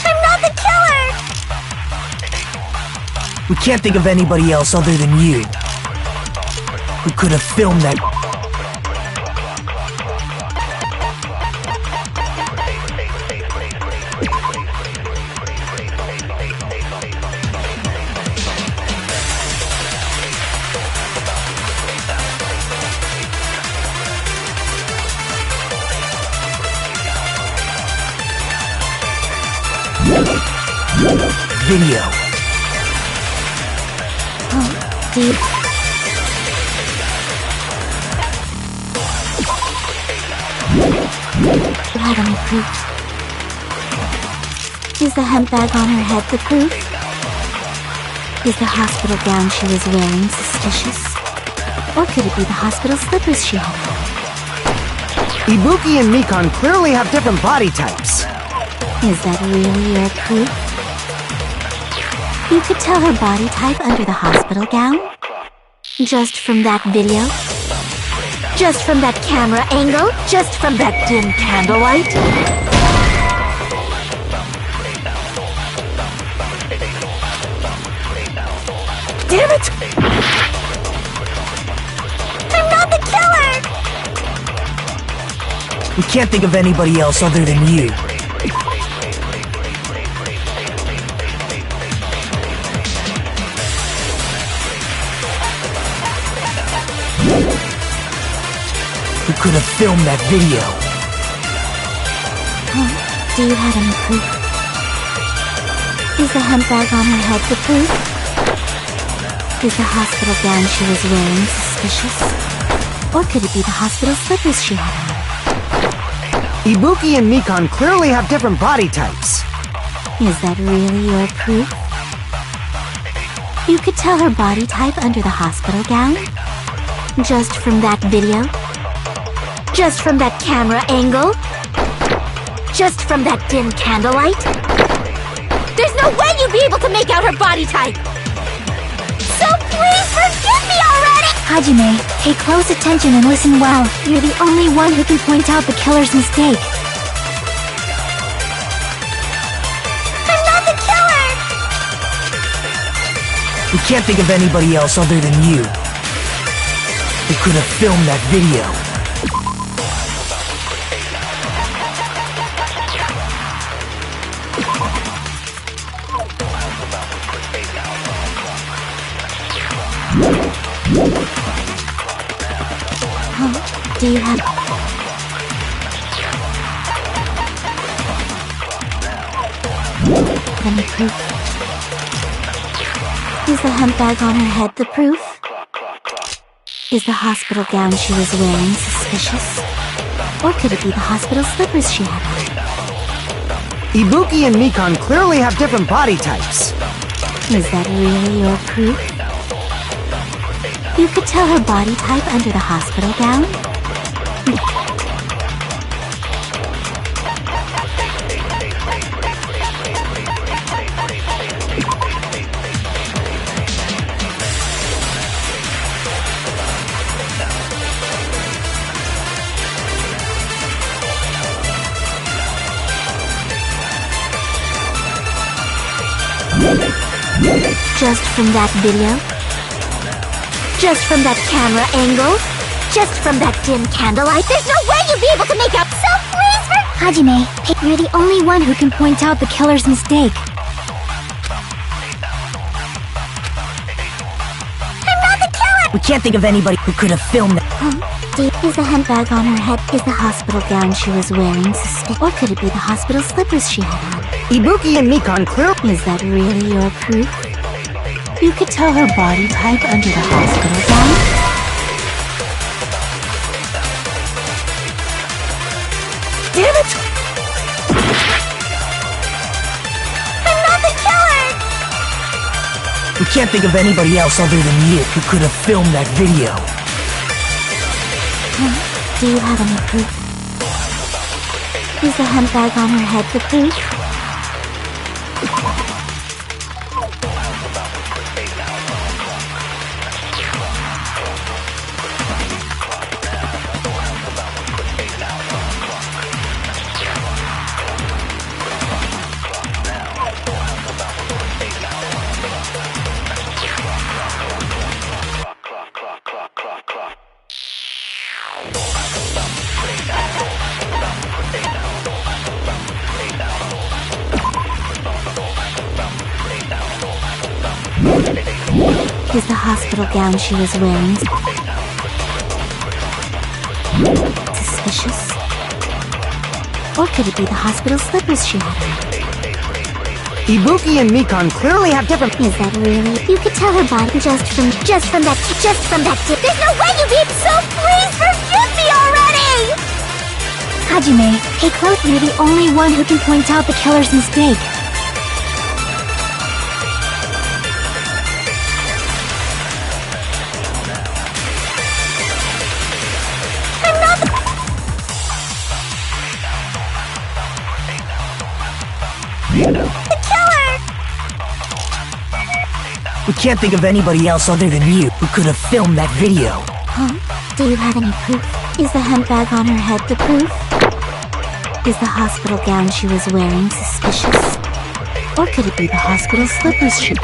I'm not the killer! We can't think of anybody else other than you who could have filmed that. Video. Do you... Do you have any proof? Is the hemp bag on her head the proof? Is the hospital gown she was wearing suspicious? Or could it be the hospital slippers she had on? Ibuki and Mikan clearly have different body types. Is that really your proof? You could tell her body type under the hospital gown? Just from that video? Just from that camera angle? Just from that dim candlelight? Damn it! I'm not the killer! We can't think of anybody else other than you. Who could have filmed that video? Do you have any proof? Is the hemp bag on her head the proof? Is the hospital gown she was wearing suspicious? Or could it be the hospital slippers she had on? Ibuki and Mikan clearly have different body types. Is that really your proof? You could tell her body type under the hospital gown? Just from that video? Just from that camera angle? Just from that dim candlelight? There's no way you'd be able to make out her body type! So please forgive me already! Hajime, pay close attention and listen well. You're the only one who can point out the killer's mistake. I'm not the killer! We can't think of anybody else other than you who could have filmed that video. Do you have... any proof? Is the handbag on her head the proof? Is the hospital gown she was wearing suspicious? Or could it be the hospital slippers she had on? Ibuki and Mikan clearly have different body types. Is that really your proof? You could tell her body type under the hospital gown? Just from that video? Just from that camera angle? Just from that dim candlelight? There's no way you'd be able to make out, so please Hajime, you're the only one who can point out the killer's mistake. I'm not the killer! We can't think of anybody who could have filmed that. Is the handbag on her head? Is the hospital gown she was wearing suspicious? Or could it be the hospital slippers she had on? Ibuki and Mikan clearly... Is that really your proof? You could tell her body type under the hospital gown? Damn it! I'm not the killer! We can't think of anybody else other than you who could have filmed that video. Do you have any proof? Is the handbag on her head the proof? Is the hospital gown she was wearing suspicious? Or could it be the hospital slippers she had on? Ibuki and Mikan clearly have different... Is that really? You could tell her body just from that... There's no way you be... So please forgive me already! Hajime, pay close. You're the only one who can point out the killer's mistake. We can't think of anybody else other than you who could have filmed that video. Do you have any proof? Is the handbag on her head the proof? Is the hospital gown she was wearing suspicious? Or could it be the hospital slippers she...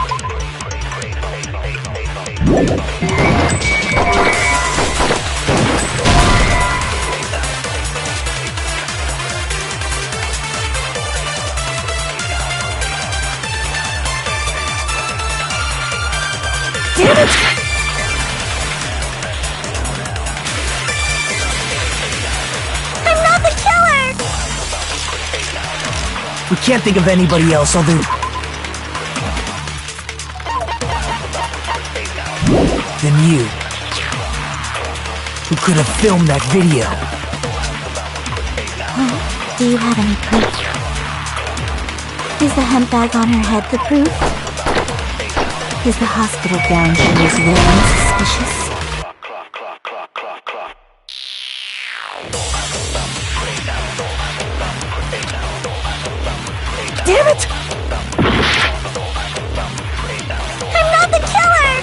Damn it! I'm not the killer! We can't think of anybody else other than you who could have filmed that video. Do you have any proof? Is the handbag on her head the proof? Is the hospital gown she was wearing suspicious? Damn it! I'm not the killer!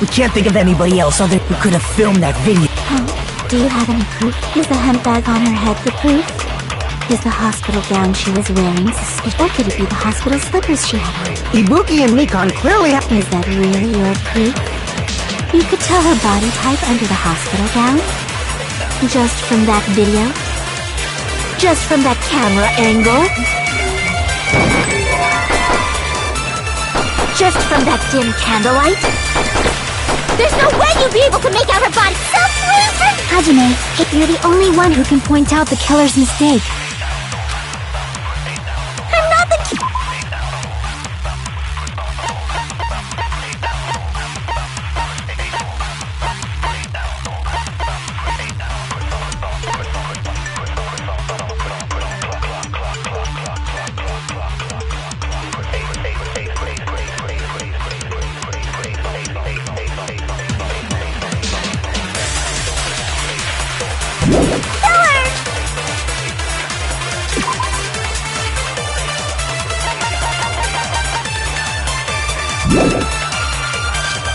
We can't think of anybody else other who could have filmed that video. Oh, do you have any proof? Is the hemp bag on her head the proof? Is the hospital gown she was wearing suspicious? Or could it be the hospital slippers she had on? Ibuki and Mikan clearly have... Is that really your proof? You could tell her body type under the hospital gown? Just from that video? Just from that camera angle? Just from that dim candlelight? There's no way you'd be able to make out her body! So please! Hajime, you're the only one who can point out the killer's mistake. I'm not the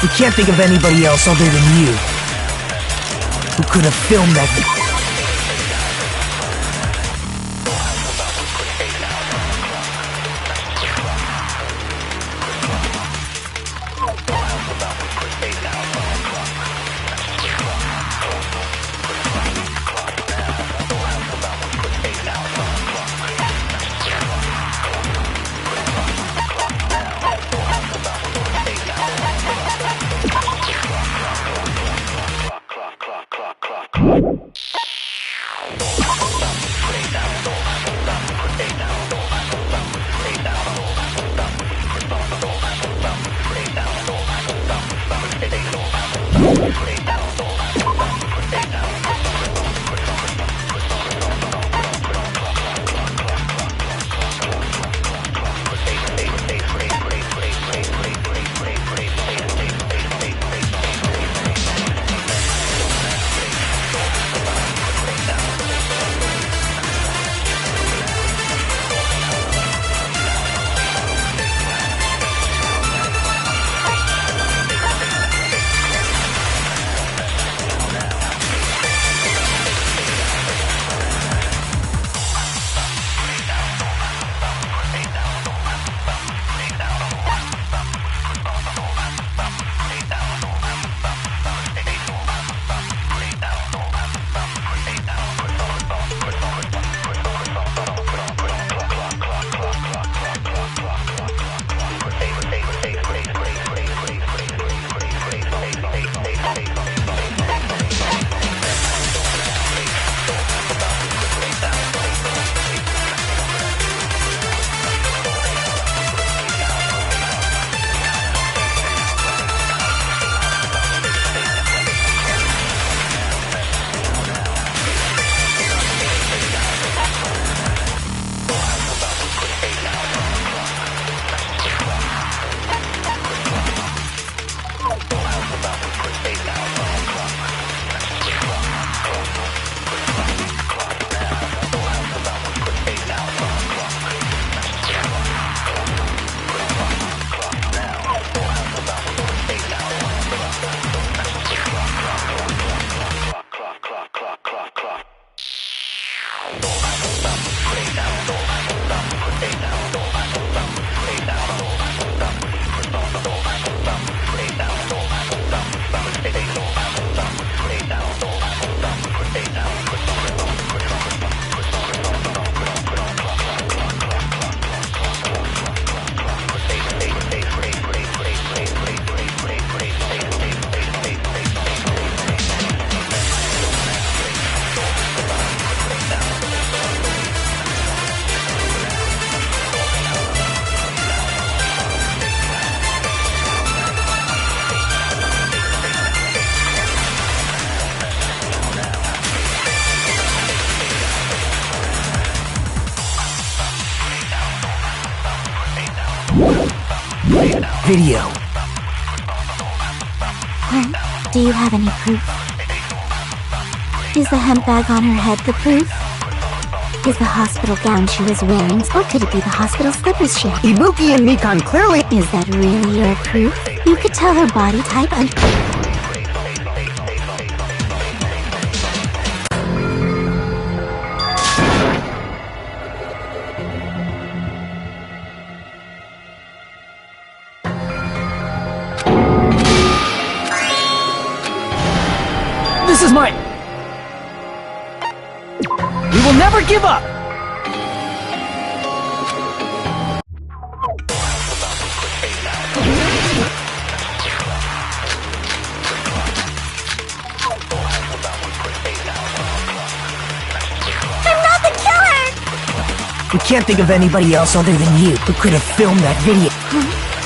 We can't think of anybody else other than you who could have filmed that video. video. Do you have any proof? Is the hemp bag on her head the proof? Is the hospital gown she was wearing, or could it be the hospital slippers she had? Ibuki and Mikan clearly... Is that really your proof? You could tell her body type and... This is my... We will never give up! I'm not the killer! We can't think of anybody else other than you who could have filmed that video.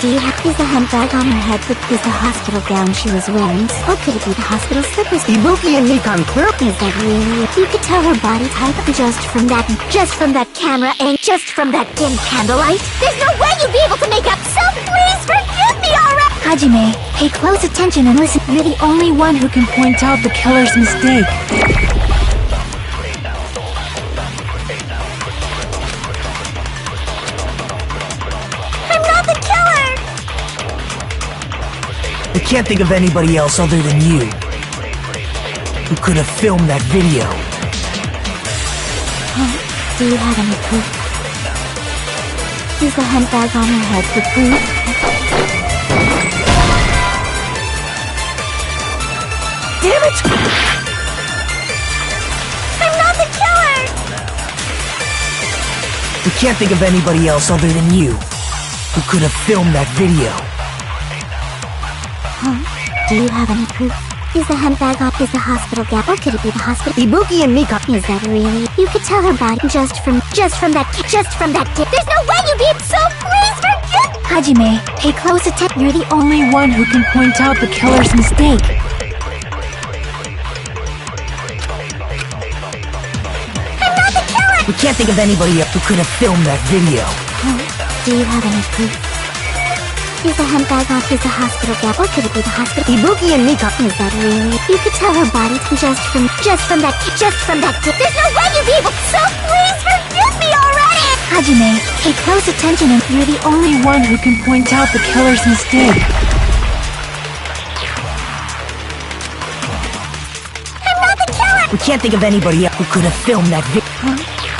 Do you have... Is the hemp bag on her head the... Is the hospital gown she was wearing, or could it be the hospital slippers? Ibuki and Mikan clearly... Is that really... You could tell her body type just from that camera and just from that dim candlelight? There's no way you'd be able to make up, so please forgive me already! Hajime, pay close attention and listen. You're the only one who can point out the killer's mistake. We can't think of anybody else other than you who could have filmed that video. Do you have any proof? Is the hemp bag on her head the proof? Damn it! I'm not the killer! We can't think of anybody else other than you who could have filmed that video. Do you have any proof? Is the hemp bag on... Is the hospital gown, or could it be the hospital... Ibuki and Mikan... Is that really... You could tell her body just from that dip. There's no way you'd be... So please forgive... Hajime, pay close attention. You're the only one who can point out the killer's mistake. I'm not the killer! We can't think of anybody else who could have filmed that video. Do you have any proof? Is the hemp bag on... Is the hospital gown, or could it be the hospital... Ibuki and Mikan... Is that really... You could tell her body just from that dip. There's no way you'd be able... So please forgive me already! Hajime, pay close attention and you're the only one who can point out the killer's mistake. I'm not the killer! We can't think of anybody else who could have filmed that video.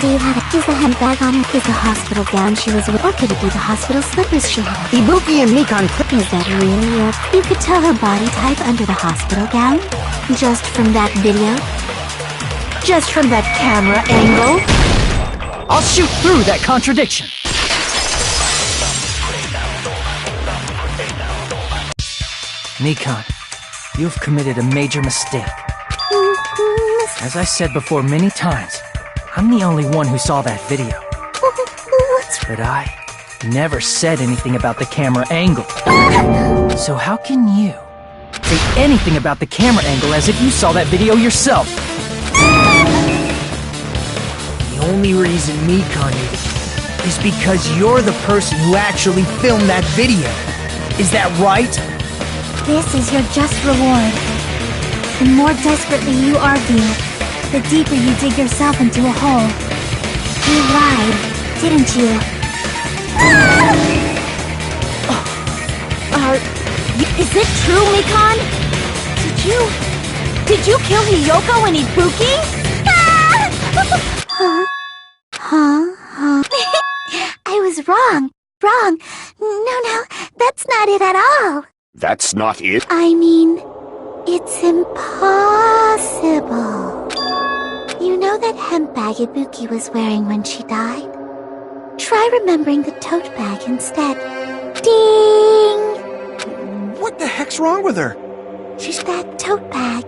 Do you have it? Is the hemp bag on her? Is the hospital gown she was wearing? Or could it be the hospital slippers she had? Ibuki and Mikan... Is that really your... You could tell her body type under the hospital gown? Just from that video? Just from that camera angle? I'll shoot through that contradiction! Mikan, you've committed a major mistake. As I said before many times, I'm the only one who saw that video. But I never said anything about the camera angle. So how can you say anything about the camera angle as if you saw that video yourself? The only reason Mikan knew is because you're the person who actually filmed that video. Is that right? This is your just reward. The more desperately you argue, the deeper you dig yourself into a hole. You lied, didn't you? Is it true, Mikan? Did you kill Hiyoko and Ibuki? I was wrong. No, that's not it at all. That's not it? I mean, it's impossible. You know that hemp bag Ibuki was wearing when she died? Try remembering the tote bag instead. Ding! What the heck's wrong with her? That tote bag.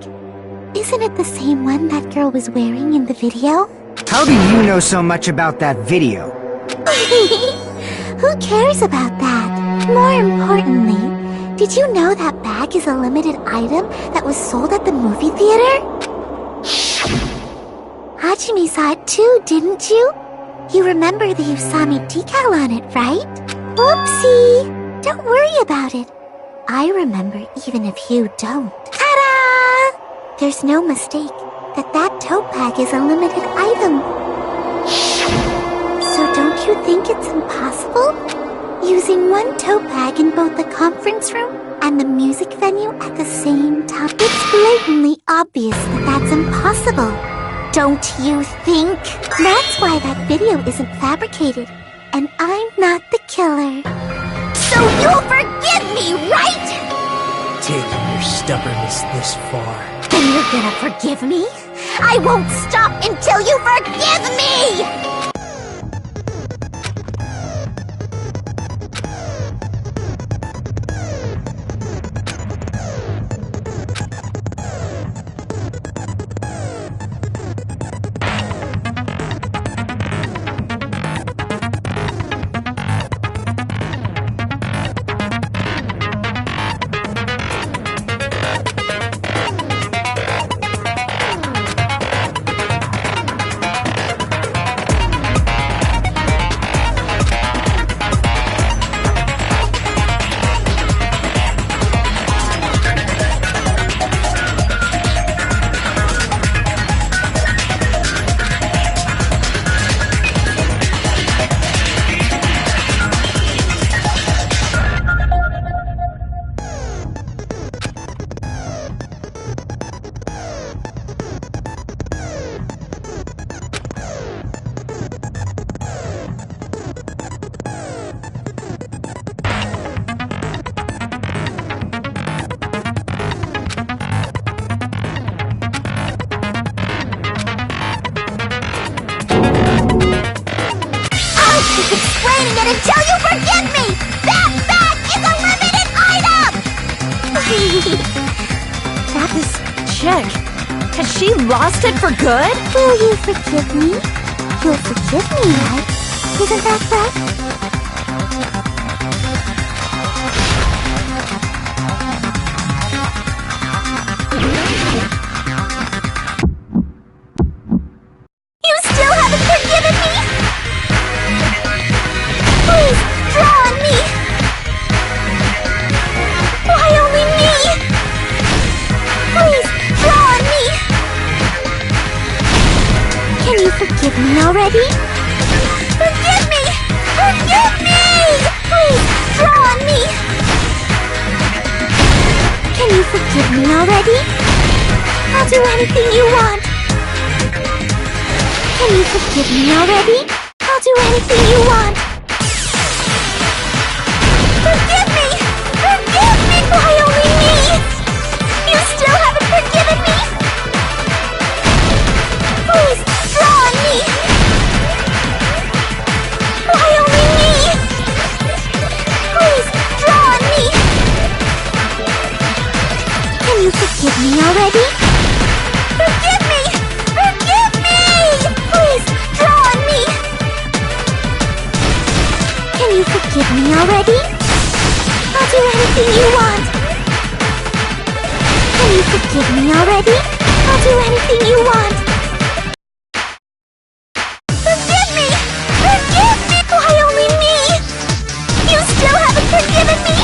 Isn't it the same one that girl was wearing in the video? How do you know so much about that video? Who cares about that? More importantly, did you know that bag is a limited item that was sold at the movie theater? Hajime saw it too, didn't you? You remember the Usami decal on it, right? Whoopsie! Don't worry about it. I remember even if you don't. Ta-da! There's no mistake that tote bag is a limited item. So don't you think it's impossible? Using one tote bag in both the conference room and the music venue at the same time? It's blatantly obvious that that's impossible. Don't you think? That's why that video isn't fabricated, and I'm not the killer. So you'll forgive me, right? Taking your stubbornness this far. Then you're gonna forgive me? I won't stop until you forgive me! Explaining it until you forgive me! That bag is a limited item! Check. Has she lost it for good? Will you forgive me? You'll forgive me, right? Isn't that right? You still haven't forgiven me? Please, draw on me! Why only me? Please, draw on me! Can you forgive me already? Forgive me! Forgive me! Please, draw on me! Can you forgive me already? I'll do anything you want. Can you forgive me already? I'll do anything you want. Forgive me! Forgive me! Why only me? You still haven't forgiven me? Please, draw on me! Why only me? Please, draw on me! Can you forgive me already? Forgive me! Forgive me! Please, draw on me! Can you forgive me already? I'll do anything you want. Can you forgive me already? I'll do anything you want. Forgive me! Forgive me! Why only me? You still haven't forgiven me?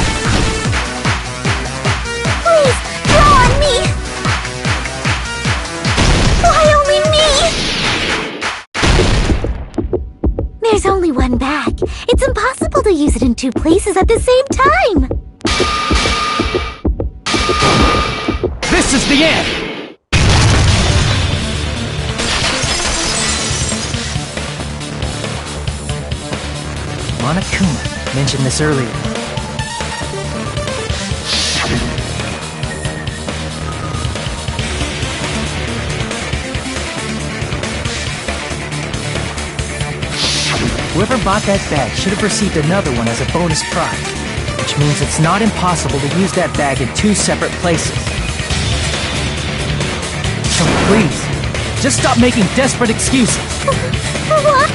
Please, draw on me! Why only me? There's only one bag. It's impossible to use it in two places at the same time. This is the end! Monokuma mentioned this earlier. Whoever bought that bag should have received another one as a bonus prize, which means it's not impossible to use that bag in two separate places. So please, just stop making desperate excuses. What?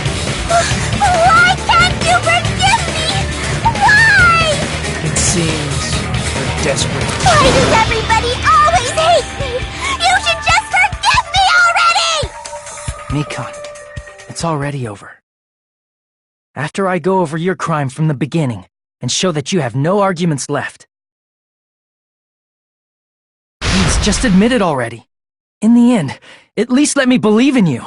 Why can't you forgive me? Why? It seems you're desperate. Why does everybody always hate me? You should just forgive me already! Mikan, it's already over. After I go over your crime from the beginning, and show that you have no arguments left. Please, just admit it already. In the end, at least let me believe in you.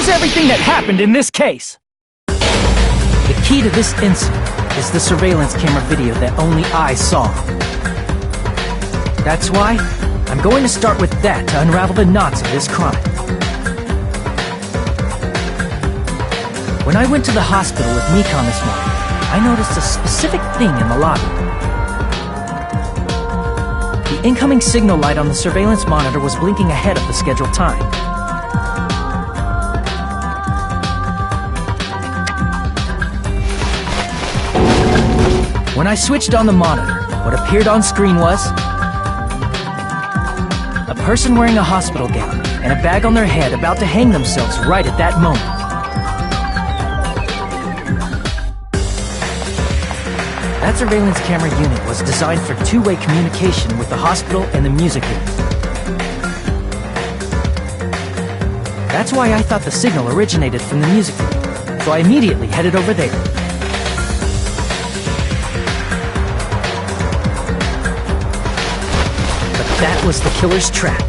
Everything that happened in this case. The key to this incident is the surveillance camera video that only I saw. That's why I'm going to start with that to unravel the knots of this crime. When I went to the hospital with Mekon this morning, I noticed a specific thing in the lobby. The incoming signal light on the surveillance monitor was blinking ahead of the scheduled time. When I switched on the monitor, what appeared on screen was a person wearing a hospital gown and a bag on their head about to hang themselves right at that moment. That surveillance camera unit was designed for two-way communication with the hospital and the music room. That's why I thought the signal originated from the music room, so I immediately headed over there. That was the killer's trap.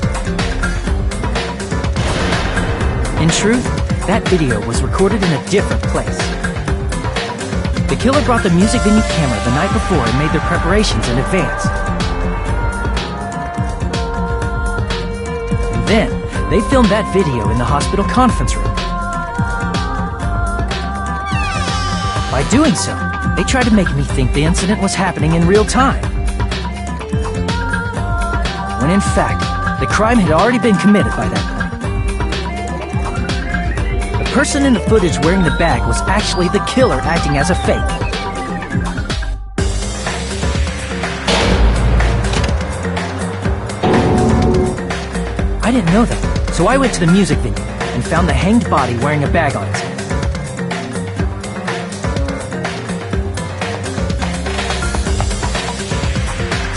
In truth, that video was recorded in a different place. The killer brought the music venue camera the night before and made their preparations in advance. And then, they filmed that video in the hospital conference room. By doing so, they tried to make me think the incident was happening in real time. When in fact, the crime had already been committed by that point. The person in the footage wearing the bag was actually the killer acting as a fake. didn't know that, so I went to the music venue and found the hanged body wearing a bag on its head.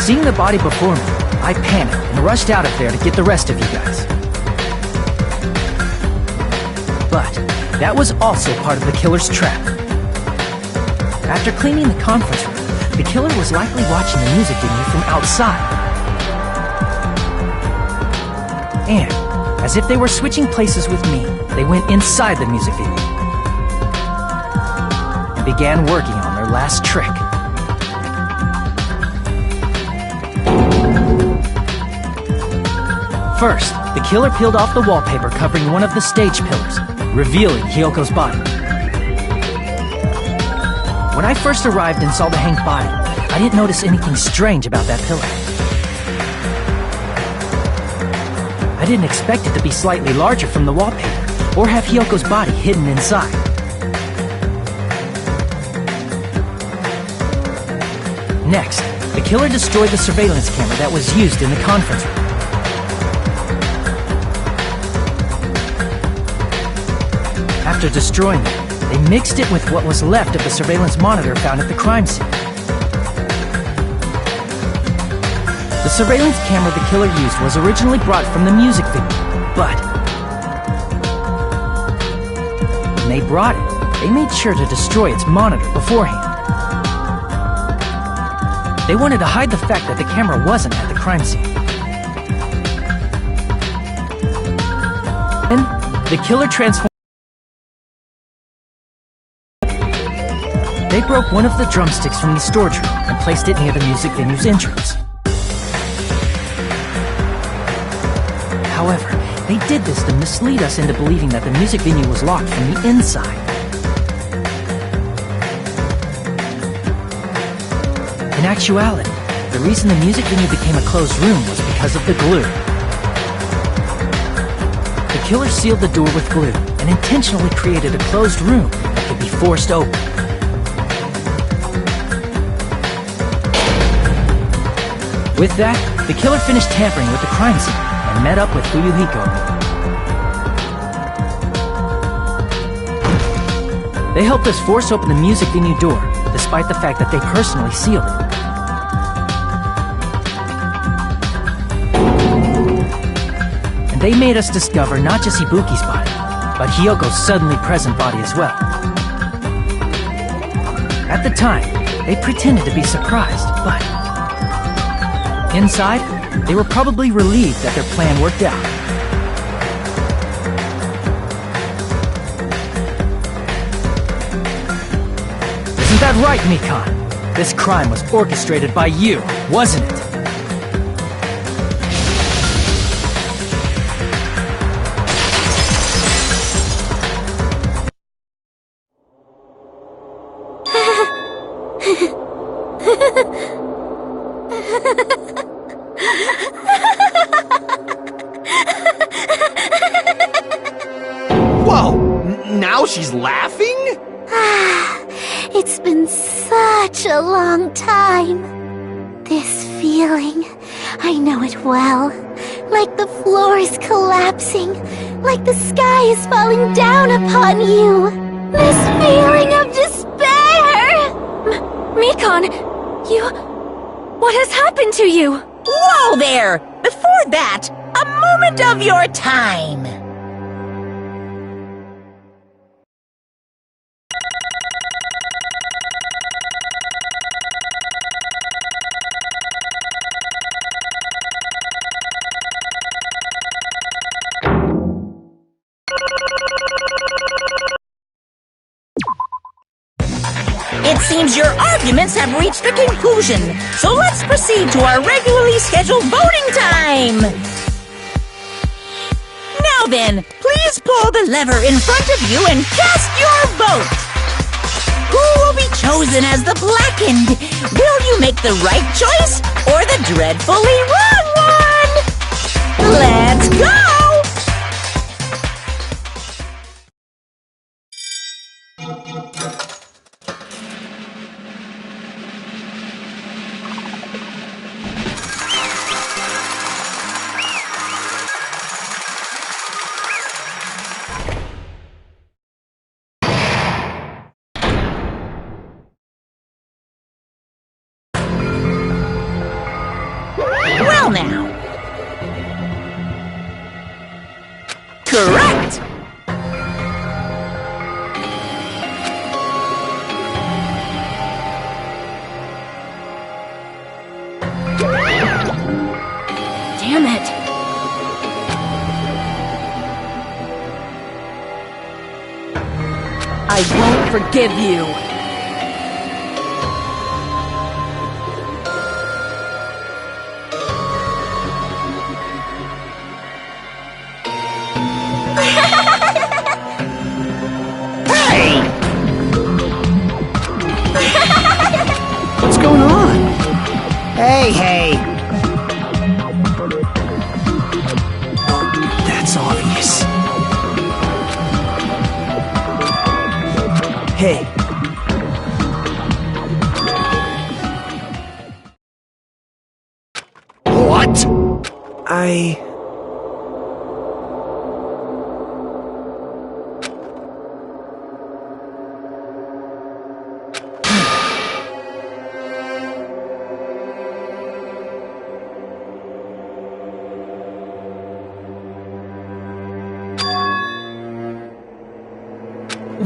Seeing the body before me, I panicked and rushed out of there to get the rest of you guys. But that was also part of the killer's trap. After cleaning the conference room, the killer was likely watching the music venue from outside. And, as if they were switching places with me, they went inside the music venue and began working on their last trick. First, the killer peeled off the wallpaper covering one of the stage pillars, revealing Hiyoko's body. When I first arrived and saw the hanged body, I didn't notice anything strange about that pillar. I didn't expect it to be slightly larger from the wallpaper, or have Hiyoko's body hidden inside. Next, the killer destroyed the surveillance camera that was used in the conference room. After destroying it, they mixed it with what was left of the surveillance monitor found at the crime scene. The surveillance camera the killer used was originally brought from the music venue, but when they brought it, they made sure to destroy its monitor beforehand. They wanted to hide the fact that the camera wasn't at the crime scene. Then, the killer transformed. They broke one of the drumsticks from the storage room and placed it near the music venue's entrance. However, they did this to mislead us into believing that the music venue was locked from the inside. In actuality, the reason the music venue became a closed room was because of the glue. The killer sealed the door with glue and intentionally created a closed room that could be forced open. With that, the killer finished tampering with the crime scene and met up with Fuyuhiko. They helped us force open the music venue door, despite the fact that they personally sealed it. And they made us discover not just Ibuki's body, but Hiyoko's suddenly present body as well. At the time, they pretended to be surprised, but inside, they were probably relieved that their plan worked out. Isn't that right, Mikan? This crime was orchestrated by you, wasn't it? Now she's laughing? It's been such a long time. This feeling, I know it well. Like the floor is collapsing, like the sky is falling down upon you. This feeling of despair! Mikan, what has happened to you? Whoa there! Before that, a moment of your time. It seems your arguments have reached a conclusion, so let's proceed to our regularly scheduled voting time! Now then, please pull the lever in front of you and cast your vote! Who will be chosen as the blackened? Will you make the right choice, or the dreadfully wrong one? Let's go! Correct! Damn it. I won't forgive you. Hey! What's going on? Hey, hey! That's obvious. Hey. What?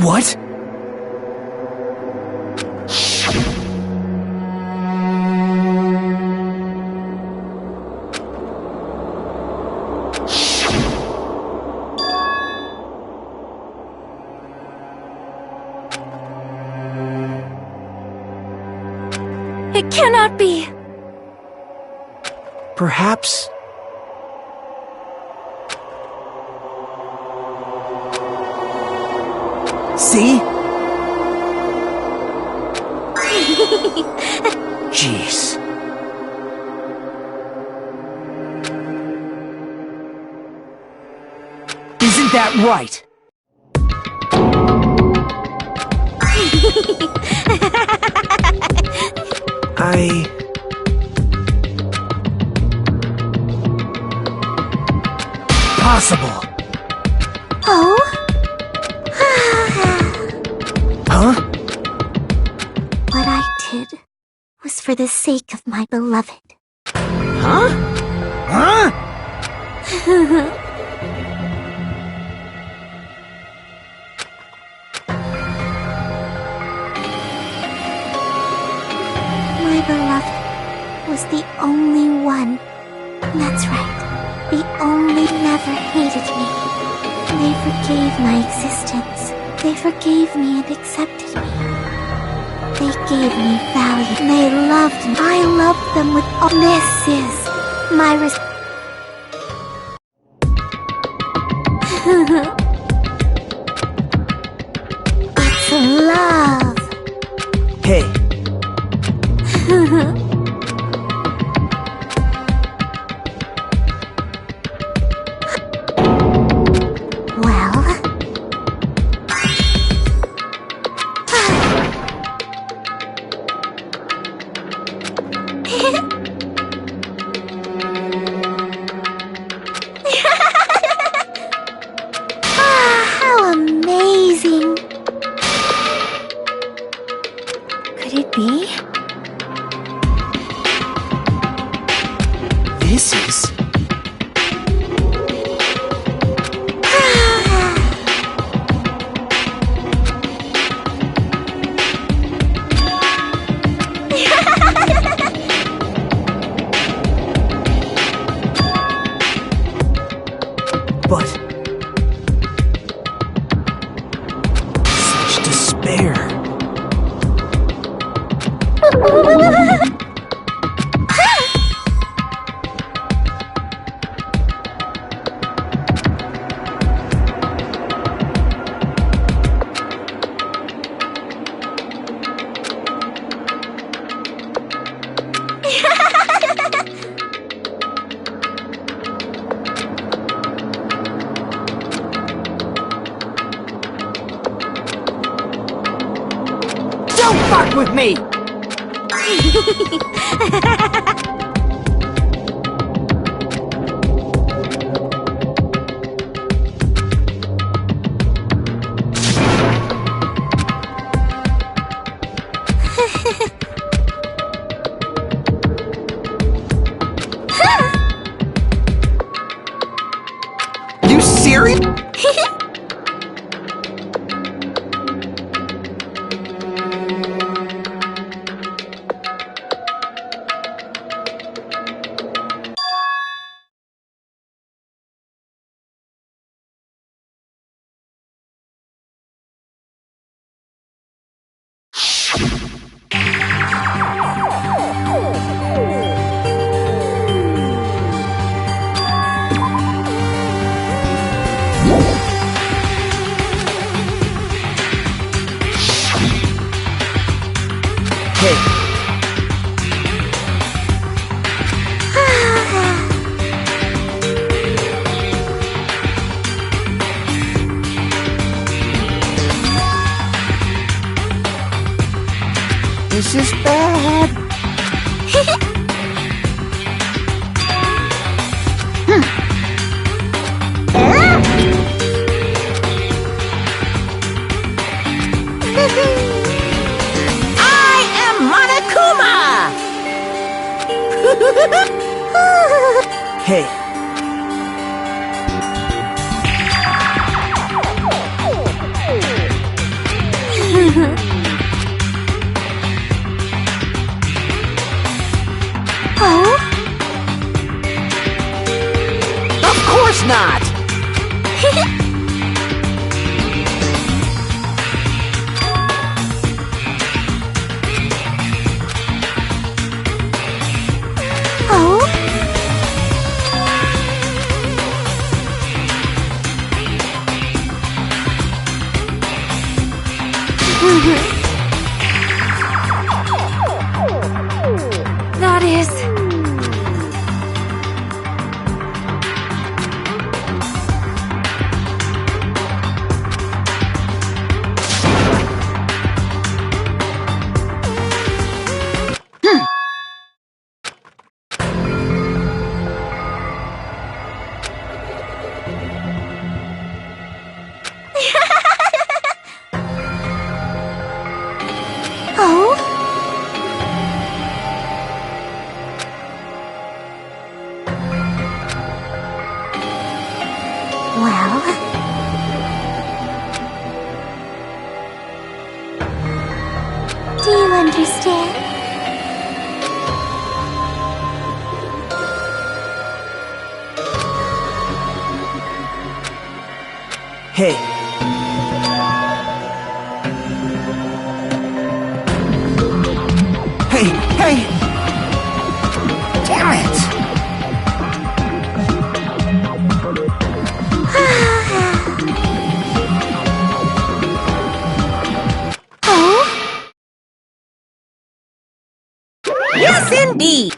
What? It cannot be. Perhaps... See? Jeez. Isn't that right? Possible. Oh? Huh? What I did was for the sake of my beloved. Huh? Huh? My beloved was the only one. That's right. The only never hated me. They forgave my existence. They forgave me and accepted me. They gave me value. They loved me. I loved them with all. This is my It's love. Hey. Well... how amazing! Could it be? This is... But... such despair. Don't fuck with me! You serious? This is bad. I am Monokuma! Hey, Oh? Of course not! Oh? That is... Oh? Well... Do you understand? hey. Hey, hey! Damn it! Oh? Yes, indeed!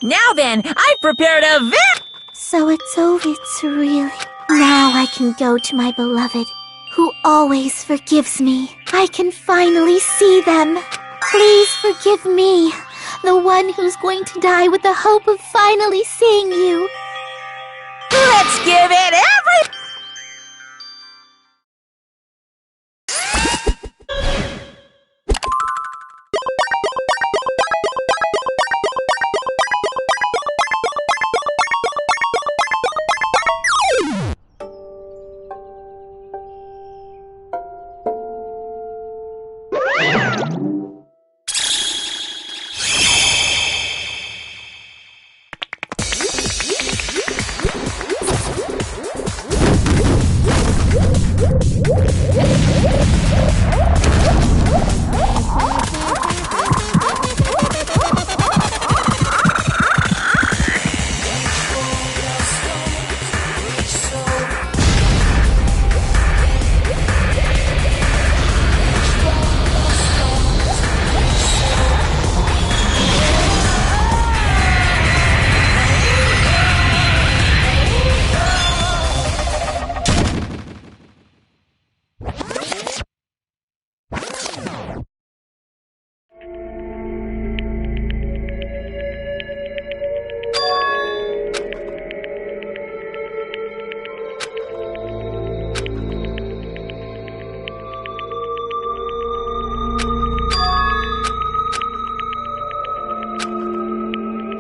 Now then, I've prepared a So it's over, really. Now I can go to my beloved, who always forgives me. I can finally see them. Please forgive me, the one who's going to die with the hope of finally seeing you. Let's give it every...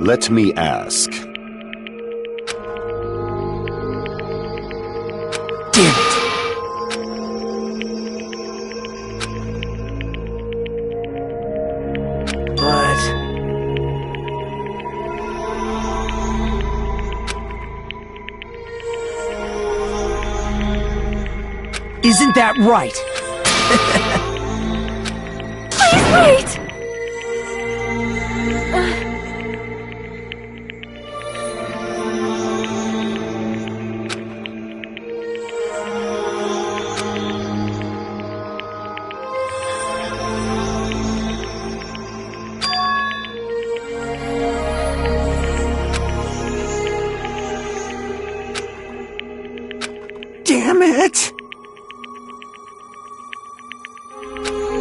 Let me ask. Damn it! But... Isn't that right? Please wait! Damn it!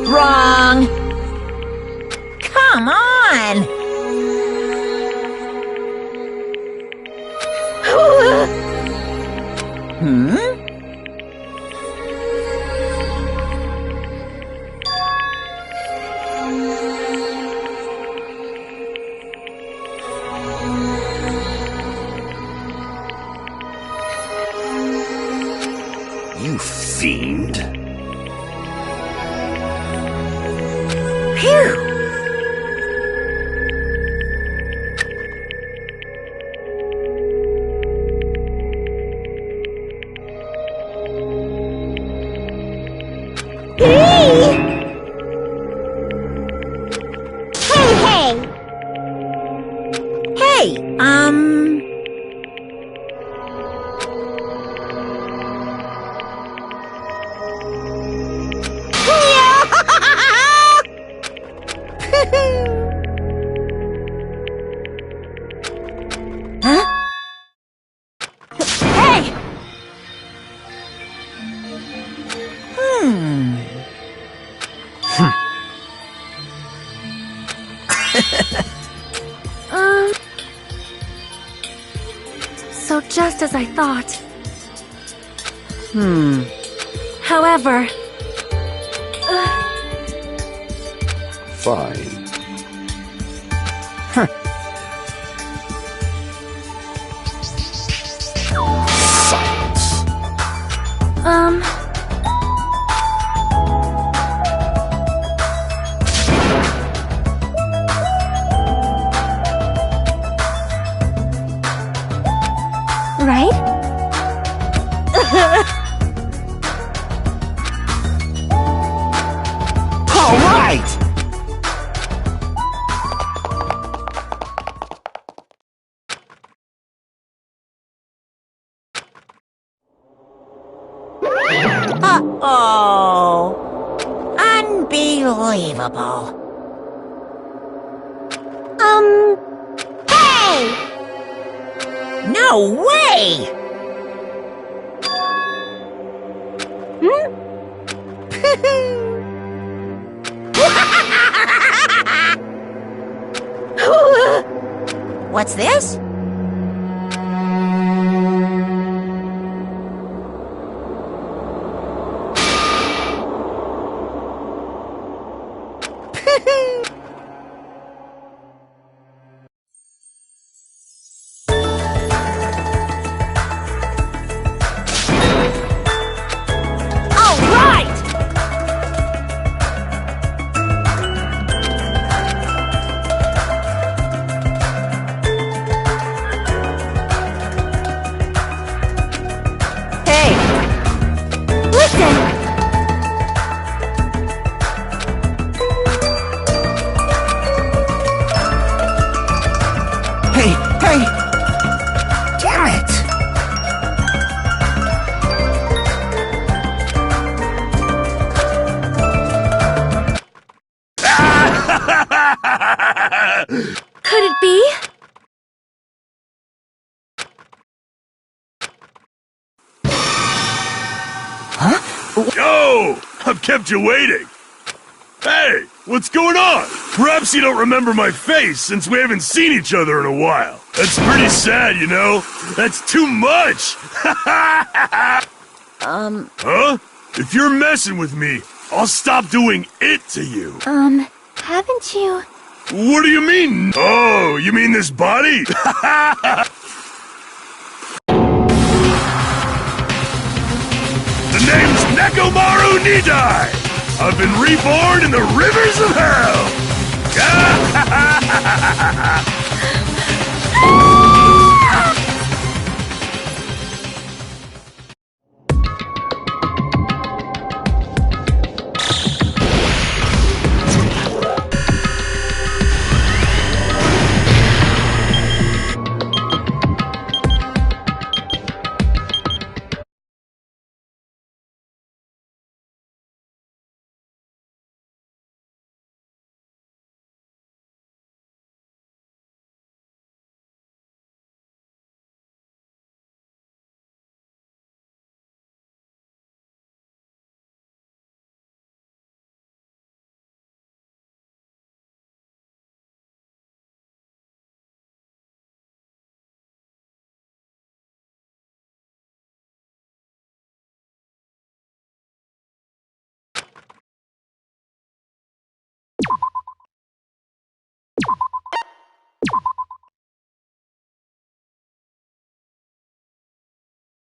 Wrong! Come on! Hmm? You fiend. Phew! So just as I thought. However... Fine. Silence. Right? All right! Uh-oh! Unbelievable. Hey! No way! What's this? Hey! Damn it! Could it be? Yo! I've kept you waiting. Hey, what's going on? Perhaps you don't remember my face since we haven't seen each other in a while. That's pretty sad, you know? That's too much! Huh? If you're messing with me, I'll stop doing it to you. Haven't you? What do you mean? Oh, you mean this body? The name's Nekomaru Nidai! I've been reborn in the rivers of hell!